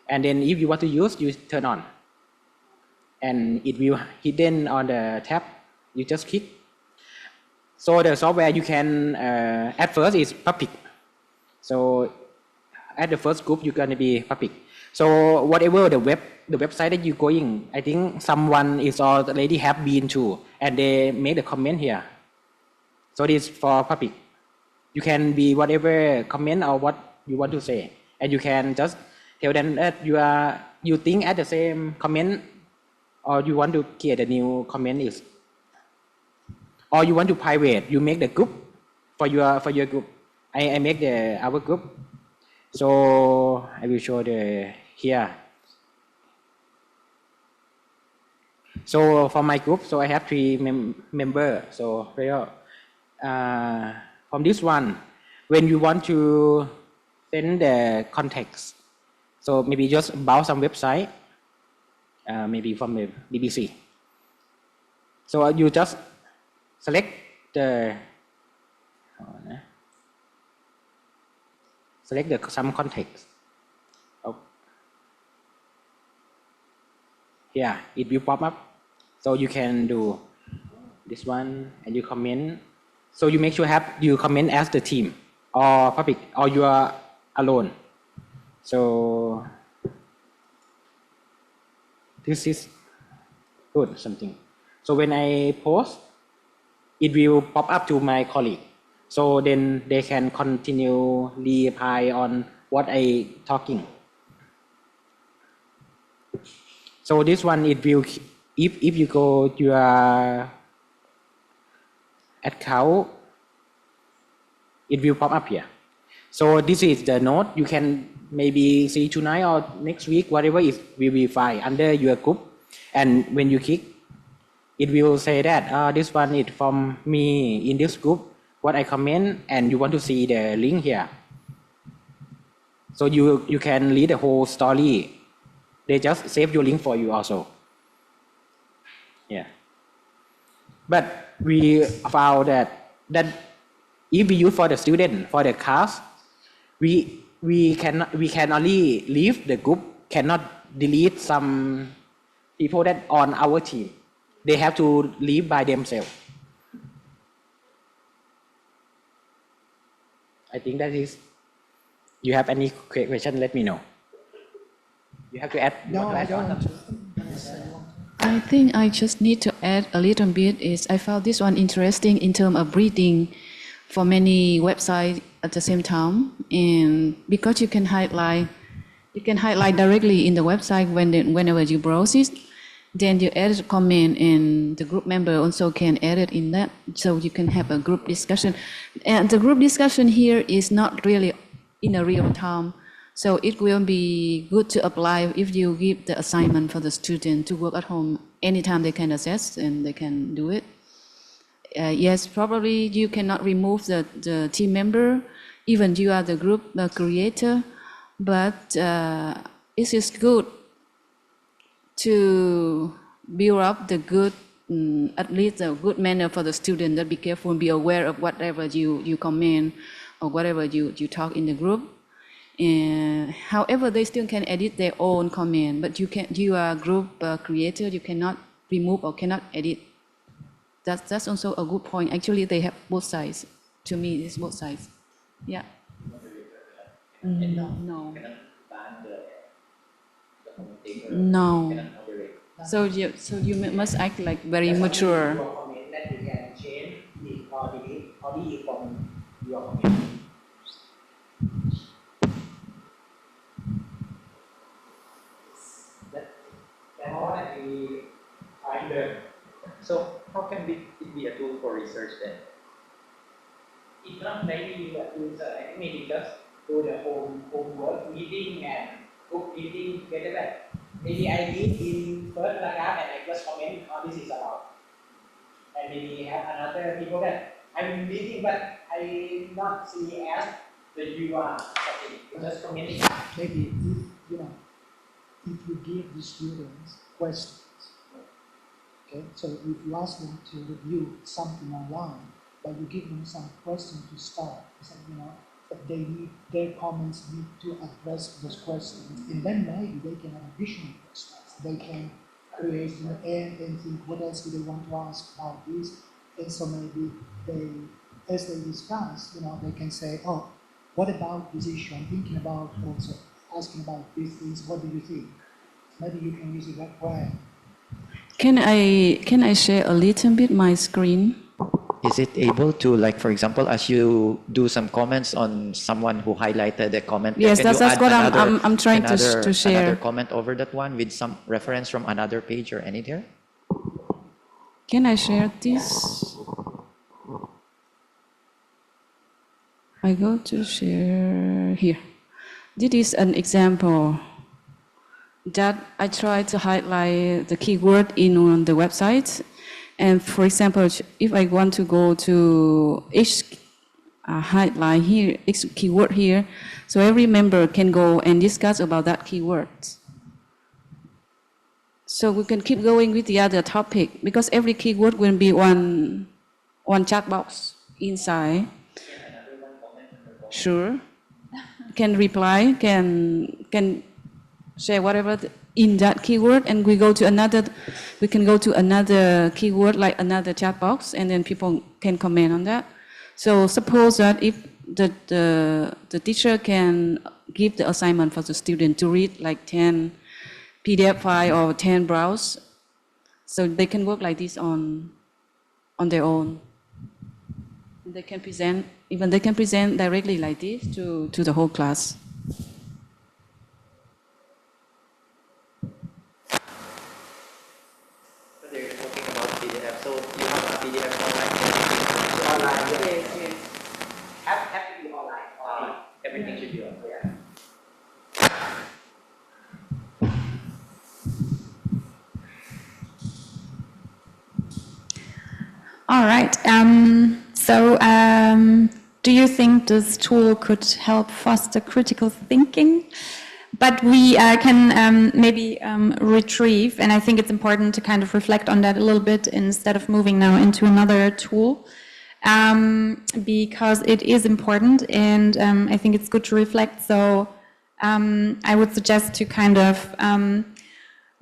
And then if you want to use, you turn on. And it will hidden on the tab. You just click. So the software you can, at first is public. So at the first group, you're going to be public. So whatever the website that you're going, I think someone is already have been to, and they made a comment here. So this is for public. You can be whatever comment or what you want to say, and you can just tell them that you think at the same comment, or you want to create a new comment is, or you want to private. You make the group for your group. I make our group. So I will show here. So for my group, so I have 3 members. So from this one, when you want to send the context, so maybe just about some website, maybe from the BBC. So you just select some context. Oh. Here, it will pop up. So you can do this one and you comment. So you make sure you comment as the team or public or you are alone. So this is good something. So when I post, it will pop up to my colleague. So then they can continue reply on what I talking. So this one, it will, if you go to your account, it will pop up here. So this is the note. You can maybe see tonight or next week, whatever it will be fine under your group. And when you click, it will say that this one is from me in this group, what I comment, and you want to see the link here. So you can read the whole story. They just save your link for you also. Yeah. But we found that if we use for the student, for the class, we can only leave the group, cannot delete some people that on our team. They have to leave by themselves. I think that is. You have any question? Let me know. You have to add. No, I don't. I think I just need to add a little bit. I found this one interesting in terms of reading for many websites at the same time, and because you can highlight directly in the website whenever you browse it. Then you add a comment and the group member also can add it in that, so you can have a group discussion. And the group discussion here is not really in a real time, so it will be good to apply if you give the assignment for the student to work at home. Anytime they can access and they can do it. Yes, probably you cannot remove the team member, even you are the group creator, but it is good to build up the good, at least a good manner for the student, that be careful and be aware of whatever you comment or whatever you talk in the group. And however, they still can edit their own comment, but you are a group creator, you cannot remove or cannot edit. That's also a good point. Actually, they have both sides. To me, it's both sides. Yeah. No. No. So you must act like very mature. That you can change or delete from your comment. That's all that we find there. So how can it be a tool for research then? It's not maybe a tool, maybe just do the homework meeting and group meeting together. Maybe I meet in first paragraph and I just comment on this is about. And maybe have another people that I'm meeting but I not see as the you are just commenting. Maybe if you give the students questions, okay, so if you ask them to review something online, but you give them some questions to start, that they need, their comments need to address those questions, and then maybe they can have additional questions. They can create and think, what else do they want to ask about this? And so maybe as they discuss, they can say, oh, what about this issue? I'm thinking about also asking about these things. What do you think? Maybe you can use it that way. Can I share a little bit my screen? Is it able to, like, for example, as you do some comments on someone who highlighted the comment? Yes, that's what I'm trying to share. Another comment over that one with some reference from another page or anything? Can I share this? I go to share here. This is an example that I try to highlight the keyword in the website. And for example, if I want to go to each highlight here, keyword here, so every member can go and discuss about that keyword. So we can keep going with the other topic because every keyword will be one chat box inside. Sure, can reply, can share whatever in that keyword, and we can go to another keyword like another chat box, and then people can comment on that. So suppose that if the teacher can give the assignment for the student to read like 10 PDF file or 10 browse, so they can work like this on their own. They can present, even they can present directly like this to the whole class. They're talking about PDF, so you have a PDF online. Online, yes. Have to be online. Everything should be online. Yeah. All right. So do you think this tool could help foster critical thinking? But we can maybe retrieve, and I think it's important to kind of reflect on that a little bit instead of moving now into another tool, because it is important, and I think it's good to reflect. So I would suggest to kind of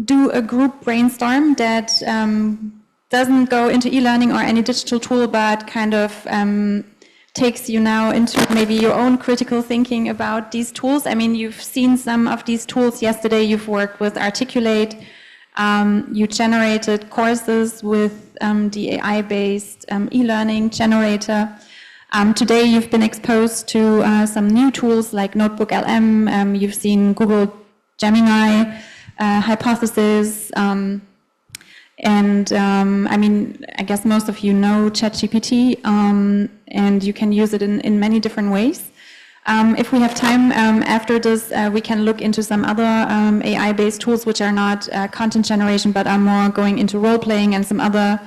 do a group brainstorm that doesn't go into e-learning or any digital tool, but kind of takes you now into maybe your own critical thinking about these tools. I mean, you've seen some of these tools yesterday. You've worked with Articulate. You generated courses with the AI-based e-learning generator. Today, you've been exposed to some new tools like Notebook LM. You've seen Google Gemini, Hypothes.is. And I mean, I guess most of you know ChatGPT, and you can use it in many different ways. If we have time after this, we can look into some other AI-based tools which are not content generation, but are more going into role-playing and some other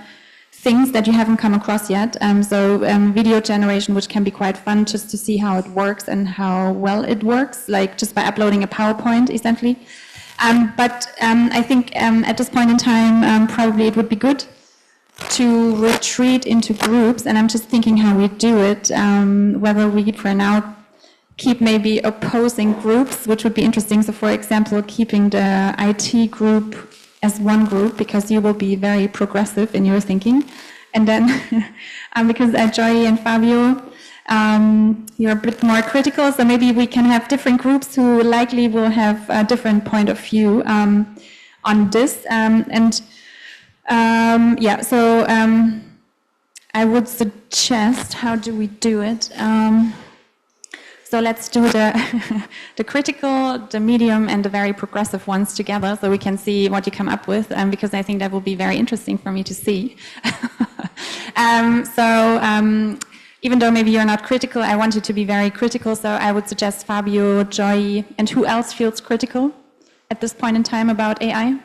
things that you haven't come across yet. So video generation, which can be quite fun just to see how it works and how well it works, like just by uploading a PowerPoint, essentially. But I think at this point in time, probably it would be good to retreat into groups, and I'm just thinking how we do it, whether we, for now, keep maybe opposing groups, which would be interesting. So, for example, keeping the IT group as one group, because you will be very progressive in your thinking. And then, because Joy and Fabio, you're a bit more critical, so maybe we can have different groups who likely will have a different point of view on this. So I would suggest, how do we do it? So let's do the critical, the medium, and the very progressive ones together, so we can see what you come up with, because I think that will be very interesting for me to see. Even though maybe you're not critical, I want you to be very critical, so I would suggest Fabio, Joy, and who else feels critical at this point in time about AI?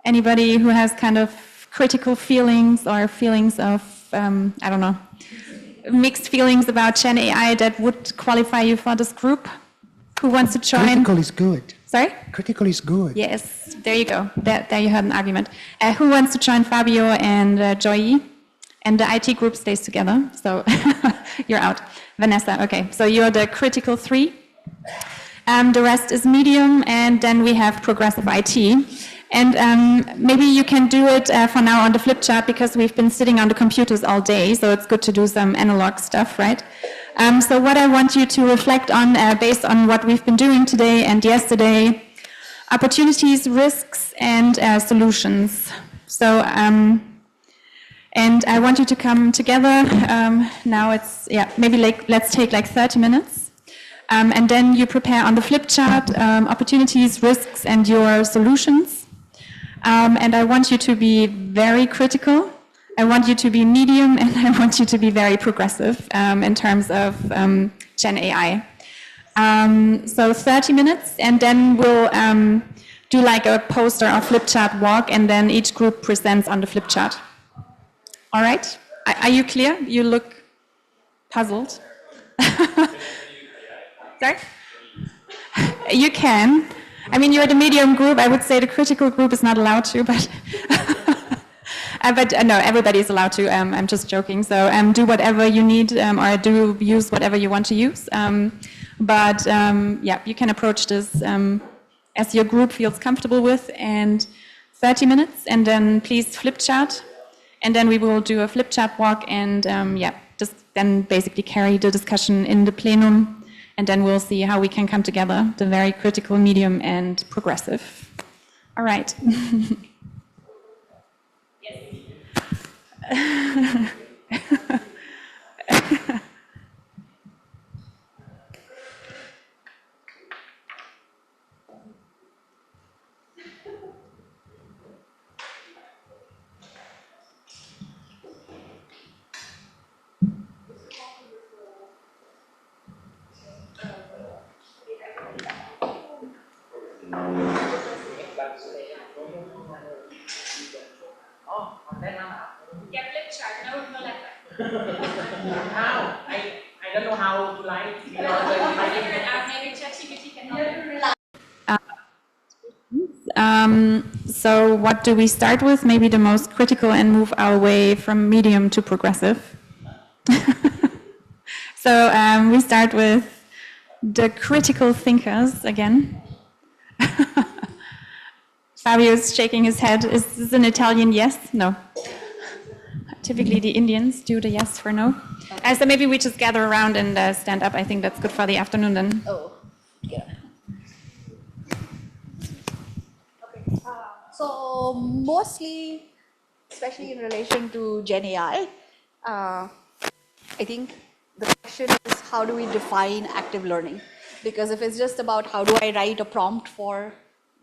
Anybody who has kind of critical feelings or feelings of, I don't know, mixed feelings about GenAI that would qualify you for this group? Who wants to join? Critical is good. Sorry? Critical is good. Yes, there you go. There you had an argument. Who wants to join Fabio and Joy? And the IT group stays together, so you're out. Vanessa, okay. So you're the critical 3. The rest is medium, and then we have progressive IT. And maybe you can do it for now on the flip chart, because we've been sitting on the computers all day, so it's good to do some analog stuff, right? So what I want you to reflect on, based on what we've been doing today and yesterday, opportunities, risks, and solutions. So, and I want you to come together. Now it's, maybe let's take like 30 minutes. And then you prepare on the flip chart opportunities, risks, and your solutions. And I want you to be very critical. I want you to be medium, and I want you to be very progressive in terms of GenAI. So 30 minutes, and then we'll do like a poster or flip chart walk, and then each group presents on the flip chart. All right? Are you clear? You look puzzled. Sorry? You can. I mean, you're the medium group. I would say the critical group is not allowed to, but no, everybody is allowed to. I'm just joking. So do whatever you need, or do use whatever you want to use. Yeah, you can approach this as your group feels comfortable with, and 30 minutes, and then please flip chart, and then we will do a flip chart walk, and yeah, just then basically carry the discussion in the plenum, and then we'll see how we can come together, the very critical, medium, and progressive. All right. How? I don't know how to write. So what do we start with? Maybe the most critical, and move our way from medium to progressive. So we start with the critical thinkers again. Fabio is shaking his head. Is this an Italian yes? No. Typically the Indians do the yes for no. So maybe we just gather around and stand up. I think that's good for the afternoon then. Oh, yeah. Okay. So mostly, especially in relation to GenAI, I think the question is, how do we define active learning? Because if it's just about how do I write a prompt for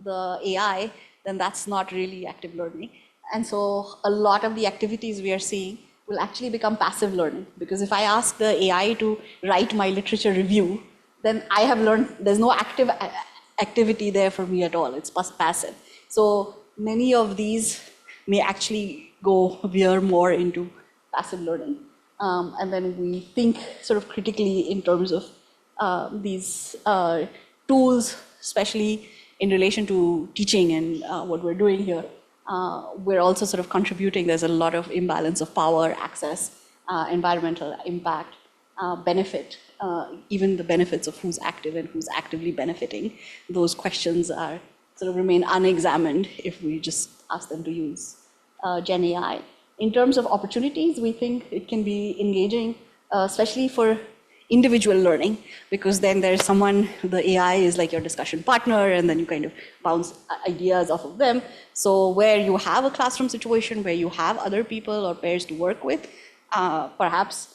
the AI, then that's not really active learning. And so a lot of the activities we are seeing will actually become passive learning. Because if I ask the AI to write my literature review, then I have learned there's no active activity there for me at all. It's passive. So many of these may actually veer more into passive learning. And then we think sort of critically in terms of these tools, especially in relation to teaching and what we're doing here. We're also sort of contributing. There's a lot of imbalance of power, access, environmental impact, benefit, even the benefits of who's active and who's actively benefiting. Those questions are sort of remain unexamined if we just ask them to use GenAI. In terms of opportunities, we think it can be engaging, especially for individual learning, because then there's someone, the AI is like your discussion partner, and then you kind of bounce ideas off of them. So where you have a classroom situation where you have other people or pairs to work with, perhaps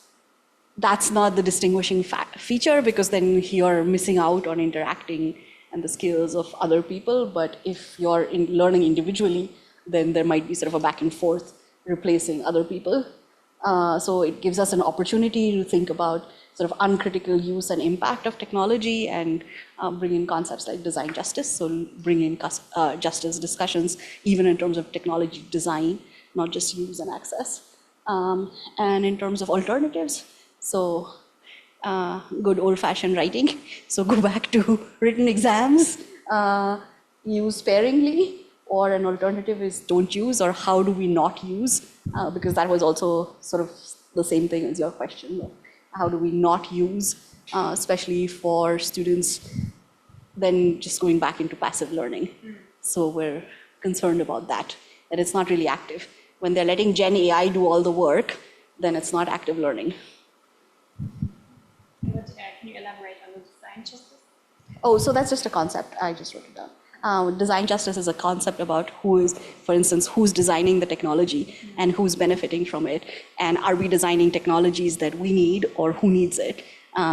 that's not the distinguishing feature, because then you're missing out on interacting and the skills of other people. But if you're learning individually, then there might be sort of a back and forth replacing other people. So it gives us an opportunity to think about sort of uncritical use and impact of technology, and bring in concepts like design justice. So bring in justice discussions, even in terms of technology design, not just use and access. And in terms of alternatives, so good old-fashioned writing. So go back to written exams, use sparingly, or an alternative is don't use, or how do we not use? Because that was also sort of the same thing as your question. How do we not use, especially for students, then just going back into passive learning. So we're concerned about that it's not really active. When they're letting GenAI do all the work, then it's not active learning. Can you elaborate on the design justice? Oh, so that's just a concept. I just wrote it down. Design justice is a concept about who is, for instance, who's designing the technology and who's benefiting from it. And are we designing technologies that we need, or who needs it?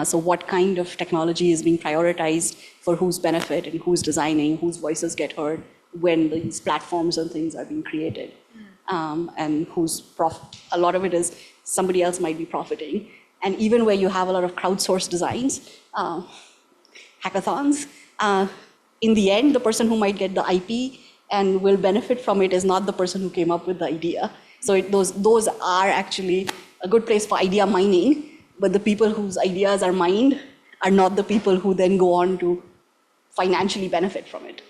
So what kind of technology is being prioritized for whose benefit, and who's designing, whose voices get heard when these platforms and things are being created? And who's a lot of it is somebody else might be profiting. And even where you have a lot of crowdsourced designs, hackathons, in the end, the person who might get the IP and will benefit from it is not the person who came up with the idea. So those are actually a good place for idea mining, but the people whose ideas are mined are not the people who then go on to financially benefit from it.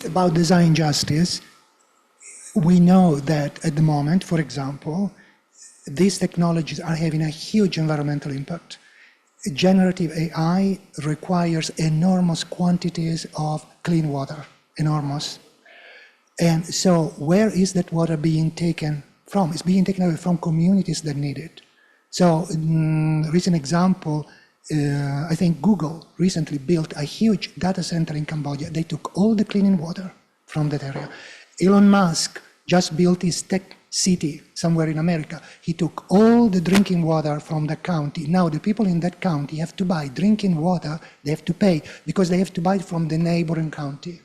About design justice, we know that at the moment, for example, these technologies are having a huge environmental impact. Generative AI requires enormous quantities of clean water, enormous. And so where is that water being taken from? It's being taken away from communities that need it. So recent example, I think Google recently built a huge data center in Cambodia. They took all the clean water from that area. Elon Musk just built his tech city somewhere in America. He took all the drinking water from the county. Now the people in that county have to buy drinking water, they have to pay because they have to buy it from the neighboring county.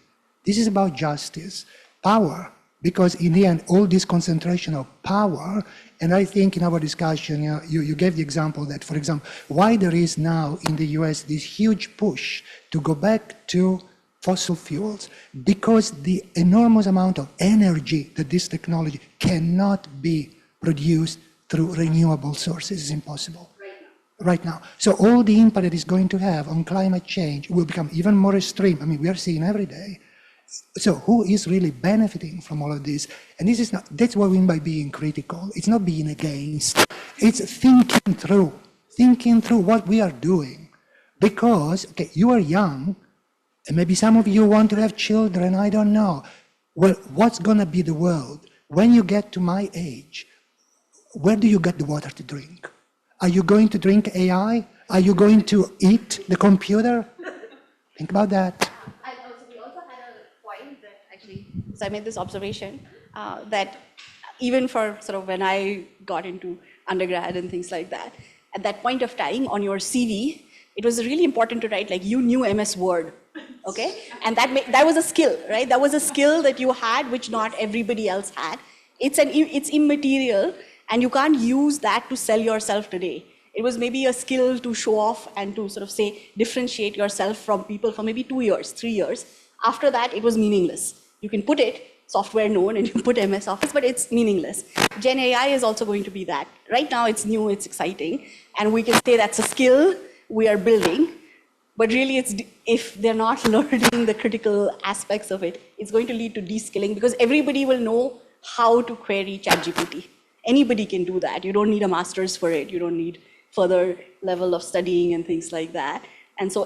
This is about justice, power, because in the end, all this concentration of power, and I think in our discussion, you gave the example that, for example, why there is now in the US this huge push to go back to fossil fuels, because the enormous amount of energy that this technology cannot be produced through renewable sources is impossible. Right now. So all the impact that it's going to have on climate change will become even more extreme. I mean, we are seeing every day. So who is really benefiting from all of this? And this is not, that's what we mean by being critical. It's not being against. It's thinking through what we are doing. Because, okay, you are young, and maybe some of you want to have children, I don't know. Well, what's going to be the world? When you get to my age, where do you get the water to drink? Are you going to drink AI? Are you going to eat the computer? Think about that. And also, we also had a point that actually, so I made this observation that even for sort of when I got into undergrad and things like that, at that point of time on your CV, it was really important to write like you knew MS Word, okay? And that was a skill, right? That was a skill that you had which not everybody else had. It's immaterial, and you can't use that to sell yourself today. It was maybe a skill to show off and to sort of say, differentiate yourself from people for maybe 2 years, 3 years. After that, it was meaningless. You can put it, software known, and you put MS Office, but it's meaningless. GenAI is also going to be that. Right now, it's new, it's exciting, and we can say that's a skill we are building, but really if they're not learning the critical aspects of it, it's going to lead to de-skilling because everybody will know how to query ChatGPT. Anybody can do that. You don't need a master's for it. You don't need further level of studying and things like that. And so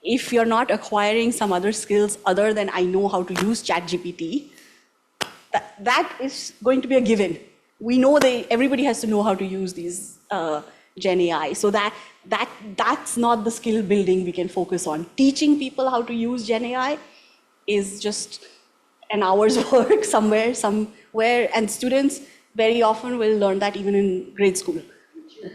if you're not acquiring some other skills other than I know how to use ChatGPT, that is going to be a given. We know everybody has to know how to use these GenAI. So that's not the skill building we can focus on. Teaching people how to use GenAI is just an hour's work somewhere, and students very often will learn that even in grade school.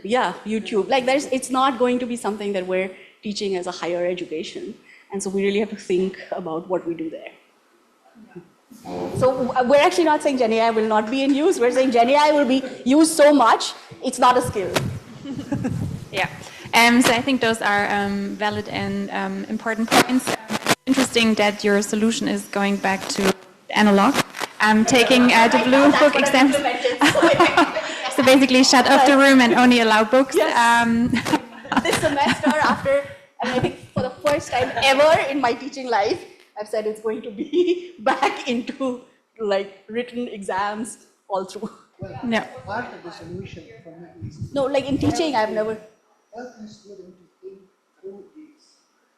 Yeah, YouTube. Like it's not going to be something that we're teaching as a higher education. And so we really have to think about what we do there. So we're actually not saying GenAI will not be in use. We're saying GenAI will be used so much, it's not a skill. Yeah. So I think those are valid and important points. Interesting that your solution is going back to analog. Taking the blue book exam. So basically shut off the room and only allow books. Yes. This semester, I think for the first time ever in my teaching life, I've said it's going to be back into like written exams all through. Well, yeah. Part of the solution for me is no, like in teaching, I've never help the student to think through this,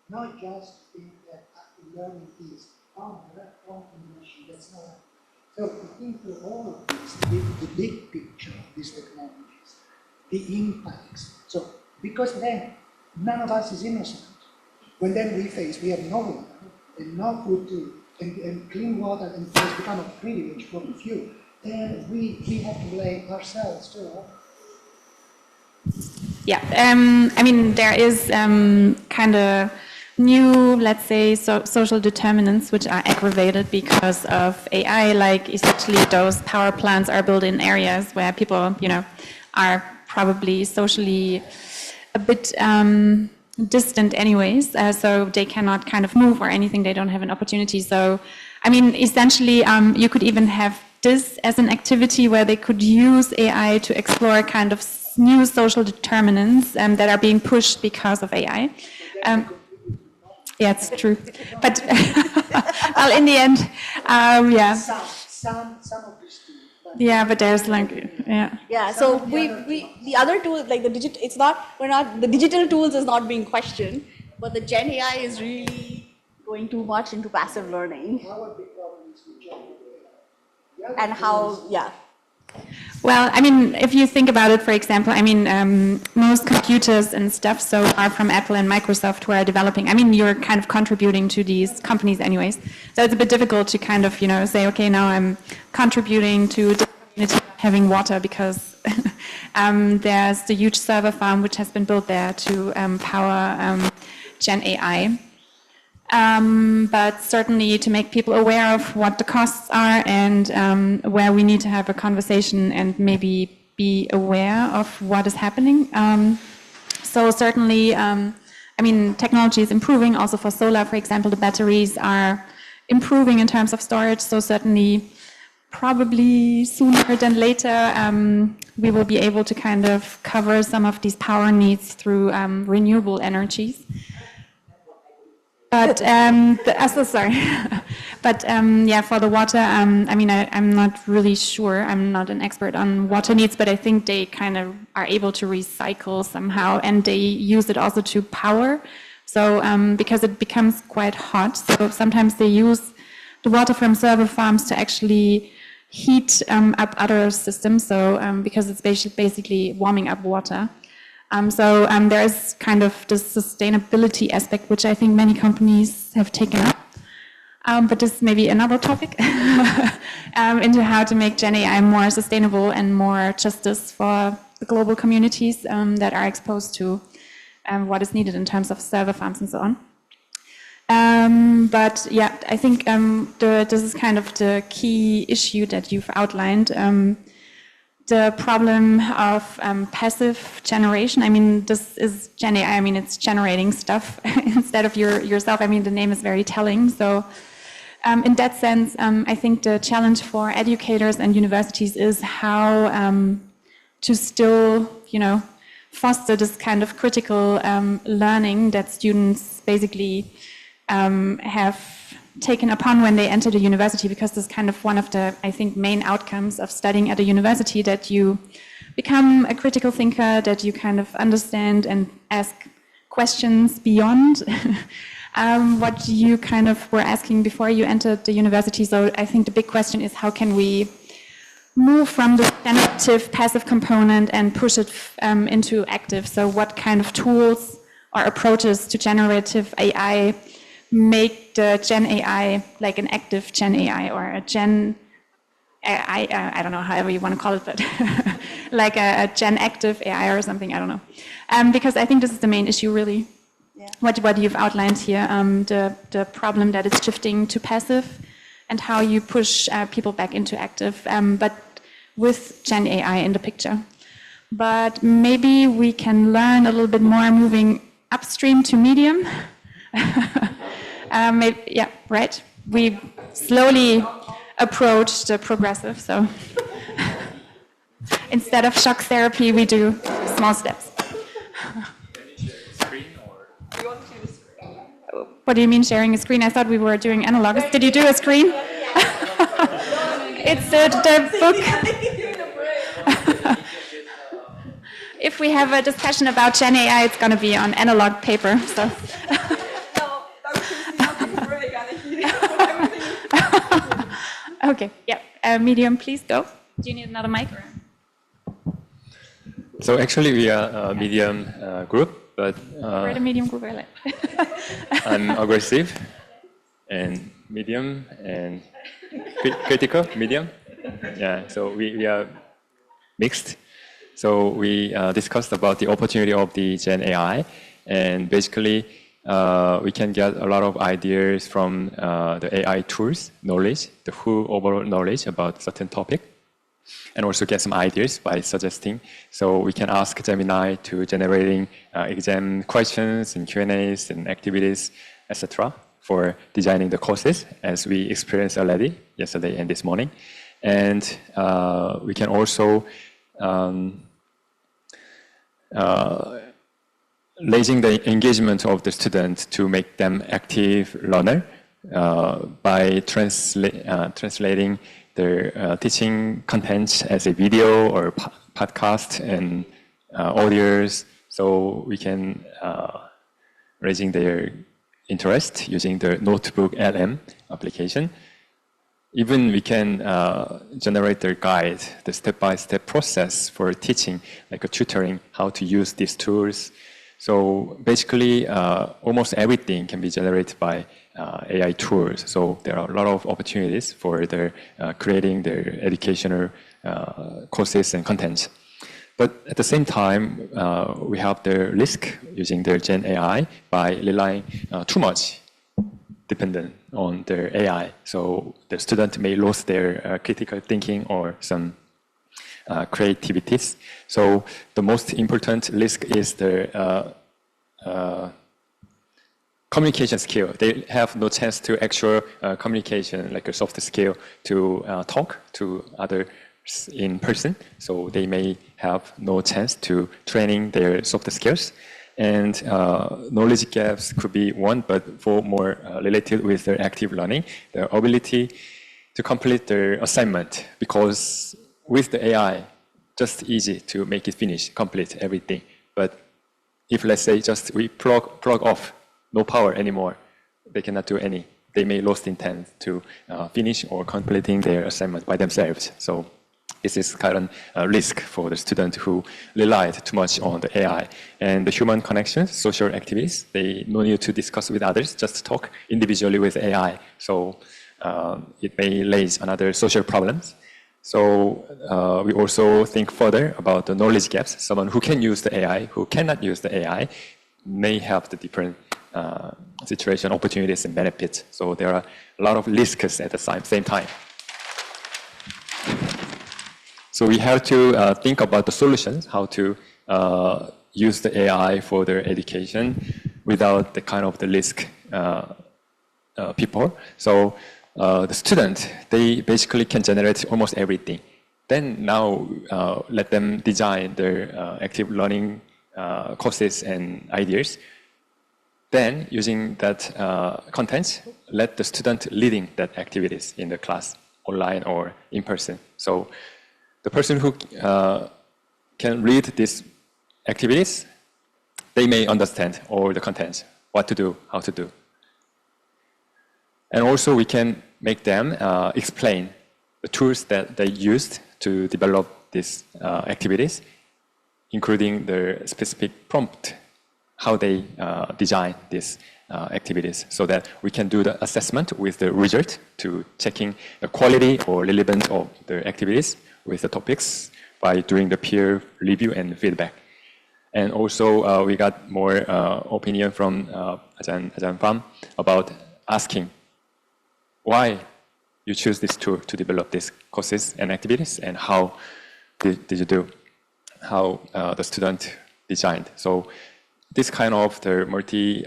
not just think that learning is combination. That's not. So to think through all of this, the big picture of these technologies, the impacts. So because then none of us is innocent. When then we have no water and no food to and clean water and it's become a privilege for a few, then we have to blame ourselves too. Yeah, I mean, there is kind of new, let's say, social determinants which are aggravated because of AI, like essentially those power plants are built in areas where people, are probably socially a bit distant anyways, so they cannot kind of move or anything, they don't have an opportunity. So, I mean, essentially, you could even have this as an activity where they could use AI to explore kind of new social determinants that are being pushed because of AI. Yeah, it's true. But well, in the end, yeah. Some of these too. Yeah, but there's like, yeah. Yeah, so the other tool, like the the digital tools is not being questioned, but the Gen AI is really going too much into passive learning. Our big problem is with Gen AI. And how, yeah. Well, I mean, if you think about it, for example, I mean, most computers and stuff so are from Apple and Microsoft who are developing. I mean, you're kind of contributing to these companies anyways. So it's a bit difficult to kind of, say, okay, now I'm contributing to the community having water because there's the huge server farm which has been built there to power Gen AI. But certainly to make people aware of what the costs are and where we need to have a conversation and maybe be aware of what is happening. So certainly, I mean, technology is improving also for solar, for example, the batteries are improving in terms of storage. So certainly, probably sooner than later, we will be able to kind of cover some of these power needs through renewable energies. But so sorry. But yeah, for the water, I mean, I'm not really sure. I'm not an expert on water needs, but I think they kind of are able to recycle somehow, and they use it also to power. So because it becomes quite hot, so sometimes they use the water from server farms to actually heat up other systems. So because it's basically warming up water. So there is kind of this sustainability aspect, which I think many companies have taken up. But this is maybe another topic into how to make Gen AI more sustainable and more justice for the global communities that are exposed to what is needed in terms of server farms and so on. But yeah, I think this is kind of the key issue that you've outlined. The problem of passive generation. I mean, this is Gen AI. I mean, it's generating stuff instead of yourself. I mean, the name is very telling. So in that sense, I think the challenge for educators and universities is how to still, foster this kind of critical learning that students basically have taken upon when they enter the university, because this is kind of one of the, I think, main outcomes of studying at a university, that you become a critical thinker, that you kind of understand and ask questions beyond what you kind of were asking before you entered the university. So I think the big question is, how can we move from the generative passive component and push it into active? So what kind of tools or approaches to generative AI make the Gen AI like an active Gen AI or a Gen AI, I don't know, however you want to call it, but like a Gen active AI or something, I don't know. Because I think this is the main issue, really. Yeah. What you've outlined here, the problem that it's shifting to passive and how you push people back into active, but with Gen AI in the picture. But maybe we can learn a little bit more moving upstream to medium. Maybe, yeah, right. We slowly approach the progressive. So instead of shock therapy, we do small steps. What do you mean sharing a screen? I thought we were doing analogs. Did you do a screen? It's the book. If we have a discussion about Gen AI, it's going to be on analog paper. So. Okay, yeah. Medium, please go. Do you need another mic? So actually, we are a medium group, but we're the medium group. I like. I'm aggressive, and medium, and critical, medium. Yeah. So we are mixed. So we discussed about the opportunity of the Gen AI, and basically we can get a lot of ideas from the AI tools, knowledge, the full overall knowledge about certain topic, and also get some ideas by suggesting. So we can ask Gemini to generating exam questions and Q&As and activities, etc. for designing the courses, as we experienced already yesterday and this morning. And we can also raising the engagement of the student to make them active learner by translating their teaching contents as a video or podcast and audios. So we can raising their interest using the Notebook LM application. Even we can generate their guide, the step-by-step process for teaching, like a tutoring, how to use these tools. So basically, almost everything can be generated by AI tools. So there are a lot of opportunities for their creating their educational courses and contents. But at the same time, we have the risk using their GenAI by relying too much dependent on their AI. So the student may lose their critical thinking or some creativities. So the most important risk is the communication skill. They have no chance to actual communication, like a soft skill to talk to others in person. So they may have no chance to training their soft skills. And knowledge gaps could be one, but for more related with their active learning, their ability to complete their assignment, because with the AI, just easy to make it finish, complete everything. But if, let's say, just we plug off, no power anymore, they cannot do any. They may lose intent to finish or completing their assignment by themselves. So this is kind of risk for the student who relied too much on the AI. And the human connections, social activities, they no need to discuss with others, just talk individually with AI. So it may raise another social problems. So we also think further about the knowledge gaps. Someone who can use the AI, who cannot use the AI, may have the different situation, opportunities, and benefits. So there are a lot of risks at the same time. So we have to think about the solutions, how to use the AI for their education without the kind of the risk people. So the student, they basically can generate almost everything. Then now let them design their active learning courses and ideas. Then using that content, let the student leading that activities in the class, online or in person. So the person who can read these activities, they may understand all the contents, what to do, how to do. And also we can make them explain the tools that they used to develop these activities, including the specific prompt, how they design these activities, so that we can do the assessment with the result to checking the quality or relevance of the activities with the topics by doing the peer review and feedback. And also we got more opinion from Ajahn Pham about asking why you choose this tool to develop these courses and activities, and how did you do, how the student designed. So this kind of the multi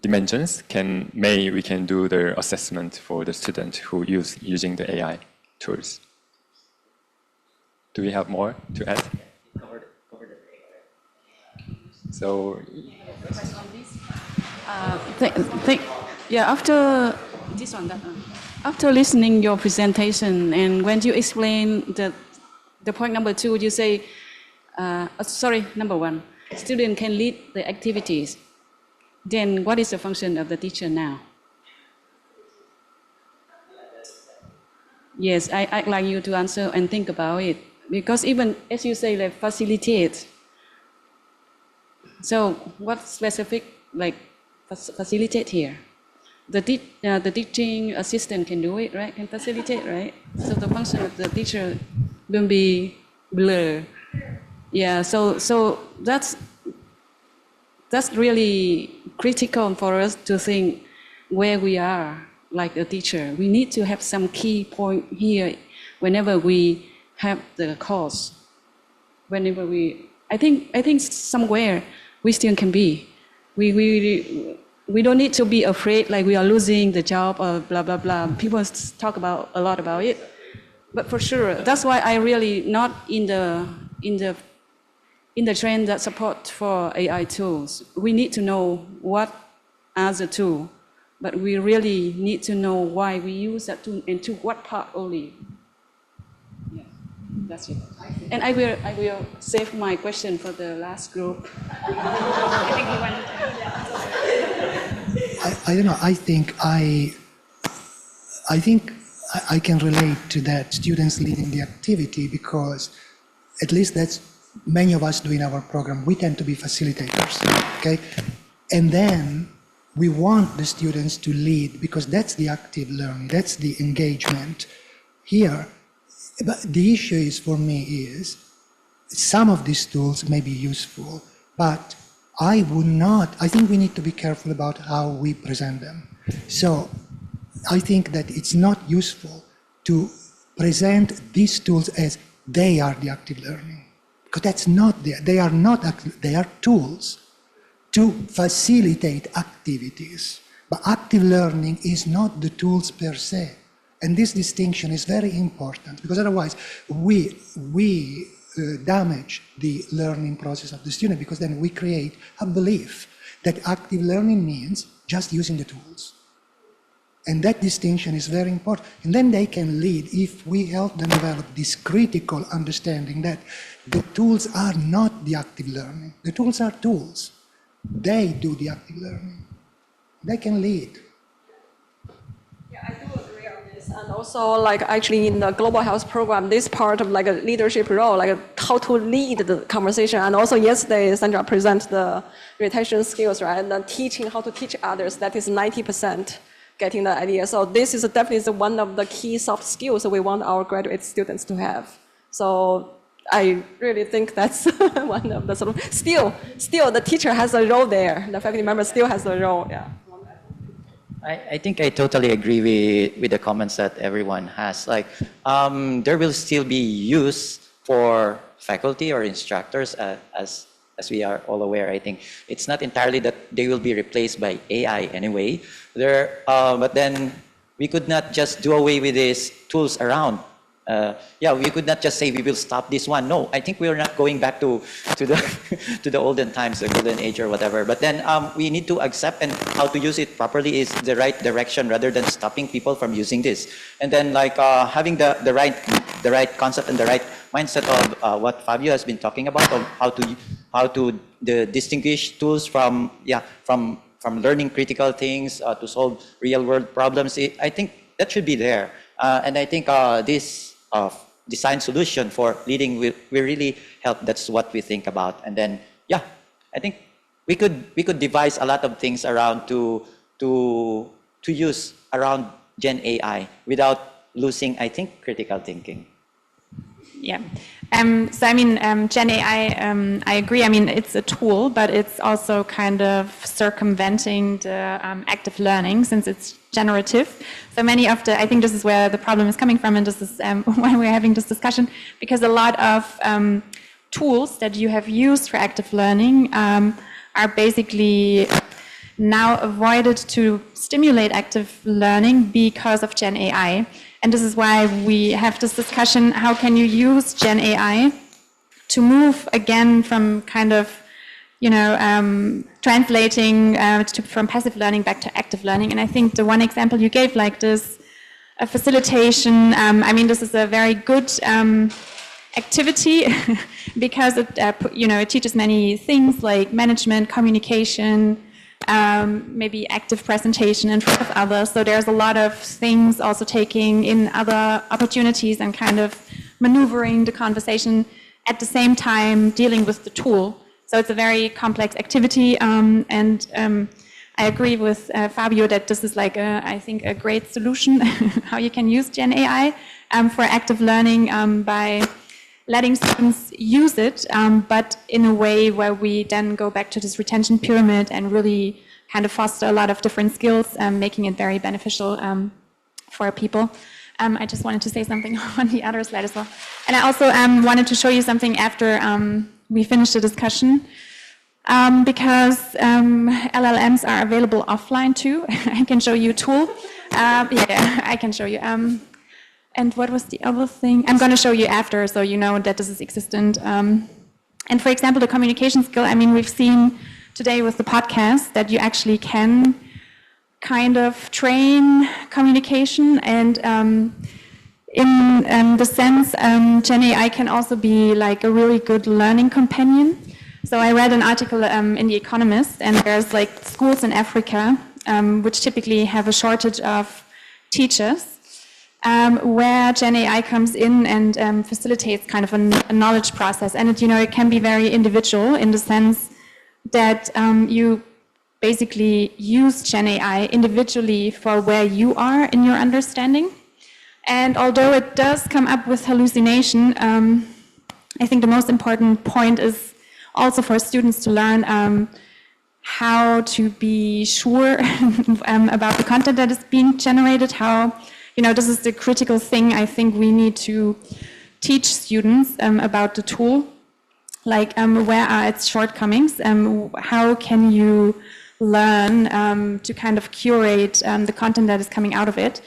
dimensions we can do the assessment for the student who using the AI tools. Do we have more to add? So after this one, after listening your presentation, and when you explain the point number 2, you say, number 1, student can lead the activities. Then what is the function of the teacher now? Yes, I'd like you to answer and think about it. Because even, as you say, like facilitate. So what specific, like facilitate here? The teaching assistant can do it, right? Can facilitate, right? So the function of the teacher will be blur. Yeah, so that's really critical for us to think where we are like a teacher. We need to have some key point here whenever we have the course. I think somewhere we still can be. we don't need to be afraid like we are losing the job or blah, blah, blah. People talk a lot about it. But for sure, that's why I really not in the trend that support for AI tools. We need to know what are the tool, but we really need to know why we use that tool and to what part only. Yeah, that's it. And I will save my question for the last group. I don't know. I think I can relate to that, students leading the activity, because at least that's many of us do in our program. We tend to be facilitators, okay? And then we want the students to lead because that's the active learning, that's the engagement. Here, but the issue is for me is some of these tools may be useful, but I think we need to be careful about how we present them. So I think that it's not useful to present these tools as they are the active learning, because that's not they are not active, they are tools to facilitate activities. But active learning is not the tools per se. And this distinction is very important, because otherwise we damage the learning process of the student, because then we create a belief that active learning means just using the tools. And that distinction is very important. And then they can lead if we help them develop this critical understanding that the tools are not the active learning. The tools are tools. They do the active learning. They can lead. Yeah, I do agree on this. And also, like, actually in the global health program, this part of like a leadership role, like how to lead the conversation. And also yesterday, Sandra presented the retention skills, right? And then teaching how to teach others, that is 90%. Getting the idea. So this is definitely one of the key soft skills that we want our graduate students to have. So I really think that's one of the sort of, still the teacher has a role there. The faculty member still has a role, yeah. I think I totally agree with the comments that everyone has. Like, there will still be use for faculty or instructors as we are all aware. I think it's not entirely that they will be replaced by AI anyway. But then we could not just do away with these tools around. We could not just say we will stop this one. No, I think we are not going back to the olden times, the golden age or whatever. But then we need to accept, and how to use it properly is the right direction rather than stopping people from using this. And then like having the right concept and the right mindset of what Fabio has been talking about, of how to distinguish tools from learning critical things to solve real world problems. I think that should be there. And I think this design solution for leading will really help. That's what we think about. And then, I think we could devise a lot of things around to use around GenAI without losing, I think, critical thinking. Yeah. So I mean, GenAI, I agree. I mean, it's a tool, but it's also kind of circumventing the active learning, since it's generative. So many of I think this is where the problem is coming from, and this is why we're having this discussion, because a lot of tools that you have used for active learning are basically now avoided to stimulate active learning because of GenAI. And this is why we have this discussion, how can you use GenAI to move again from kind of, translating from passive learning back to active learning. And I think the one example you gave, like this facilitation, I mean, this is a very good activity because it teaches many things like management, communication, maybe active presentation in front of others. So there's a lot of things also taking in other opportunities and kind of maneuvering the conversation at the same time dealing with the tool. So it's a very complex activity, and I agree with Fabio that this is like I think a great solution how you can use GenAI for active learning by letting students use it, but in a way where we then go back to this retention pyramid and really kind of foster a lot of different skills, making it very beneficial for people. I just wanted to say something on the other slide as well. And I also wanted to show you something after we finished the discussion. Because LLMs are available offline too. I can show you a tool. Yeah, I can show you. And what was the other thing? I'm going to show you after, so you know that this is existent. And for example, the communication skill, I mean, we've seen today with the podcast that you actually can kind of train communication, and in the sense, GenAI can also be like a really good learning companion. So I read an article in The Economist, and there's like schools in Africa which typically have a shortage of teachers, where GenAI comes in and facilitates kind of a knowledge process. And it can be very individual in the sense that you basically use GenAI individually for where you are in your understanding. And although it does come up with hallucination, I think the most important point is also for students to learn how to be sure about the content that is being generated, how, this is the critical thing I think we need to teach students about the tool, like where are its shortcomings, how can you learn to kind of curate the content that is coming out of it,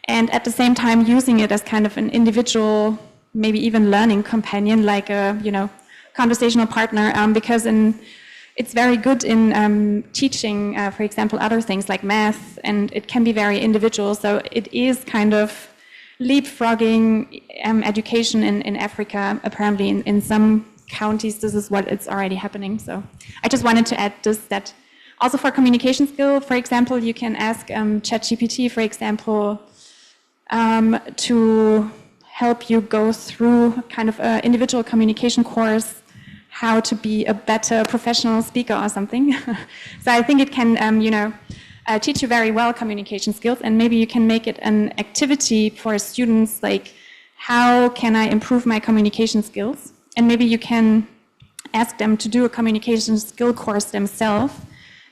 and at the same time using it as kind of an individual, maybe even learning companion, like a, conversational partner, because it's very good in teaching, for example, other things like math, and it can be very individual. So it is kind of leapfrogging education in Africa. Apparently in some counties, this is what it's already happening. So I just wanted to add this, that also for communication skill, for example, you can ask ChatGPT, for example, to help you go through kind of an individual communication course, how to be a better professional speaker or something. So I think it can, teach you very well communication skills, and maybe you can make it an activity for students, like how can I improve my communication skills? And maybe you can ask them to do a communication skill course themselves,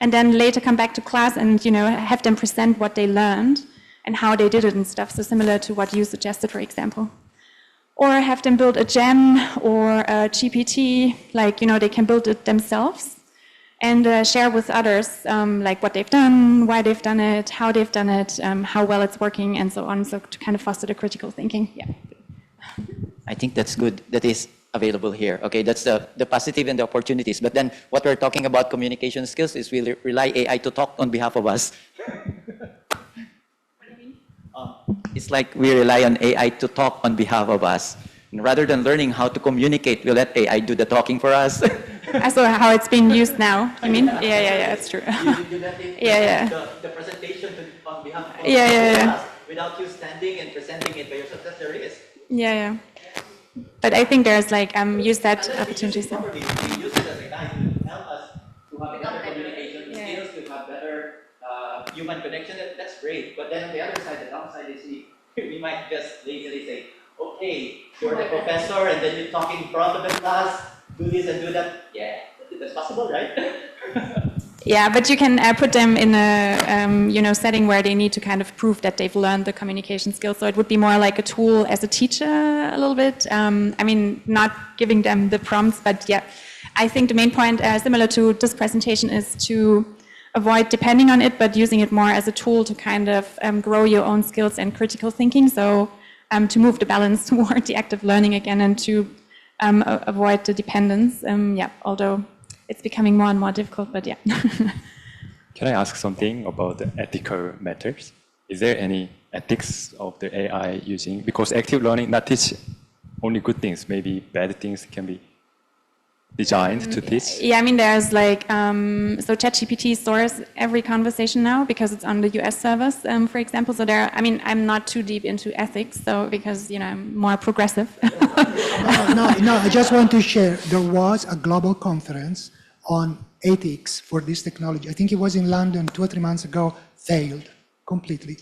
and then later come back to class and, have them present what they learned and how they did it and stuff. So similar to what you suggested, for example. Or have them build a gem or a GPT, like, they can build it themselves and share with others, like what they've done, why they've done it, how they've done it, how well it's working, and so on. So to kind of foster the critical thinking. Yeah. I think that's good. That is available here. Okay, that's the positive and the opportunities. But then what we're talking about communication skills is we rely AI to talk on behalf of us. It's like we rely on AI to talk on behalf of us. And rather than learning how to communicate, we let AI do the talking for us. I saw how it's being used now. I mean, yeah, it's true. You let it the presentation on behalf of us without you standing and presenting it by yourself. That's the risk. Yeah. But I think there's like use that opportunity. We use it as a guide to help us to have better communication skills, to have better human connection. That's great. But then on the other side, the downside is we might just lazily say, okay, you're the professor, and then you talk in front of the class, do this and do that. Yeah, that's possible, right? Yeah, but you can put them in a setting where they need to kind of prove that they've learned the communication skills. So it would be more like a tool as a teacher a little bit. I mean, not giving them the prompts, but yeah, I think the main point, similar to this presentation, is to avoid depending on it, but using it more as a tool to kind of grow your own skills and critical thinking. So to move the balance toward the active learning again, and to avoid the dependence. Although it's becoming more and more difficult, but yeah. Can I ask something about the ethical matters? Is there any ethics of the AI using? Because active learning not teach only good things, maybe bad things can be designed to teach? Yeah, I mean, there's like, so ChatGPT stores every conversation now because it's on the US servers, for example. So there, I mean, I'm not too deep into ethics, so because, I'm more progressive. No, I just want to share, there was a global conference on ethics for this technology. I think it was in London 2 or 3 months ago, failed completely.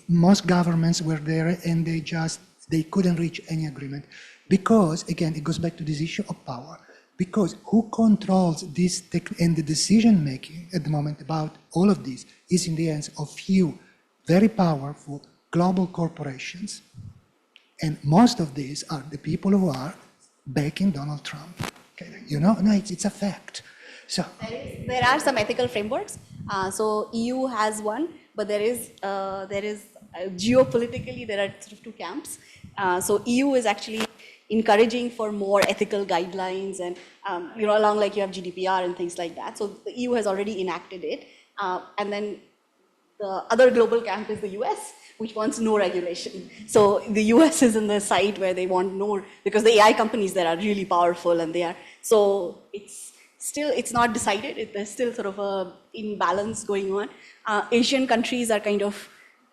Most governments were there and they couldn't reach any agreement. Because, again, it goes back to this issue of power. Because who controls this and the decision-making at the moment about all of this is in the hands of few very powerful global corporations. And most of these are the people who are backing Donald Trump. Okay? No, it's a fact. So There are some ethical frameworks. So EU has one, but there is geopolitically there are sort of two camps. So EU is actually encouraging for more ethical guidelines and along like you have GDPR and things like that. So the EU has already enacted it, and then the other global camp is the US, which wants no regulation. So the US is in the side where they want no, because the AI companies there are really powerful and so it's not decided. There's still sort of a imbalance going on. Asian countries are kind of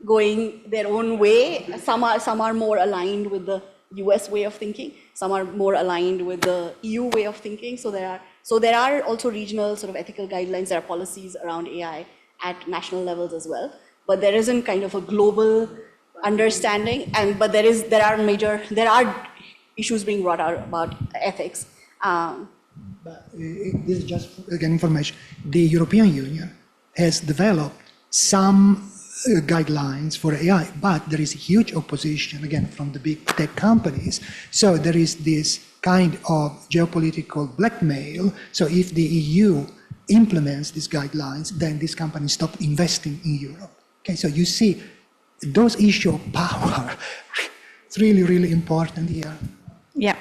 going their own way. Some are more aligned with the US way of thinking. Some are more aligned with the EU way of thinking. So there are also regional sort of ethical guidelines. There are policies around AI at national levels as well. But there isn't kind of a global understanding. But there are issues being brought out about ethics. But this is just again information. The European Union has developed some guidelines for AI, but there is huge opposition again from the big tech companies. So there is this kind of geopolitical blackmail. So if the EU implements these guidelines, then these companies stop investing in Europe. Okay, so you see those issues of power. It's really, really important here. Yeah.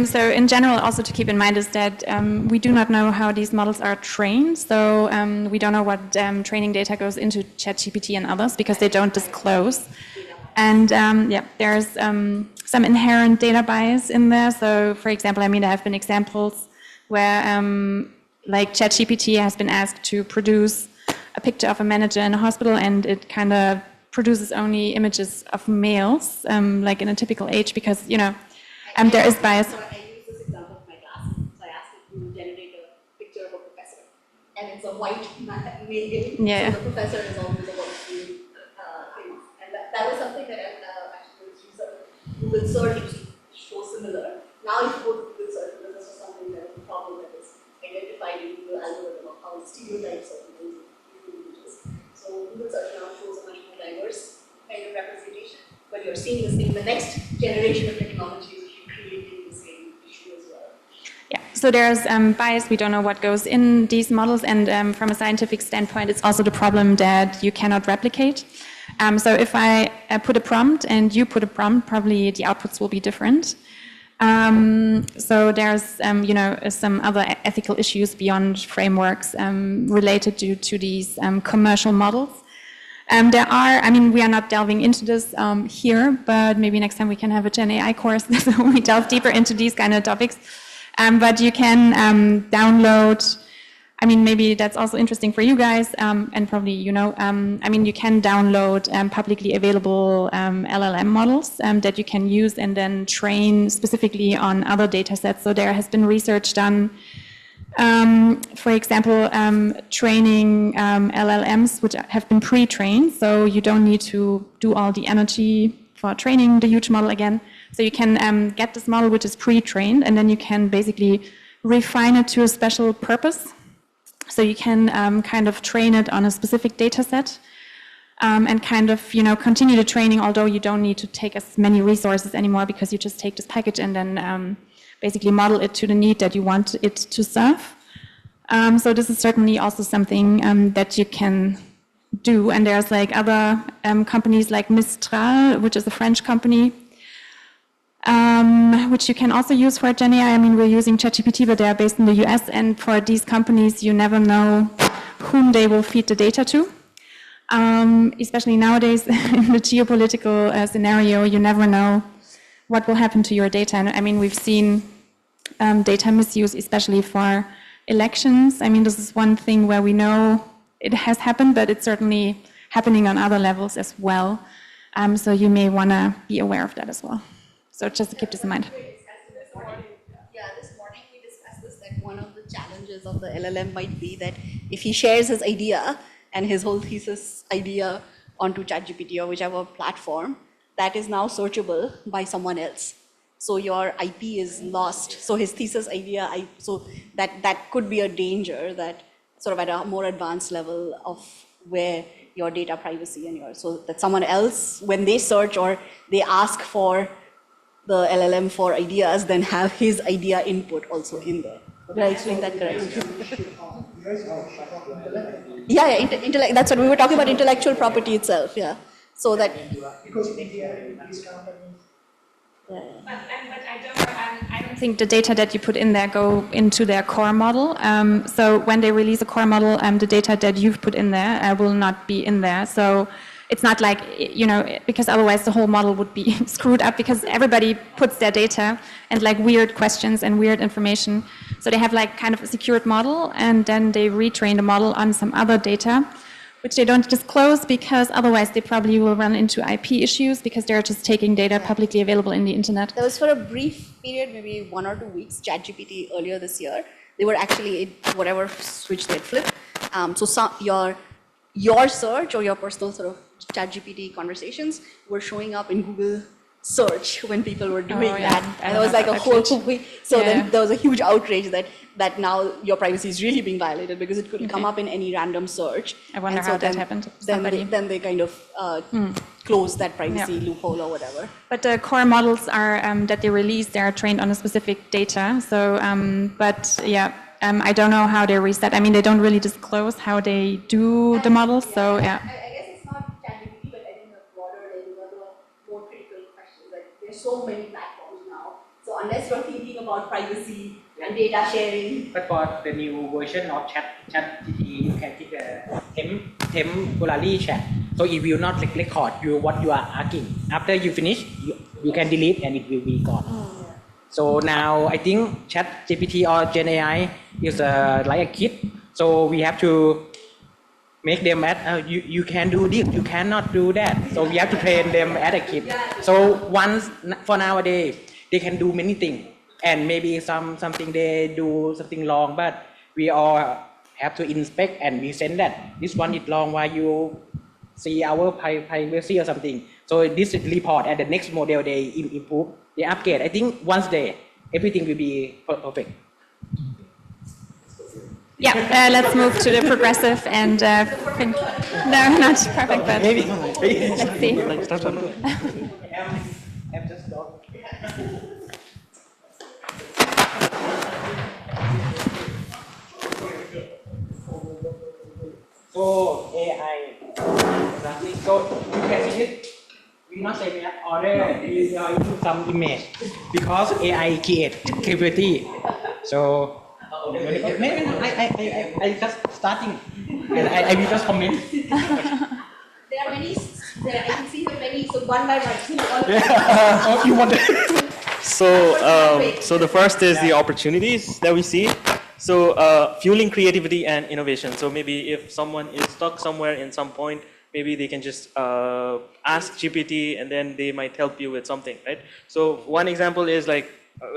So in general, also to keep in mind is that we do not know how these models are trained. So we don't know what training data goes into ChatGPT and others because they don't disclose. And there's some inherent data bias in there. So for example, there have been examples where like ChatGPT has been asked to produce a picture of a manager in a hospital, and it kind of produces only images of males, like in a typical age, because there is bias. So I use this example of my class. So I asked it to generate a picture of a professor, and it's a white male. Yeah. So the professor is always a white male thing, and that was something that actually Google search used to show similar. Now if you go to Google search, this is something that is a problem that is identified in Google algorithm of how stereotypes of images. So Google search now shows a much more diverse kind of representation, but you're seeing this thing. The next generation of technology is creating the same issue as well. Yeah, so there's bias. We don't know what goes in these models, and from a scientific standpoint, it's also the problem that you cannot replicate. So if I put a prompt and you put a prompt, probably the outputs will be different. So there's some other ethical issues beyond frameworks related to these commercial models. We are not delving into this here, but maybe next time we can have a GenAI course so we delve deeper into these kind of topics. But you can download, maybe that's also interesting for you guys, and probably you can download publicly available LLM models that you can use and then train specifically on other data sets. So there has been research done, for example, training LLMs which have been pre-trained, so you don't need to do all the energy for training the huge model again. So you can get this model which is pre-trained, and then you can basically refine it to a special purpose. So you can kind of train it on a specific data set and kind of continue the training, although you don't need to take as many resources anymore because you just take this package and then basically model it to the need that you want it to serve. So this is certainly also something that you can do. And there's like other companies like Mistral, which is a French company, which you can also use for GenAI. We're using ChatGPT, but they are based in the US. And for these companies, you never know whom they will feed the data to. Especially nowadays in the geopolitical scenario, you never know what will happen to your data. And we've seen data misuse, especially for elections. This is one thing where we know it has happened, but it's certainly happening on other levels as well. So you may want to be aware of that as well. So just to keep this in mind. This morning we discussed this, that one of the challenges of the LLM might be that if he shares his idea and his whole thesis idea onto ChatGPT or whichever platform, that is now searchable by someone else. So your IP is lost. So his thesis idea, so that could be a danger, that sort of at a more advanced level of where your data privacy and so that someone else, when they search or they ask for the LLM for ideas, then have his idea input also in there. Did I explain that correctly? Yeah, intellect. That's what we were talking about, intellectual property itself. Yeah, so that. Because in India, these companies. But I don't think the data that you put in there go into their core model. So when they release a core model, the data that you've put in there will not be in there. So it's not like, because otherwise the whole model would be screwed up, because everybody puts their data and like weird questions and weird information. So they have like kind of a secured model, and then they retrain the model on some other data, which they don't disclose, because otherwise they probably will run into IP issues, because they're just taking data publicly available in the internet. There was for a brief period, maybe 1 or 2 weeks, ChatGPT earlier this year, they were actually in whatever switch they'd flipped. So your search or your personal sort of ChatGPT conversations were showing up in Google search when people were doing that. And it was like a whole week. So then there was a huge outrage that now your privacy is really being violated, because it could come up in any random search. I wonder how that happened to somebody. Then they kind of closed that privacy loophole or whatever. But the core models are that they release, they are trained on a specific data. So, I don't know how they reset. I mean, they don't really disclose how they do the models. So, I guess it's not ChatGPT, but I think a broader level of more critical questions. Like, there's so many platforms now. So unless you're thinking about privacy and data sharing. But for the new version of ChatGPT, you can take a temporary chat. So it will not record what you are asking. After you finish, you can delete and it will be gone. So now I think ChatGPT or GenAI is like a kid. So we have to make them you can do this, you cannot do that. So we have to train them as a kid. So once for nowadays, they can do many things. And maybe something they do something wrong, but we all have to inspect and we send that. This one is wrong, why you see our privacy or something. So this is report, and the next model they improve, they upgrade. I think once everything will be perfect. Yeah, let's move to the progressive and no, not perfect, but maybe. Let's see. So AI, so you can see it. We not say that order is into some image because AI create capability. So maybe I just starting and I will just comment. There are many. I can see the many. So one by one. Oh, you want so the first is the opportunities that we see. So fueling creativity and innovation. So maybe if someone is stuck somewhere in some point, maybe they can just ask GPT and then they might help you with something, right? So one example is like,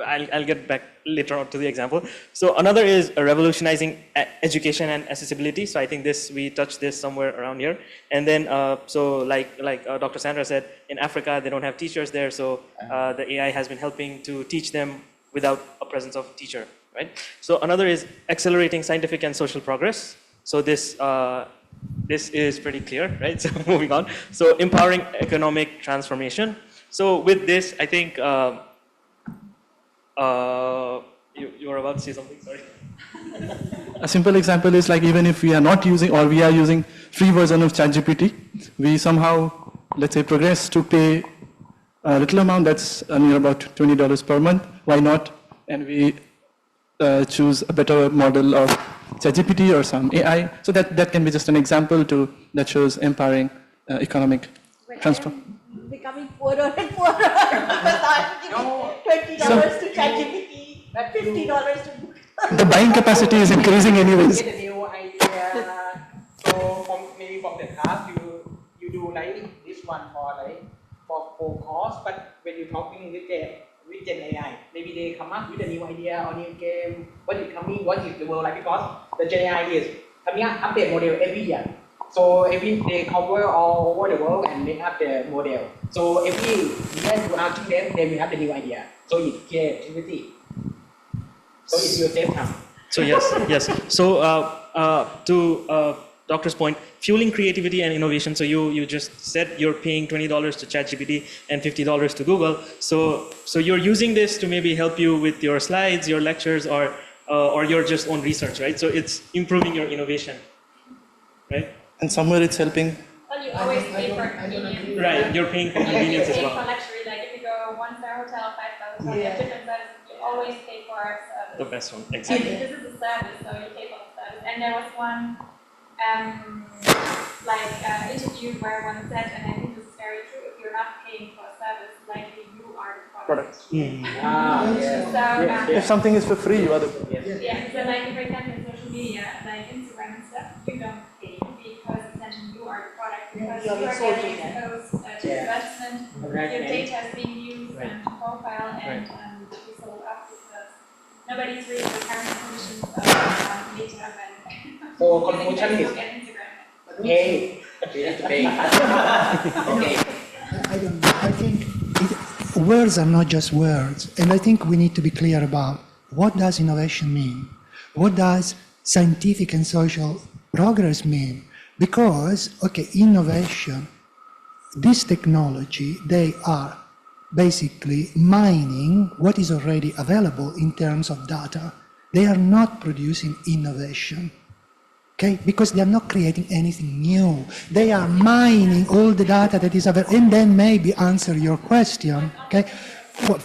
I'll get back later on to the example. So another is revolutionizing education and accessibility. So I think we touched this somewhere around here. And then, so like Dr. Sandra said, in Africa, they don't have teachers there. So the AI has been helping to teach them without a presence of a teacher, right? So another is accelerating scientific and social progress. So this is pretty clear, right? So moving on. So empowering economic transformation. So with this, I think you were about to say something, sorry. A simple example is like, even if we are not using or we are using free version of ChatGPT, we somehow, let's say, progress to pay a little amount that's near about $20 per month. Why not? And we choose a better model of ChatGPT or some AI. So that can be just an example that shows empowering economic transformation. Becoming poorer and poorer because I'm giving $20 to ChatGPT, $50 to Google. The buying capacity is increasing anyways. Get a new idea. So maybe from the class you do like this one for full course, but when you're talking with GenAI, maybe they come up with a new idea or new game. What is coming? What is the world like? Because the GenAI is coming up update model every year. So they cover all over the world and make up the model. So every year you asking them, they will have the new idea. So it's creativity. So it will save time. So yes. So to Doctor's point, fueling creativity and innovation. So you just said you're paying $20 to ChatGPT and $50 to Google. So you're using this to maybe help you with your slides, your lectures, or or your just own research, right? So it's improving your innovation, right? And somewhere it's helping. Well, you always pay for convenience. Right, you're paying for convenience as well. You pay for luxury, like if you go 1-star hotel, 5-star hotel, you have different services, you always pay for service. The best one, exactly. This is a service, so you pay for the service. And there was one interview where one said, and I think this is very true, if you're not paying for a service, likely you are the product. Products. So, If something is for free, you are the yeah, so like for example in social media, like Instagram and stuff, you don't pay because essentially you are the product, because you are getting exposed to advertisement, your data is being used and profile, and we sold up because nobody's reading the terms and conditions of data when So conclusion is Facebook and Instagram. pay. We have to pay. Okay. I don't know. I think words are not just words, and I think we need to be clear about what does innovation mean? What does scientific and social progress mean? Because, okay, innovation, this technology, they are basically mining what is already available in terms of data. They are not producing innovation. Okay? Because they are not creating anything new. They are mining all the data that is available, and then maybe answer your question. Okay?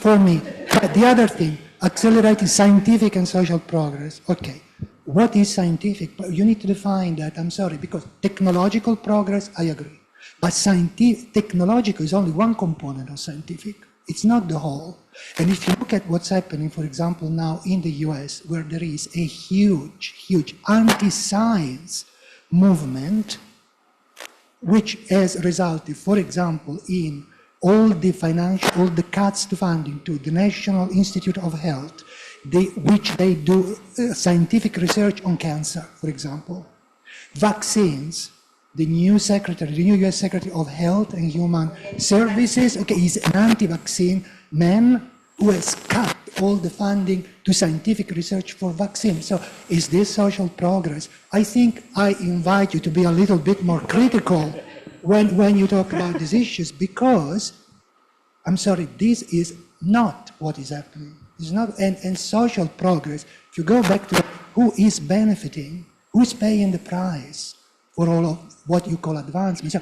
For me, but the other thing, accelerating scientific and social progress. Okay, what is scientific? You need to define that. I'm sorry, because technological progress, I agree, but technological is only one component of scientific. It's not the whole. And if you look at what's happening, for example, now in the US, where there is a huge anti-science movement, which has resulted, for example, in all the cuts to funding to the National Institute of Health, which they do scientific research on cancer, for example. Vaccines. The new US Secretary of Health and Human Services, okay, is an anti-vaccine man who has cut all the funding to scientific research for vaccines. So is this social progress? I think I invite you to be a little bit more critical when you talk about these issues, because, I'm sorry, this is not what is happening. It's not, and social progress, if you go back to who is benefiting, who is paying the price for all of what you call advancement. So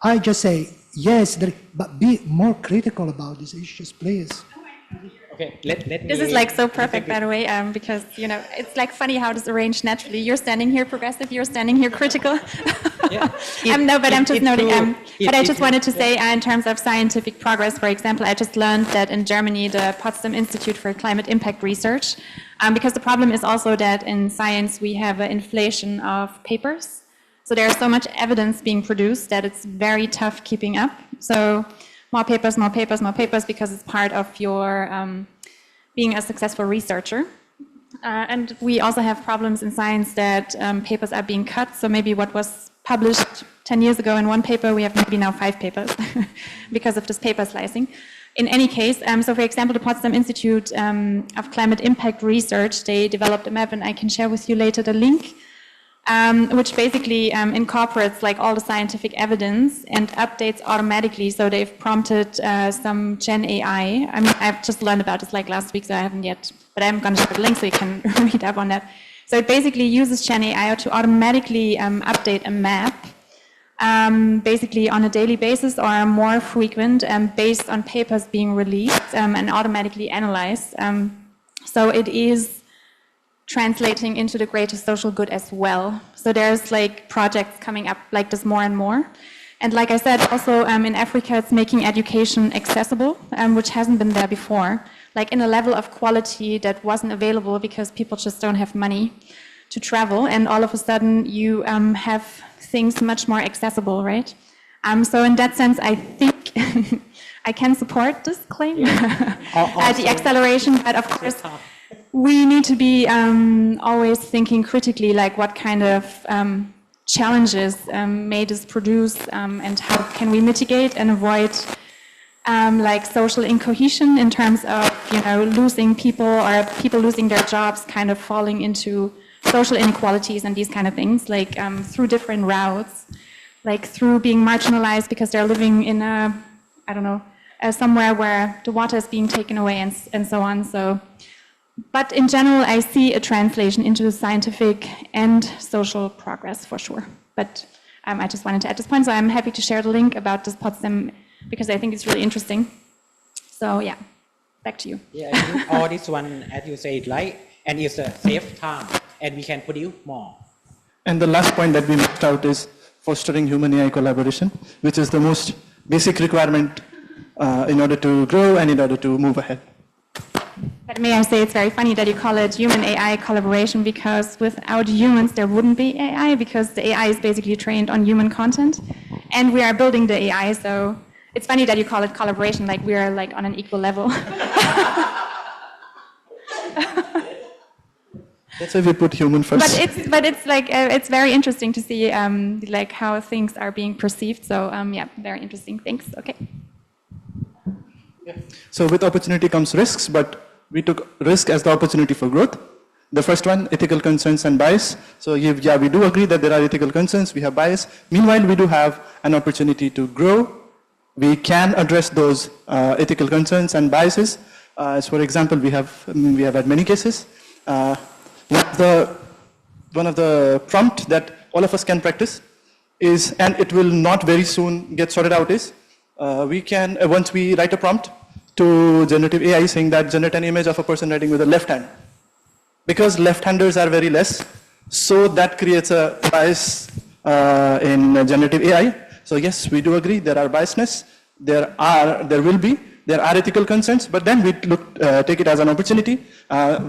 I just say, yes, but be more critical about these issues, please. Okay, let me... This is like so perfect, by the way, because, you know, it's like funny how it's arranged naturally. You're standing here progressive, you're standing here critical. Yeah. But I'm just noting, but I just wanted to say in terms of scientific progress, for example, I just learned that in Germany, the Potsdam Institute for Climate Impact Research, because the problem is also that in science, we have an inflation of papers. So there's so much evidence being produced that it's very tough keeping up. So more papers, because it's part of your being a successful researcher. And we also have problems in science that papers are being cut. So maybe what was published 10 years ago in one paper, we have maybe now 5 papers because of this paper slicing. In any case, so for example, the Potsdam Institute of Climate Impact Research, they developed a map, and I can share with you later the link, which basically incorporates like all the scientific evidence and updates automatically. So they've prompted some GenAI. I mean, I've just learned about this like last week, so I haven't yet, but I'm going to share the link so you can read up on that. So it basically uses GenAI to automatically update a map, basically on a daily basis or more frequent, based on papers being released and automatically analyzed. So it is translating into the greater social good as well. So there's like projects coming up like this more and more. And like I said, also in Africa, it's making education accessible, which hasn't been there before, like in a level of quality that wasn't available because people just don't have money to travel. And all of a sudden you have things much more accessible, right? So in that sense, I think I can support this claim, the acceleration, but of course, we need to be always thinking critically, like what kind of challenges may this produce, and how can we mitigate and avoid like social incohesion in terms of, you know, losing people or people losing their jobs, kind of falling into social inequalities and these kind of things, like through different routes, like through being marginalized because they're living in a, I don't know, somewhere where the water is being taken away and so on. So But in general, I see a translation into scientific and social progress for sure. But I just wanted to add this point, so I'm happy to share the link about this Potsdam because I think it's really interesting. So yeah, back to you. Yeah, I think all this one, as you say, right, and it's a safe time, and we can produce more. And the last point that we missed out is fostering human-AI collaboration, which is the most basic requirement in order to grow and in order to move ahead. But may I say it's very funny that you call it human-AI collaboration because without humans there wouldn't be AI because the AI is basically trained on human content and we are building the AI, so it's funny that you call it collaboration, like we are like on an equal level. That's why we put human first. But it's like it's very interesting to see like how things are being perceived. So yeah, very interesting. Thanks. Okay. Yeah. So with opportunity comes risks, but we took risk as the opportunity for growth. The first one, ethical concerns and bias. So yeah, we do agree that there are ethical concerns. We have bias. Meanwhile, we do have an opportunity to grow. We can address those ethical concerns and biases. As for example, we have had many cases. One of the prompt that all of us can practice is, and it will not very soon get sorted out, is we can, once we write a prompt to generative AI saying that generate an image of a person writing with a left hand. Because left-handers are very less, so that creates a bias in generative AI. So yes, we do agree there are biasness, there are ethical concerns, but then we take it as an opportunity.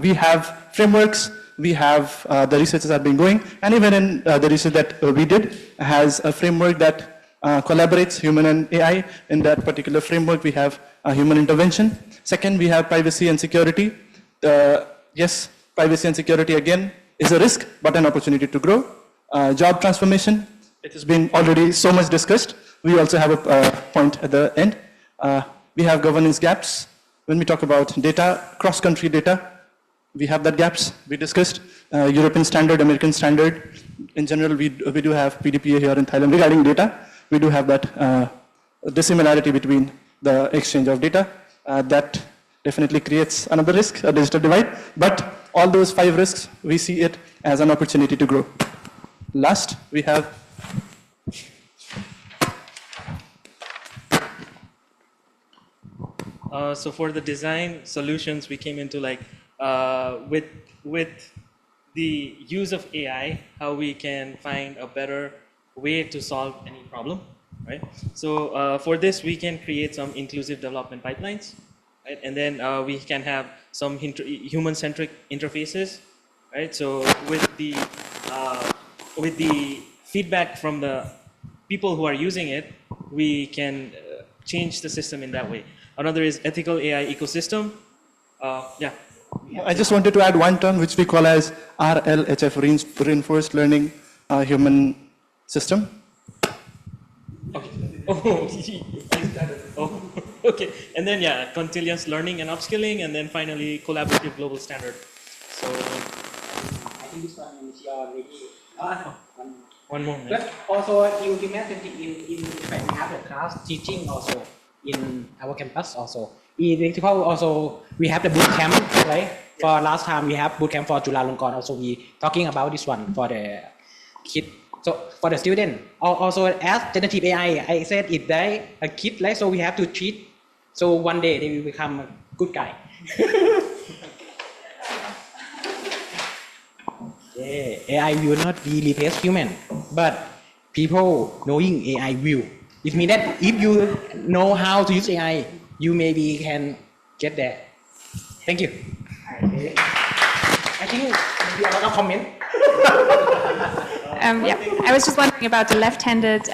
We have frameworks, we have the researches have been going, and even in the research that we did has a framework that collaborates human and AI. In that particular framework, we have human intervention. Second, we have privacy and security. Yes, privacy and security again is a risk, but an opportunity to grow. Job transformation, it has been already so much discussed. We also have a point at the end. We have governance gaps. When we talk about data, cross-country data, we have that gaps. We discussed European standard, American standard. In general, we do have PDPA here in Thailand regarding data. We do have that dissimilarity between the exchange of data. That definitely creates another risk, a digital divide. But all those 5 risks, we see it as an opportunity to grow. Last, we have so for the design solutions, we came into like with the use of AI, how we can find a better way to solve any problem, right? So for this, we can create some inclusive development pipelines, right? And then we can have some human-centric interfaces, right? So with the feedback from the people who are using it, we can change the system in that way. Another is ethical AI ecosystem. Yeah. I just wanted to add one term which we call as RLHF, reinforced learning human system. Okay. Oh, okay. And then yeah, continuous learning and upskilling, and then finally collaborative global standard. So I think this one is already. One more. But also you mentioned in fact we have a class teaching also in our campus also. In also we have the boot camp, right? For last time we have boot camp for Chulalongkorn. Also we talking about this one for the kid. So for the student, also as generative AI, I said if they a kid, right? So we have to treat. So one day they will become a good guy. Yeah, AI will not be replace human, but people knowing AI will. It means that if you know how to use AI, you maybe can get there. Thank you. I think we have a lot of comments. Yeah, I was just wondering about the left-handed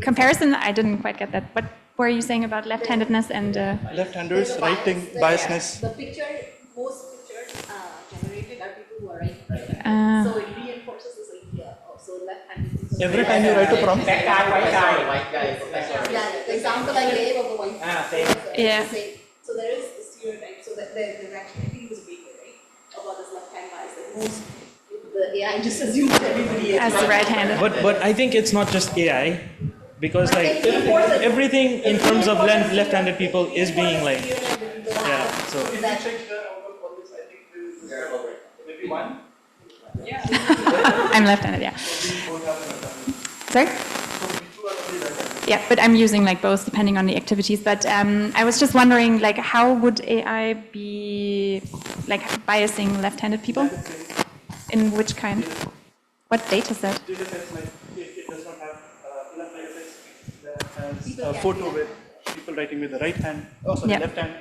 comparison. I didn't quite get that. What were you saying about left-handedness and left-handers writing biasness? The picture, most pictures generated are people who are writing. So it reinforces this idea. So left-handed. Every time you write a prompt. Black guy, white guy. Yeah, the example I gave of the white guy. Yeah. So there is a stereotype. So that there's actually, I think it was a paper, right, about this left-hand bias. That most the AI just assumes everybody as the right-handed. But I think it's not just AI, because like everything in terms of left-handed people is being like, yeah. So if you that- check the output for this, I think maybe one. Yeah. I'm left-handed, yeah. Sorry? Yeah, but I'm using like both depending on the activities. But I was just wondering, like, how would AI be like biasing left-handed people? In which kind? What data set? Data sets like it does not have enough data sets that has a photo with people writing with the right hand, left hand,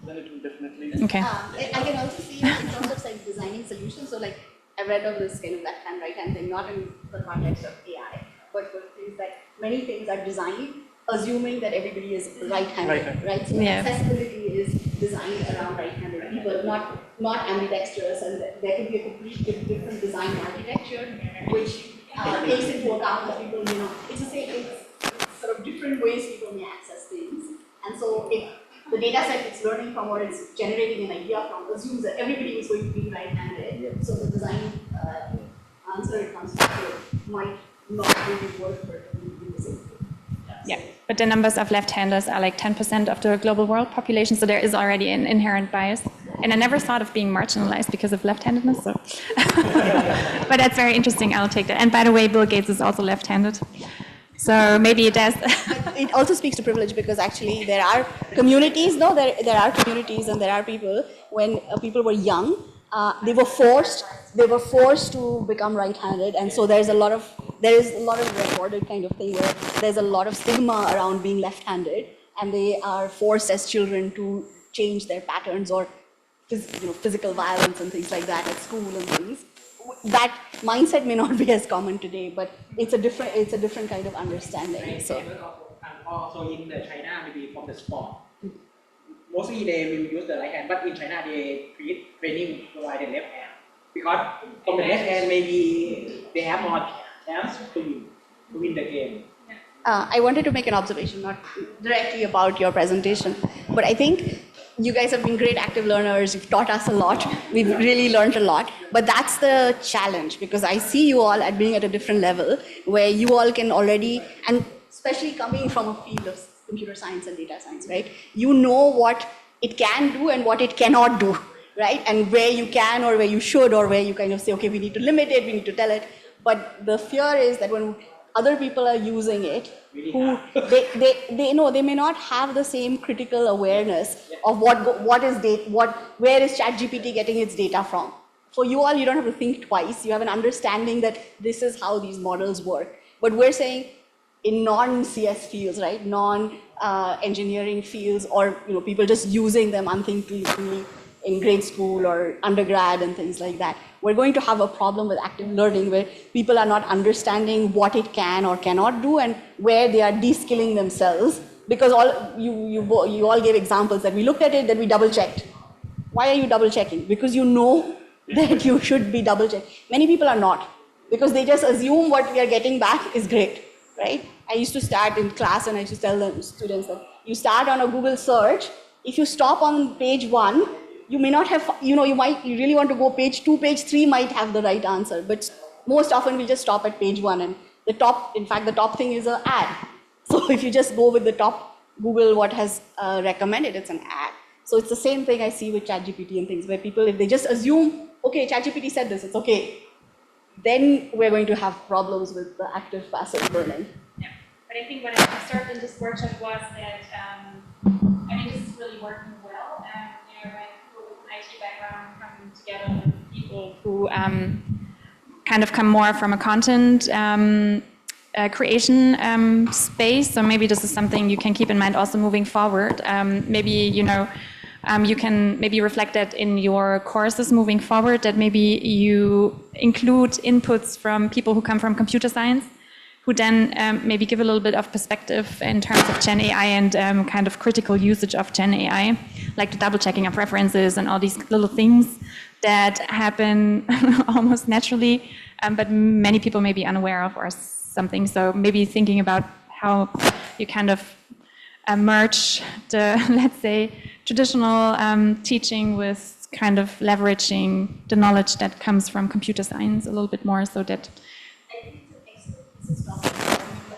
then it will definitely. Okay. I can also see in terms of like designing solutions. So like I've read of this kind of left hand, right hand thing, not in the context of AI, but for things that many things are designed assuming that everybody is right-handed, right? So accessibility is designed around right-handed people, not ambidextrous, and there could be a completely different design architecture which takes into account that people, it's the same, it's sort of different ways people may access things. And so if the data set it's learning from or it's generating an idea from assumes that everybody is going to be right-handed, so the design answer it comes back to might not really work for the same thing. Yeah, but the numbers of left-handers are like 10% of the global world population, so there is already an inherent bias. And I never thought of being marginalized because of left-handedness, so. But that's very interesting, I'll take that. And by the way, Bill Gates is also left-handed. So maybe it does. It also speaks to privilege because actually there are communities, there are communities and there are people, when people were young, they were forced to become right-handed, and so there is a lot of recorded kind of thing where there's a lot of stigma around being left-handed, and they are forced as children to change their patterns or physical violence and things like that at school and things. That mindset may not be as common today, but it's a different kind of understanding. So. Also in China, maybe from the sport. Mostly they will use the right hand, but in China they training provide the left hand. Because from the left hand, maybe they have more chance to win the game. I wanted to make an observation, not directly about your presentation, but I think you guys have been great active learners. You've taught us a lot. We've really learned a lot. But that's the challenge, because I see you all at being at a different level where you all can already, and especially coming from a field of computer science and data science, right? You know what it can do and what it cannot do, right? And where you can or where you should or where you kind of say, okay, we need to limit it, we need to tell it. But the fear is that when other people are using it, who they may not have the same critical awareness of where is ChatGPT getting its data from. For you all, you don't have to think twice. You have an understanding that this is how these models work. But we're saying in non-CS fields, right, non-engineering fields, or people just using them unthinkingly in grade school or undergrad and things like that, we're going to have a problem with active learning where people are not understanding what it can or cannot do and where they are de-skilling themselves, because you all gave examples that we looked at it, that we double-checked. Why are you double-checking? Because you know that you should be double-checked. Many people are not, because they just assume what we are getting back is great, right? I used to start in class and I used to tell the students that you start on a Google search, if you stop on page 1, you may not have, you really want to go page 2, page 3 might have the right answer, but most often we just stop at page 1, and the top thing is an ad. So if you just go with the top Google what has recommended, it's an ad. So it's the same thing I see with ChatGPT and things, where people, if they just assume, okay, ChatGPT said this, it's okay, then we're going to have problems with the active passive learning. Yeah, but I think what I observed in this workshop was that, this is really working well. When people with an IT background come together with people who kind of come more from a content creation space. So maybe this is something you can keep in mind also moving forward. Maybe, you can maybe reflect that in your courses moving forward, that maybe you include inputs from people who come from computer science, who then maybe give a little bit of perspective in terms of GenAI and kind of critical usage of GenAI, like the double checking of references and all these little things that happen almost naturally, but many people may be unaware of or something. So maybe thinking about how you kind of merge the, let's say, traditional teaching with kind of leveraging the knowledge that comes from computer science a little bit more, so that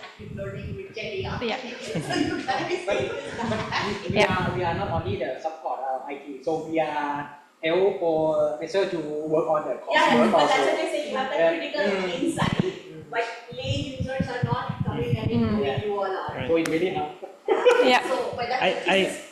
active learning, which GenAI. Yeah. We are not only the support of IT, so we are help for professor to work on the coursework but also. that's what I say, you have that critical insight, but lay users are not coming and doing you all are. So it really helps. Yeah. So, but that's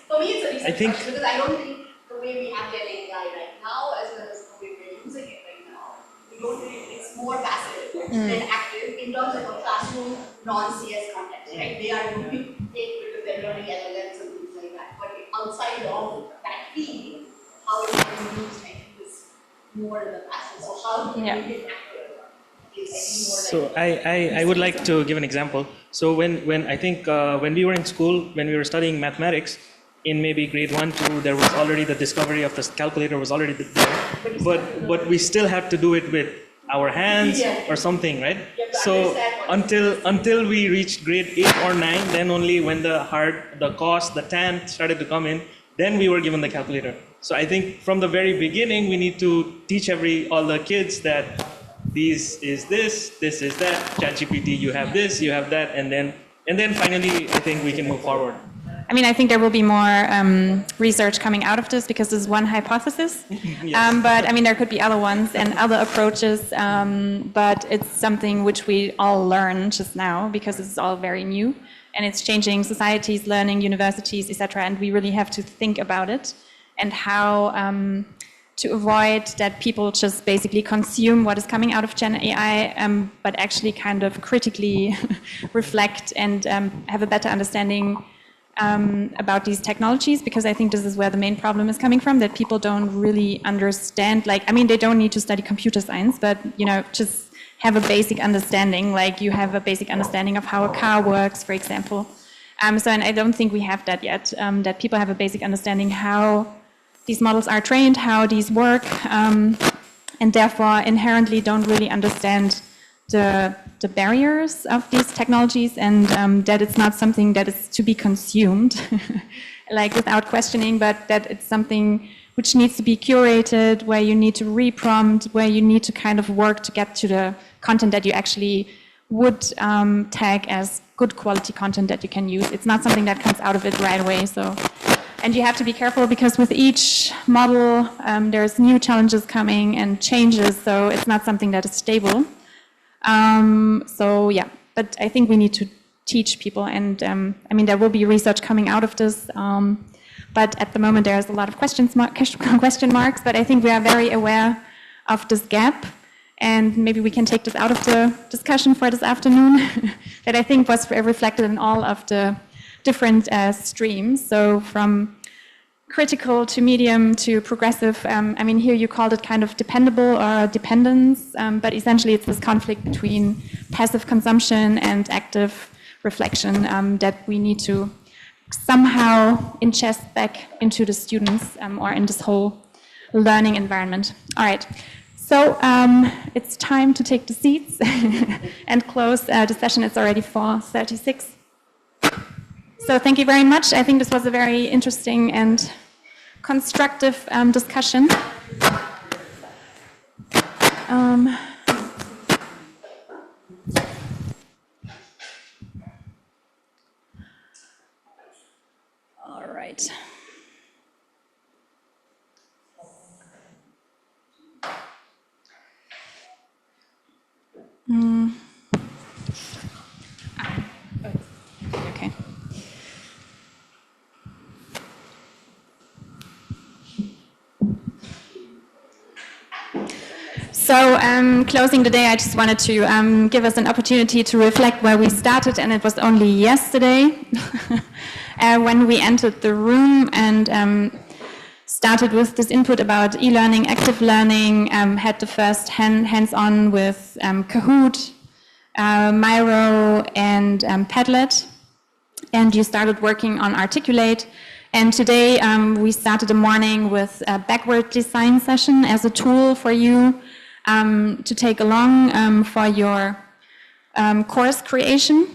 for me it's a research question because I don't think the way we have GenAI right now, as well as the way we're using it right now, we don't really, it's more passive than active in terms of a classroom non-CS context, right? They are doing it because they're learning LLMs and things like that. But outside of that field, how it can be used, I think, is more in the passive. So how do you make it active? So I would like to give an example. So when I think when we were in school, when we were studying mathematics, in maybe grade 1, 2, there was already the discovery of the calculator was already there, but we still had to do it with our hands or something, right? So until we reached grade 8 or 9, then only when the cost, the tan started to come in, then we were given the calculator. So I think from the very beginning, we need to teach all the kids that this is that, ChatGPT, you have this, you have that, and then finally, I think we can move forward. I mean, I think there will be more research coming out of this because this is one hypothesis. Yes. But I mean, there could be other ones and other approaches. But it's something which we all learn just now because this is all very new and it's changing societies, learning, universities, etc. And we really have to think about it and how to avoid that people just basically consume what is coming out of GenAI, but actually kind of critically reflect and have a better understanding about these technologies, because I think this is where the main problem is coming from, that people don't really understand, like, I mean, they don't need to study computer science, but, you know, just have a basic understanding, like you have a basic understanding of how a car works, for example. And I don't think we have that yet, that people have a basic understanding how these models are trained, how these work, and therefore inherently don't really understand the barriers of these technologies, and that it's not something that is to be consumed like without questioning, but that it's something which needs to be curated, where you need to reprompt, where you need to kind of work to get to the content that you actually would tag as good quality content that you can use. It's not something that comes out of it right away. So, and you have to be careful because with each model there's new challenges coming and changes, so it's not something that is stable. So yeah, but I think we need to teach people, and I mean, there will be research coming out of this, but at the moment there's a lot of question marks, but I think we are very aware of this gap, and maybe we can take this out of the discussion for this afternoon, that I think was reflected in all of the different streams, so from critical to medium to progressive. I mean, here you called it kind of dependable or dependence, but essentially it's this conflict between passive consumption and active reflection that we need to somehow ingest back into the students or in this whole learning environment. All right, so it's time to take the seats and close the session. It's already 4:36. So thank you very much. I think this was a very interesting and constructive discussion. All right. Okay. So closing the day, I just wanted to give us an opportunity to reflect where we started, and it was only yesterday when we entered the room and started with this input about e-learning, active learning, had the first hands-on with Kahoot, Miro, and Padlet, and you started working on Articulate. And today we started the morning with a backward design session as a tool for you to take along for your course creation.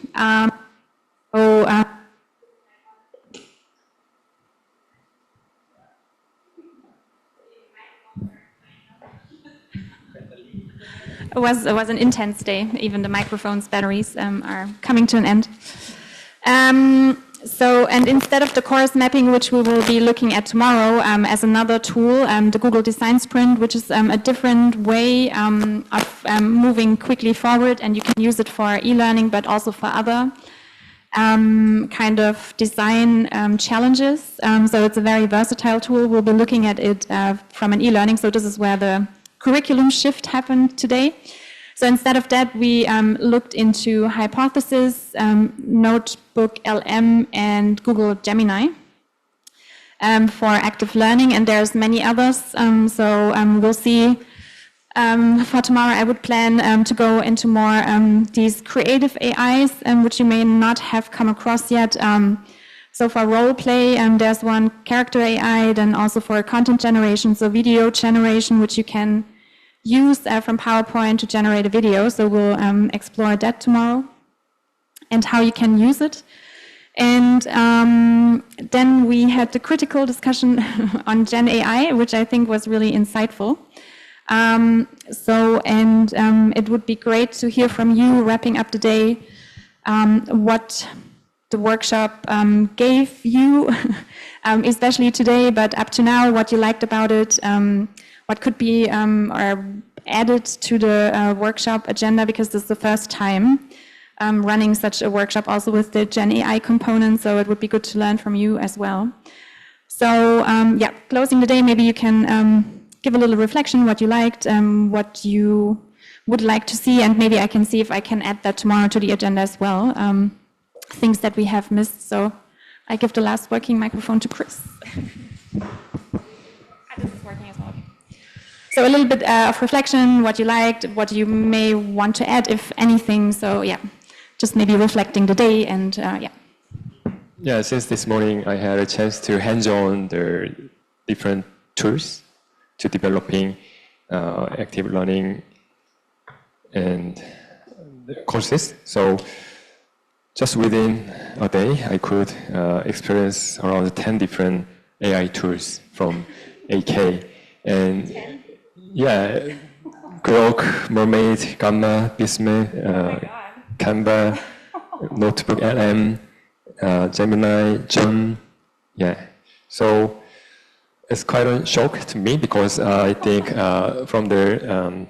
It was an intense day. Even the microphone's batteries are coming to an end. And instead of the course mapping, which we will be looking at tomorrow, as another tool, the Google Design Sprint, which is a different way of moving quickly forward, and you can use it for e-learning, but also for other kind of design challenges. So it's a very versatile tool. We'll be looking at it from an e-learning. So this is where the curriculum shift happened today. So instead of that, we looked into Hypothes.is, Notebook LM, and Google Gemini for active learning, and there's many others. We'll see. For tomorrow, I would plan to go into more these creative AIs, which you may not have come across yet. So for role play, there's one Character.ai, then also for content generation, so video generation, which you can use from PowerPoint to generate a video. So we'll explore that tomorrow and how you can use it. And then we had the critical discussion on GenAI, which I think was really insightful. It would be great to hear from you, wrapping up the day, what the workshop gave you, especially today, but up to now, what you liked about it, what could be or added to the workshop agenda, because this is the first time running such a workshop also with the GenAI component, so it would be good to learn from you as well. So yeah, closing the day, maybe you can give a little reflection, what you liked, what you would like to see, and maybe I can see if I can add that tomorrow to the agenda as well, things that we have missed. So I give the last working microphone to Chris. This is working as well. So a little bit of reflection, what you liked, what you may want to add, if anything. So yeah, just maybe reflecting the day and yeah. Yeah, since this morning I had a chance to hands-on the different tools to developing active learning and courses. So just within a day, I could experience around 10 different AI tools from AK. And yeah, Grok, Mermaid, Gamma, Bisme, Canva, Notebook LM, Gemini, John. Yeah. So it's quite a shock to me, because I think from the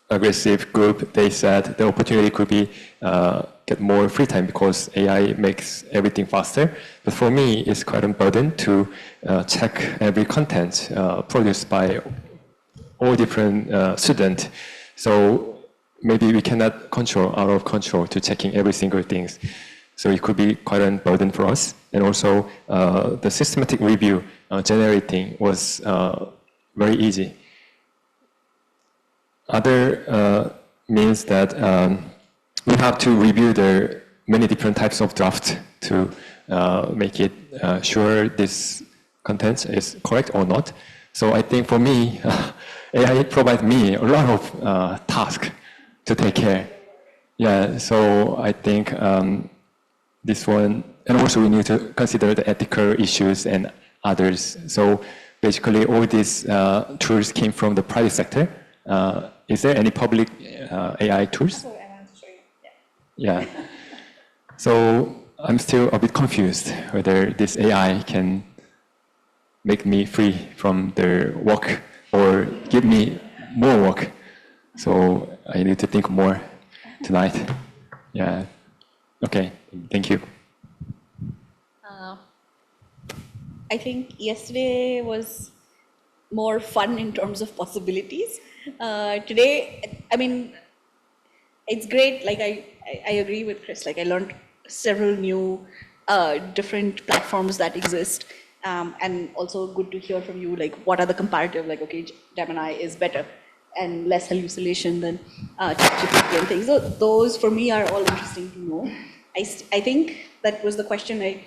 aggressive group, they said the opportunity could be get more free time because AI makes everything faster. But for me, it's quite a burden to check every content produced by all different students. So maybe we cannot control, out of control, to checking every single thing. So it could be quite a burden for us. And also the systematic review generating was very easy. Other means that we have to review the many different types of drafts to make it sure this content is correct or not. So I think for me, AI provides me a lot of tasks to take care. Yeah, so I think this one, and also we need to consider the ethical issues and others. So basically all these tools came from the private sector. Is there any public AI tools? So I want to show you. Yeah. So I'm still a bit confused whether this AI can make me free from the work or give me more work. So I need to think more tonight. Yeah. Okay. Thank you. I think yesterday was more fun in terms of possibilities. Today, I mean, it's great. Like I agree with Chris. Like I learned several new different platforms that exist, and also good to hear from you. Like what are the comparative? Like okay, Gemini is better and less hallucination than ChatGPT and things. So those for me are all interesting to know. I think that was the question I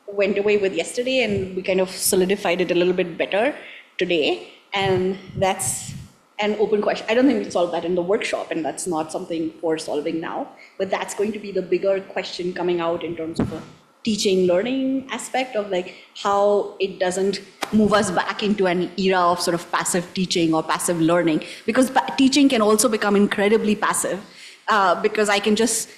went away with yesterday, and we kind of solidified it a little bit better today. And that's an open question. I don't think we solved that in the workshop, and that's not something for solving now. But that's going to be the bigger question coming out in terms of a teaching learning aspect of like how it doesn't move us back into an era of sort of passive teaching or passive learning, because teaching can also become incredibly passive because I can just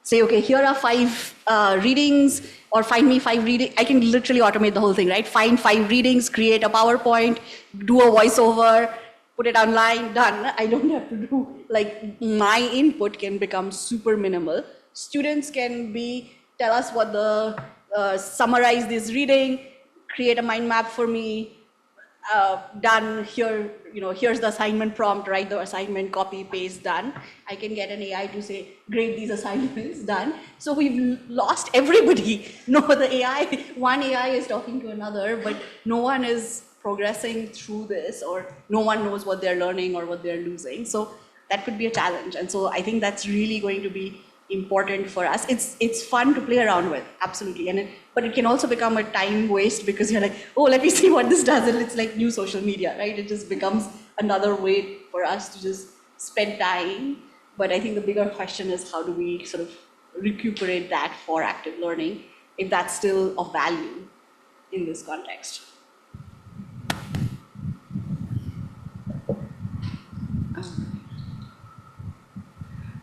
say, okay, here are 5 readings, or find me 5 readings. I can literally automate the whole thing, right? Find 5 readings, create a PowerPoint, do a voiceover, put it online, done. I don't have to do, like, my input can become super minimal. Students can tell us what summarize this reading, create a mind map for me, done here, here's the assignment prompt, write the assignment, copy, paste, done. I can get an AI to say, grade these assignments, done. So we've lost everybody. No, one AI is talking to another, but no one is progressing through this, or no one knows what they're learning or what they're losing. So that could be a challenge. And so I think that's really going to be important for us. It's fun to play around with, absolutely. But it can also become a time waste, because you're like, oh, let me see what this does. And it's like new social media, right? It just becomes another way for us to just spend time. But I think the bigger question is, how do we sort of recuperate that for active learning, if that's still of value in this context?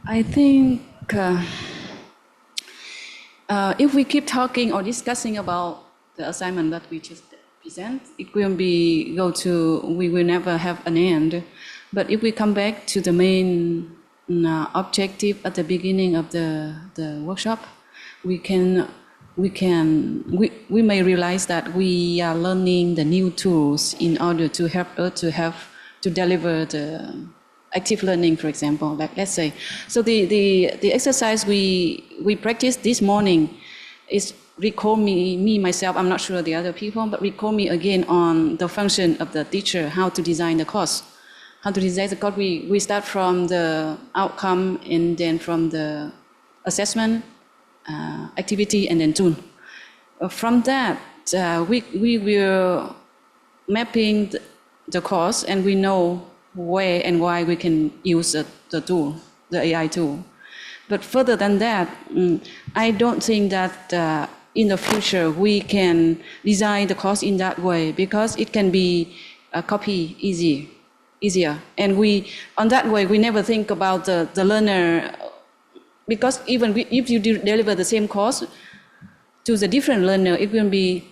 I think if we keep talking or discussing about the assignment that we just present, it will we will never have an end. But if we come back to the main objective at the beginning of the workshop, we may realize that we are learning the new tools in order to help us to deliver the active learning, for example, like let's say. So the exercise we practiced this morning is recall myself, I'm not sure the other people, but recall me again on the function of the teacher, how to design the course. How to design the course, we start from the outcome, and then from the assessment, activity, and then tool. From that, we will mapping the course, and we know where and why we can use the tool, the AI tool. But further than that, I don't think that in the future we can design the course in that way, because it can be copy easier. And on that way, we never think about the learner, because even if you deliver the same course to the different learner, it will be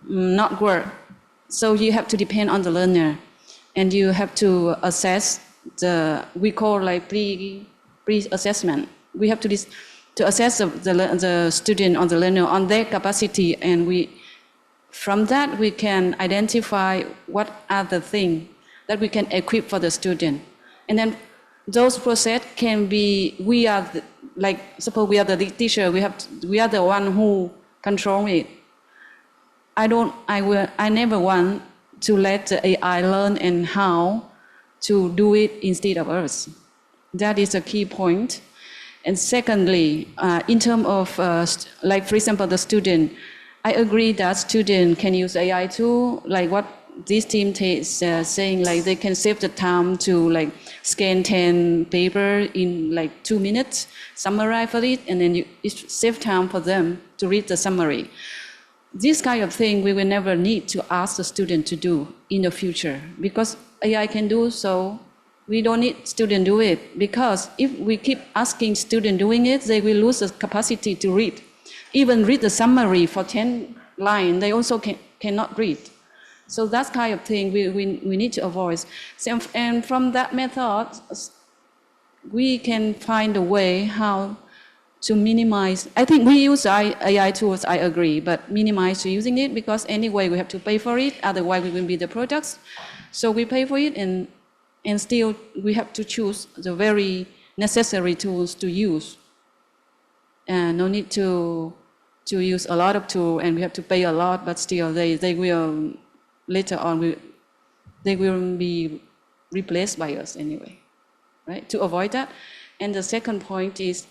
not work. So you have to depend on the learner. And you have to assess we call like pre-assessment. We have to assess the student or the learner on their capacity, and from that we can identify what are the things that we can equip for the student. And then those process can be, suppose we are the teacher, we are the one who control it. I never want to let the AI learn and how to do it instead of us. That is a key point. And secondly, in terms of, for example, the student, I agree that student can use AI too, like what this team is saying, like they can save the time to scan 10 paper in 2 minutes, summarize for it, and then it save time for them to read the summary. This kind of thing we will never need to ask the student to do in the future, because AI can do so. We don't need student do it, because if we keep asking student doing it, they will lose the capacity to read. Even read the summary for 10 lines, they also cannot read. So that kind of thing we need to avoid. And from that method, we can find a way how to minimize. I think we use AI tools, I agree, but minimize using it, because anyway we have to pay for it, otherwise we will be the products. So we pay for it, and still we have to choose the very necessary tools to use. And no need to use a lot of tools, and we have to pay a lot, but still they will, later on, they will be replaced by us anyway, right? To avoid that. And the second point is,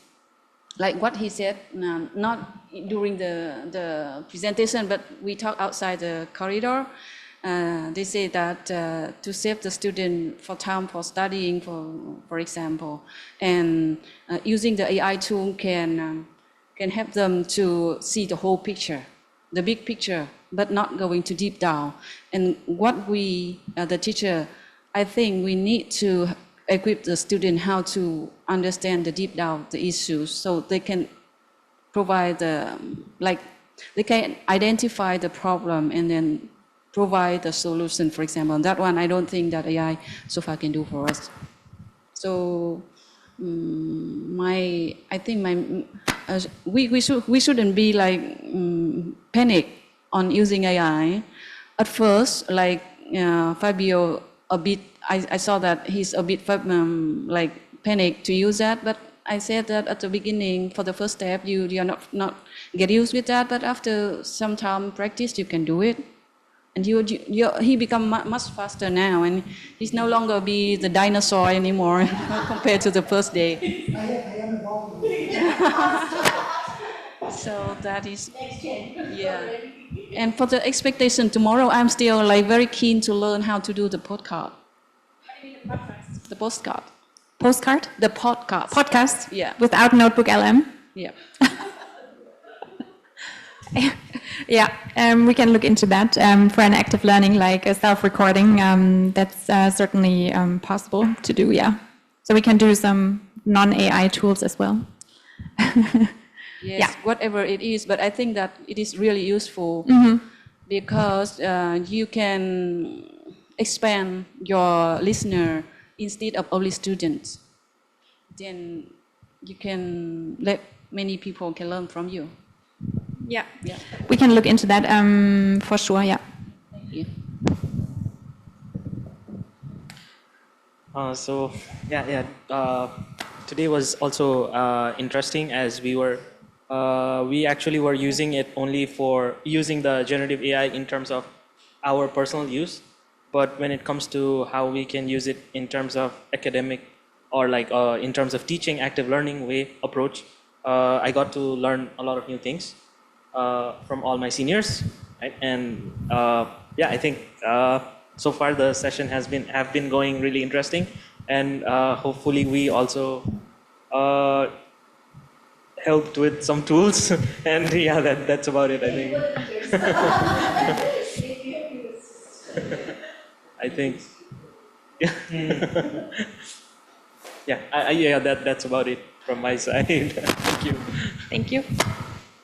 like what he said, not during the presentation, but we talk outside the corridor. They say that to save the student for time for studying, for example, and using the AI tool can help them to see the whole picture, the big picture, but not going too deep down. And what the teacher, I think we need to equip the student how to understand the deep down the issues, so they can provide the, like, they can identify the problem and then provide the solution, for example. That one, I don't think that AI so far can do for us. So I think we shouldn't be like panic on using AI. At first, like Fabio, a bit, I saw that he's a bit like panic to use that, but I said that at the beginning, for the first step, you are not get used with that, but after some time practice, you can do it. And he become much faster now, and he's no longer be the dinosaur anymore compared to the first day. So that is, yeah. And for the expectation tomorrow, I'm still like very keen to learn how to do the podcast. What do you mean the podcast? The postcard. Postcard? The podcast. Podcast? Yeah. Without Notebook LM? Yeah. Yeah, we can look into that for an active learning, like a self-recording. That's certainly possible to do, yeah. So we can do some non-AI tools as well. Yes, yeah. Whatever it is, but I think that it is really useful because you can expand your listener instead of only students. Then you can let many people can learn from you. Yeah. We can look into that for sure, yeah. Thank you. Today was also interesting as we actually were using it only for using the generative AI in terms of our personal use, but when it comes to how we can use it in terms of academic or like in terms of teaching active learning approach, I got to learn a lot of new things from all my seniors, right? And I think so far the session have been going really interesting, and hopefully we also helped with some tools, and yeah, that's about it, I think. I think, that's about it from my side. Thank you. Thank you.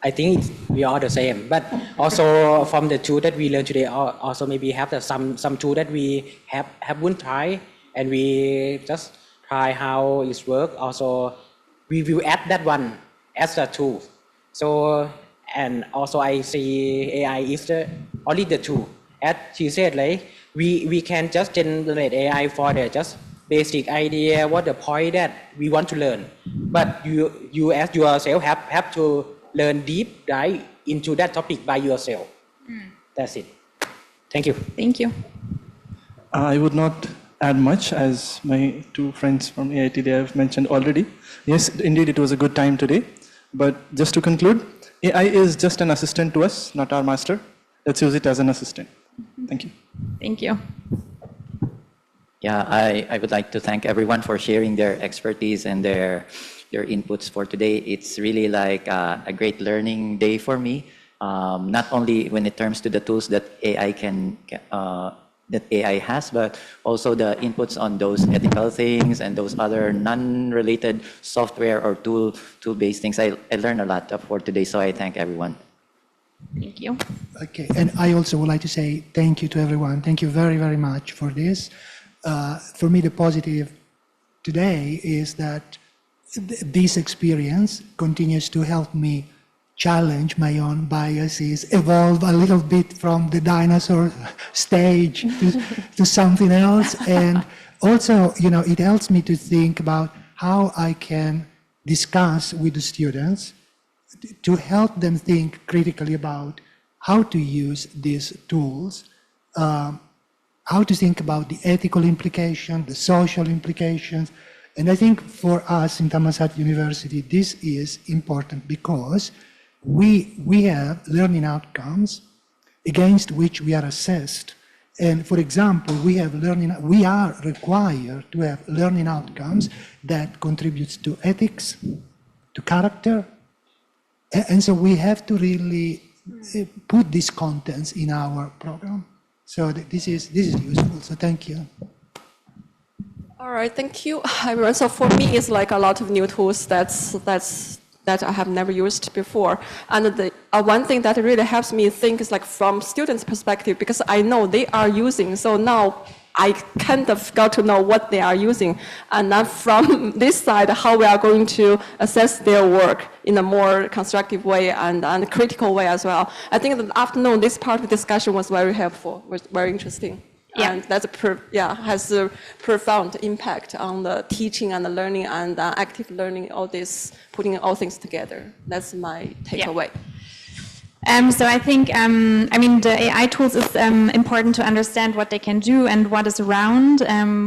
I think we are the same, but also from the tool that we learned today, also maybe have some tool that we haven't tried, and we just try how it works. Also, we will add that one as a tool. So, and also I see AI is only the tool. As she said, like we can just generate AI for the just basic idea, what the point that we want to learn. But you as yourself have to learn deep dive into that topic by yourself. That's it. Thank you. Thank you. I would not add much, as my two friends from AIT they have mentioned already. Yes, indeed, it was a good time today. But just to conclude, AI is just an assistant to us, not our master. Let's use it as an assistant. Thank you. Thank you. Yeah, I would like to thank everyone for sharing their expertise and their inputs for today. It's really like a great learning day for me, not only when it comes to the tools that AI that AI has, but also the inputs on those ethical things and those other non-related software or tool-based things. I learned a lot for today, so I thank everyone. Thank you. Okay, and I also would like to say thank you to everyone. Thank you very, very much for this. For me, the positive today is that this experience continues to help me challenge my own biases, evolve a little bit from the dinosaur stage to something else. And also, it helps me to think about how I can discuss with the students to help them think critically about how to use these tools, how to think about the ethical implications, the social implications. And I think for us in Thammasat University, this is important because we have learning outcomes against which we are assessed. And for example, we are required to have learning outcomes that contributes to ethics, to character. And so we have to really put these contents in our program. So this is useful. So thank you. All right, thank you, everyone. So for me, it's like a lot of new tools that's that I have never used before. And the one thing that really helps me think is like from students' perspective, because I know they are using, so now I kind of got to know what they are using. And then from this side, how we are going to assess their work in a more constructive way and critical way as well. I think that afternoon, this part of the discussion was very helpful, was very interesting. Yeah. And that's has a profound impact on the teaching and the learning and active learning, all this, putting all things together. That's my takeaway. So I think, the AI tools is important to understand what they can do and what is around,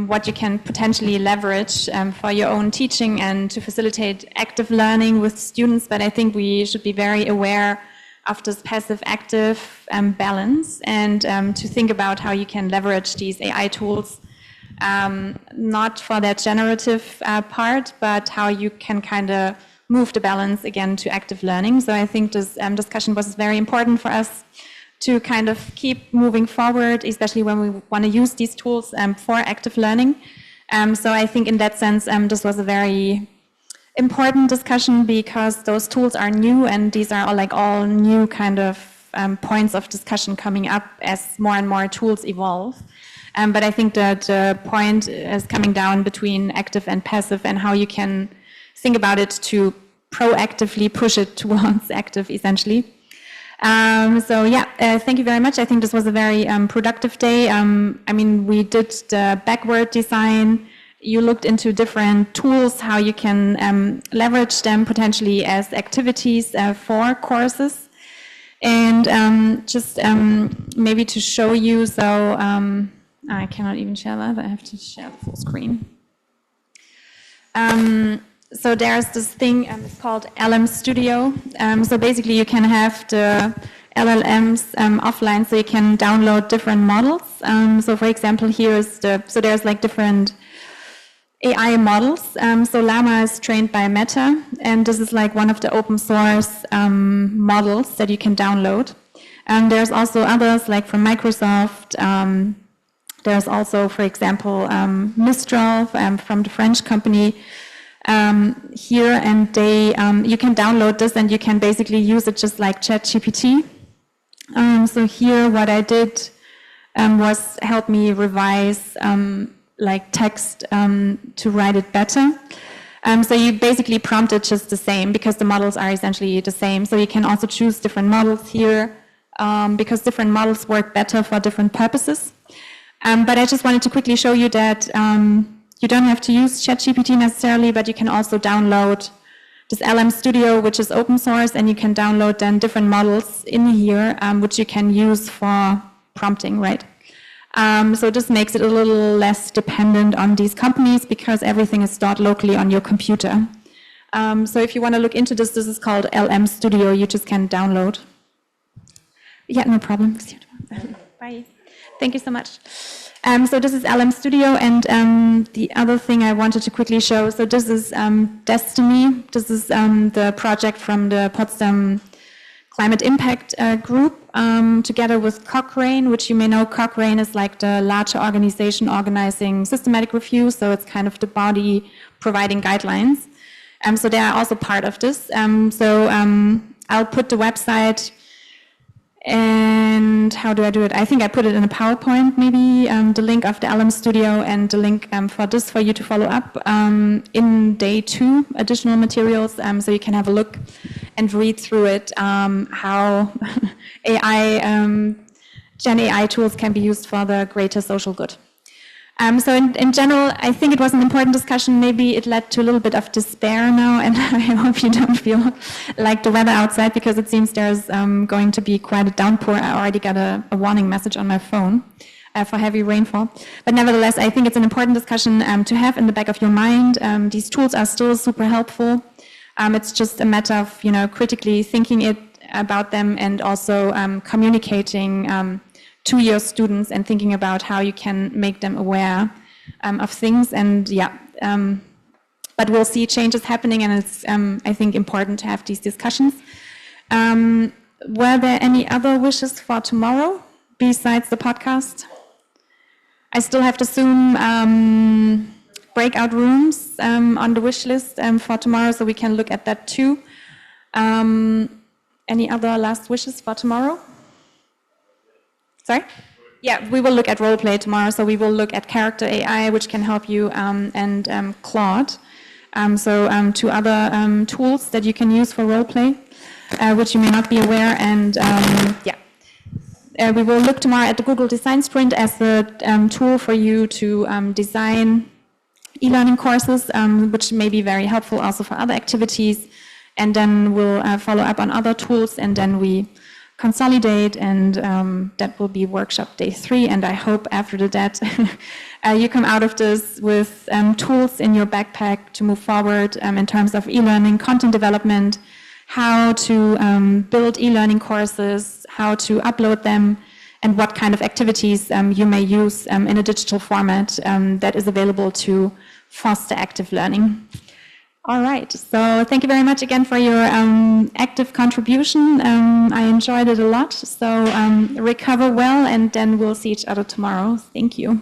what you can potentially leverage for your own teaching and to facilitate active learning with students. But I think we should be very aware of this passive-active balance and to think about how you can leverage these AI tools, not for their generative part, but how you can kind of move the balance again to active learning. So I think this discussion was very important for us to kind of keep moving forward, especially when we want to use these tools for active learning. So I think in that sense, this was a very important discussion because those tools are new and these are all new kind of points of discussion coming up as more and more tools evolve. But I think that the point is coming down between active and passive and how you can think about it to proactively push it towards active, essentially. Thank you very much. I think this was a very productive day. We did the backward design. You looked into different tools, how you can leverage them potentially as activities for courses. And maybe to show you, so I cannot even share that. I have to share the full screen. So there's this thing it's called LM Studio. So basically you can have the LLMs offline, so you can download different models. So for example, here is there's like different AI models. So Llama is trained by Meta, and this is like one of the open source models that you can download. There's also others like from Microsoft. There's also, for example, Mistral from the French company. Here, and you can download this and you can basically use it just like ChatGPT. So here what I did was help me revise text to write it better. So you basically prompt it just the same because the models are essentially the same. So you can also choose different models here because different models work better for different purposes. But I just wanted to quickly show you that you don't have to use ChatGPT necessarily, but you can also download this LM Studio, which is open source, and you can download then different models in here, which you can use for prompting, right? So this makes it a little less dependent on these companies because everything is stored locally on your computer. So if you want to look into this is called LM Studio. You just can download. Yeah, no problem. Bye. Thank you so much. So this is LM Studio, and the other thing I wanted to quickly show, so this is Destiny. This is the project from the Potsdam Climate Impact Group, together with Cochrane, which you may know. Cochrane is like the larger organization organizing systematic review, so it's kind of the body providing guidelines. So they are also part of this. I'll put the website. And how do I do it? I think I put it in a PowerPoint, maybe, the link of the LM Studio and the link for this for you to follow up in day 2, additional materials, so you can have a look and read through it, how GenAI tools can be used for the greater social good. So in general, I think it was an important discussion. Maybe it led to a little bit of despair now, and I hope you don't feel like the weather outside, because it seems there's going to be quite a downpour. I already got a warning message on my phone for heavy rainfall. But nevertheless, I think it's an important discussion to have in the back of your mind. These tools are still super helpful. It's just a matter of critically thinking about them and also communicating to your students and thinking about how you can make them aware of things. And but we'll see changes happening, and it's I think important to have these discussions. Were there any other wishes for tomorrow besides the podcast? I still have the Zoom breakout rooms on the wish list for tomorrow, so we can look at that too. Any other last wishes for tomorrow? Sorry? Yeah, we will look at role play tomorrow. So we will look at Character.ai, which can help you, and Claude. Two other tools that you can use for role play, which you may not be aware. And we will look tomorrow at the Google Design Sprint as the tool for you to design e-learning courses, which may be very helpful also for other activities. And then we'll follow up on other tools, and then we consolidate, and that will be workshop day 3. And I hope after that you come out of this with tools in your backpack to move forward in terms of e-learning, content development, how to build e-learning courses, how to upload them, and what kind of activities you may use in a digital format that is available to foster active learning. All right, so thank you very much again for your active contribution. I enjoyed it a lot, so recover well, and then we'll see each other tomorrow. Thank you.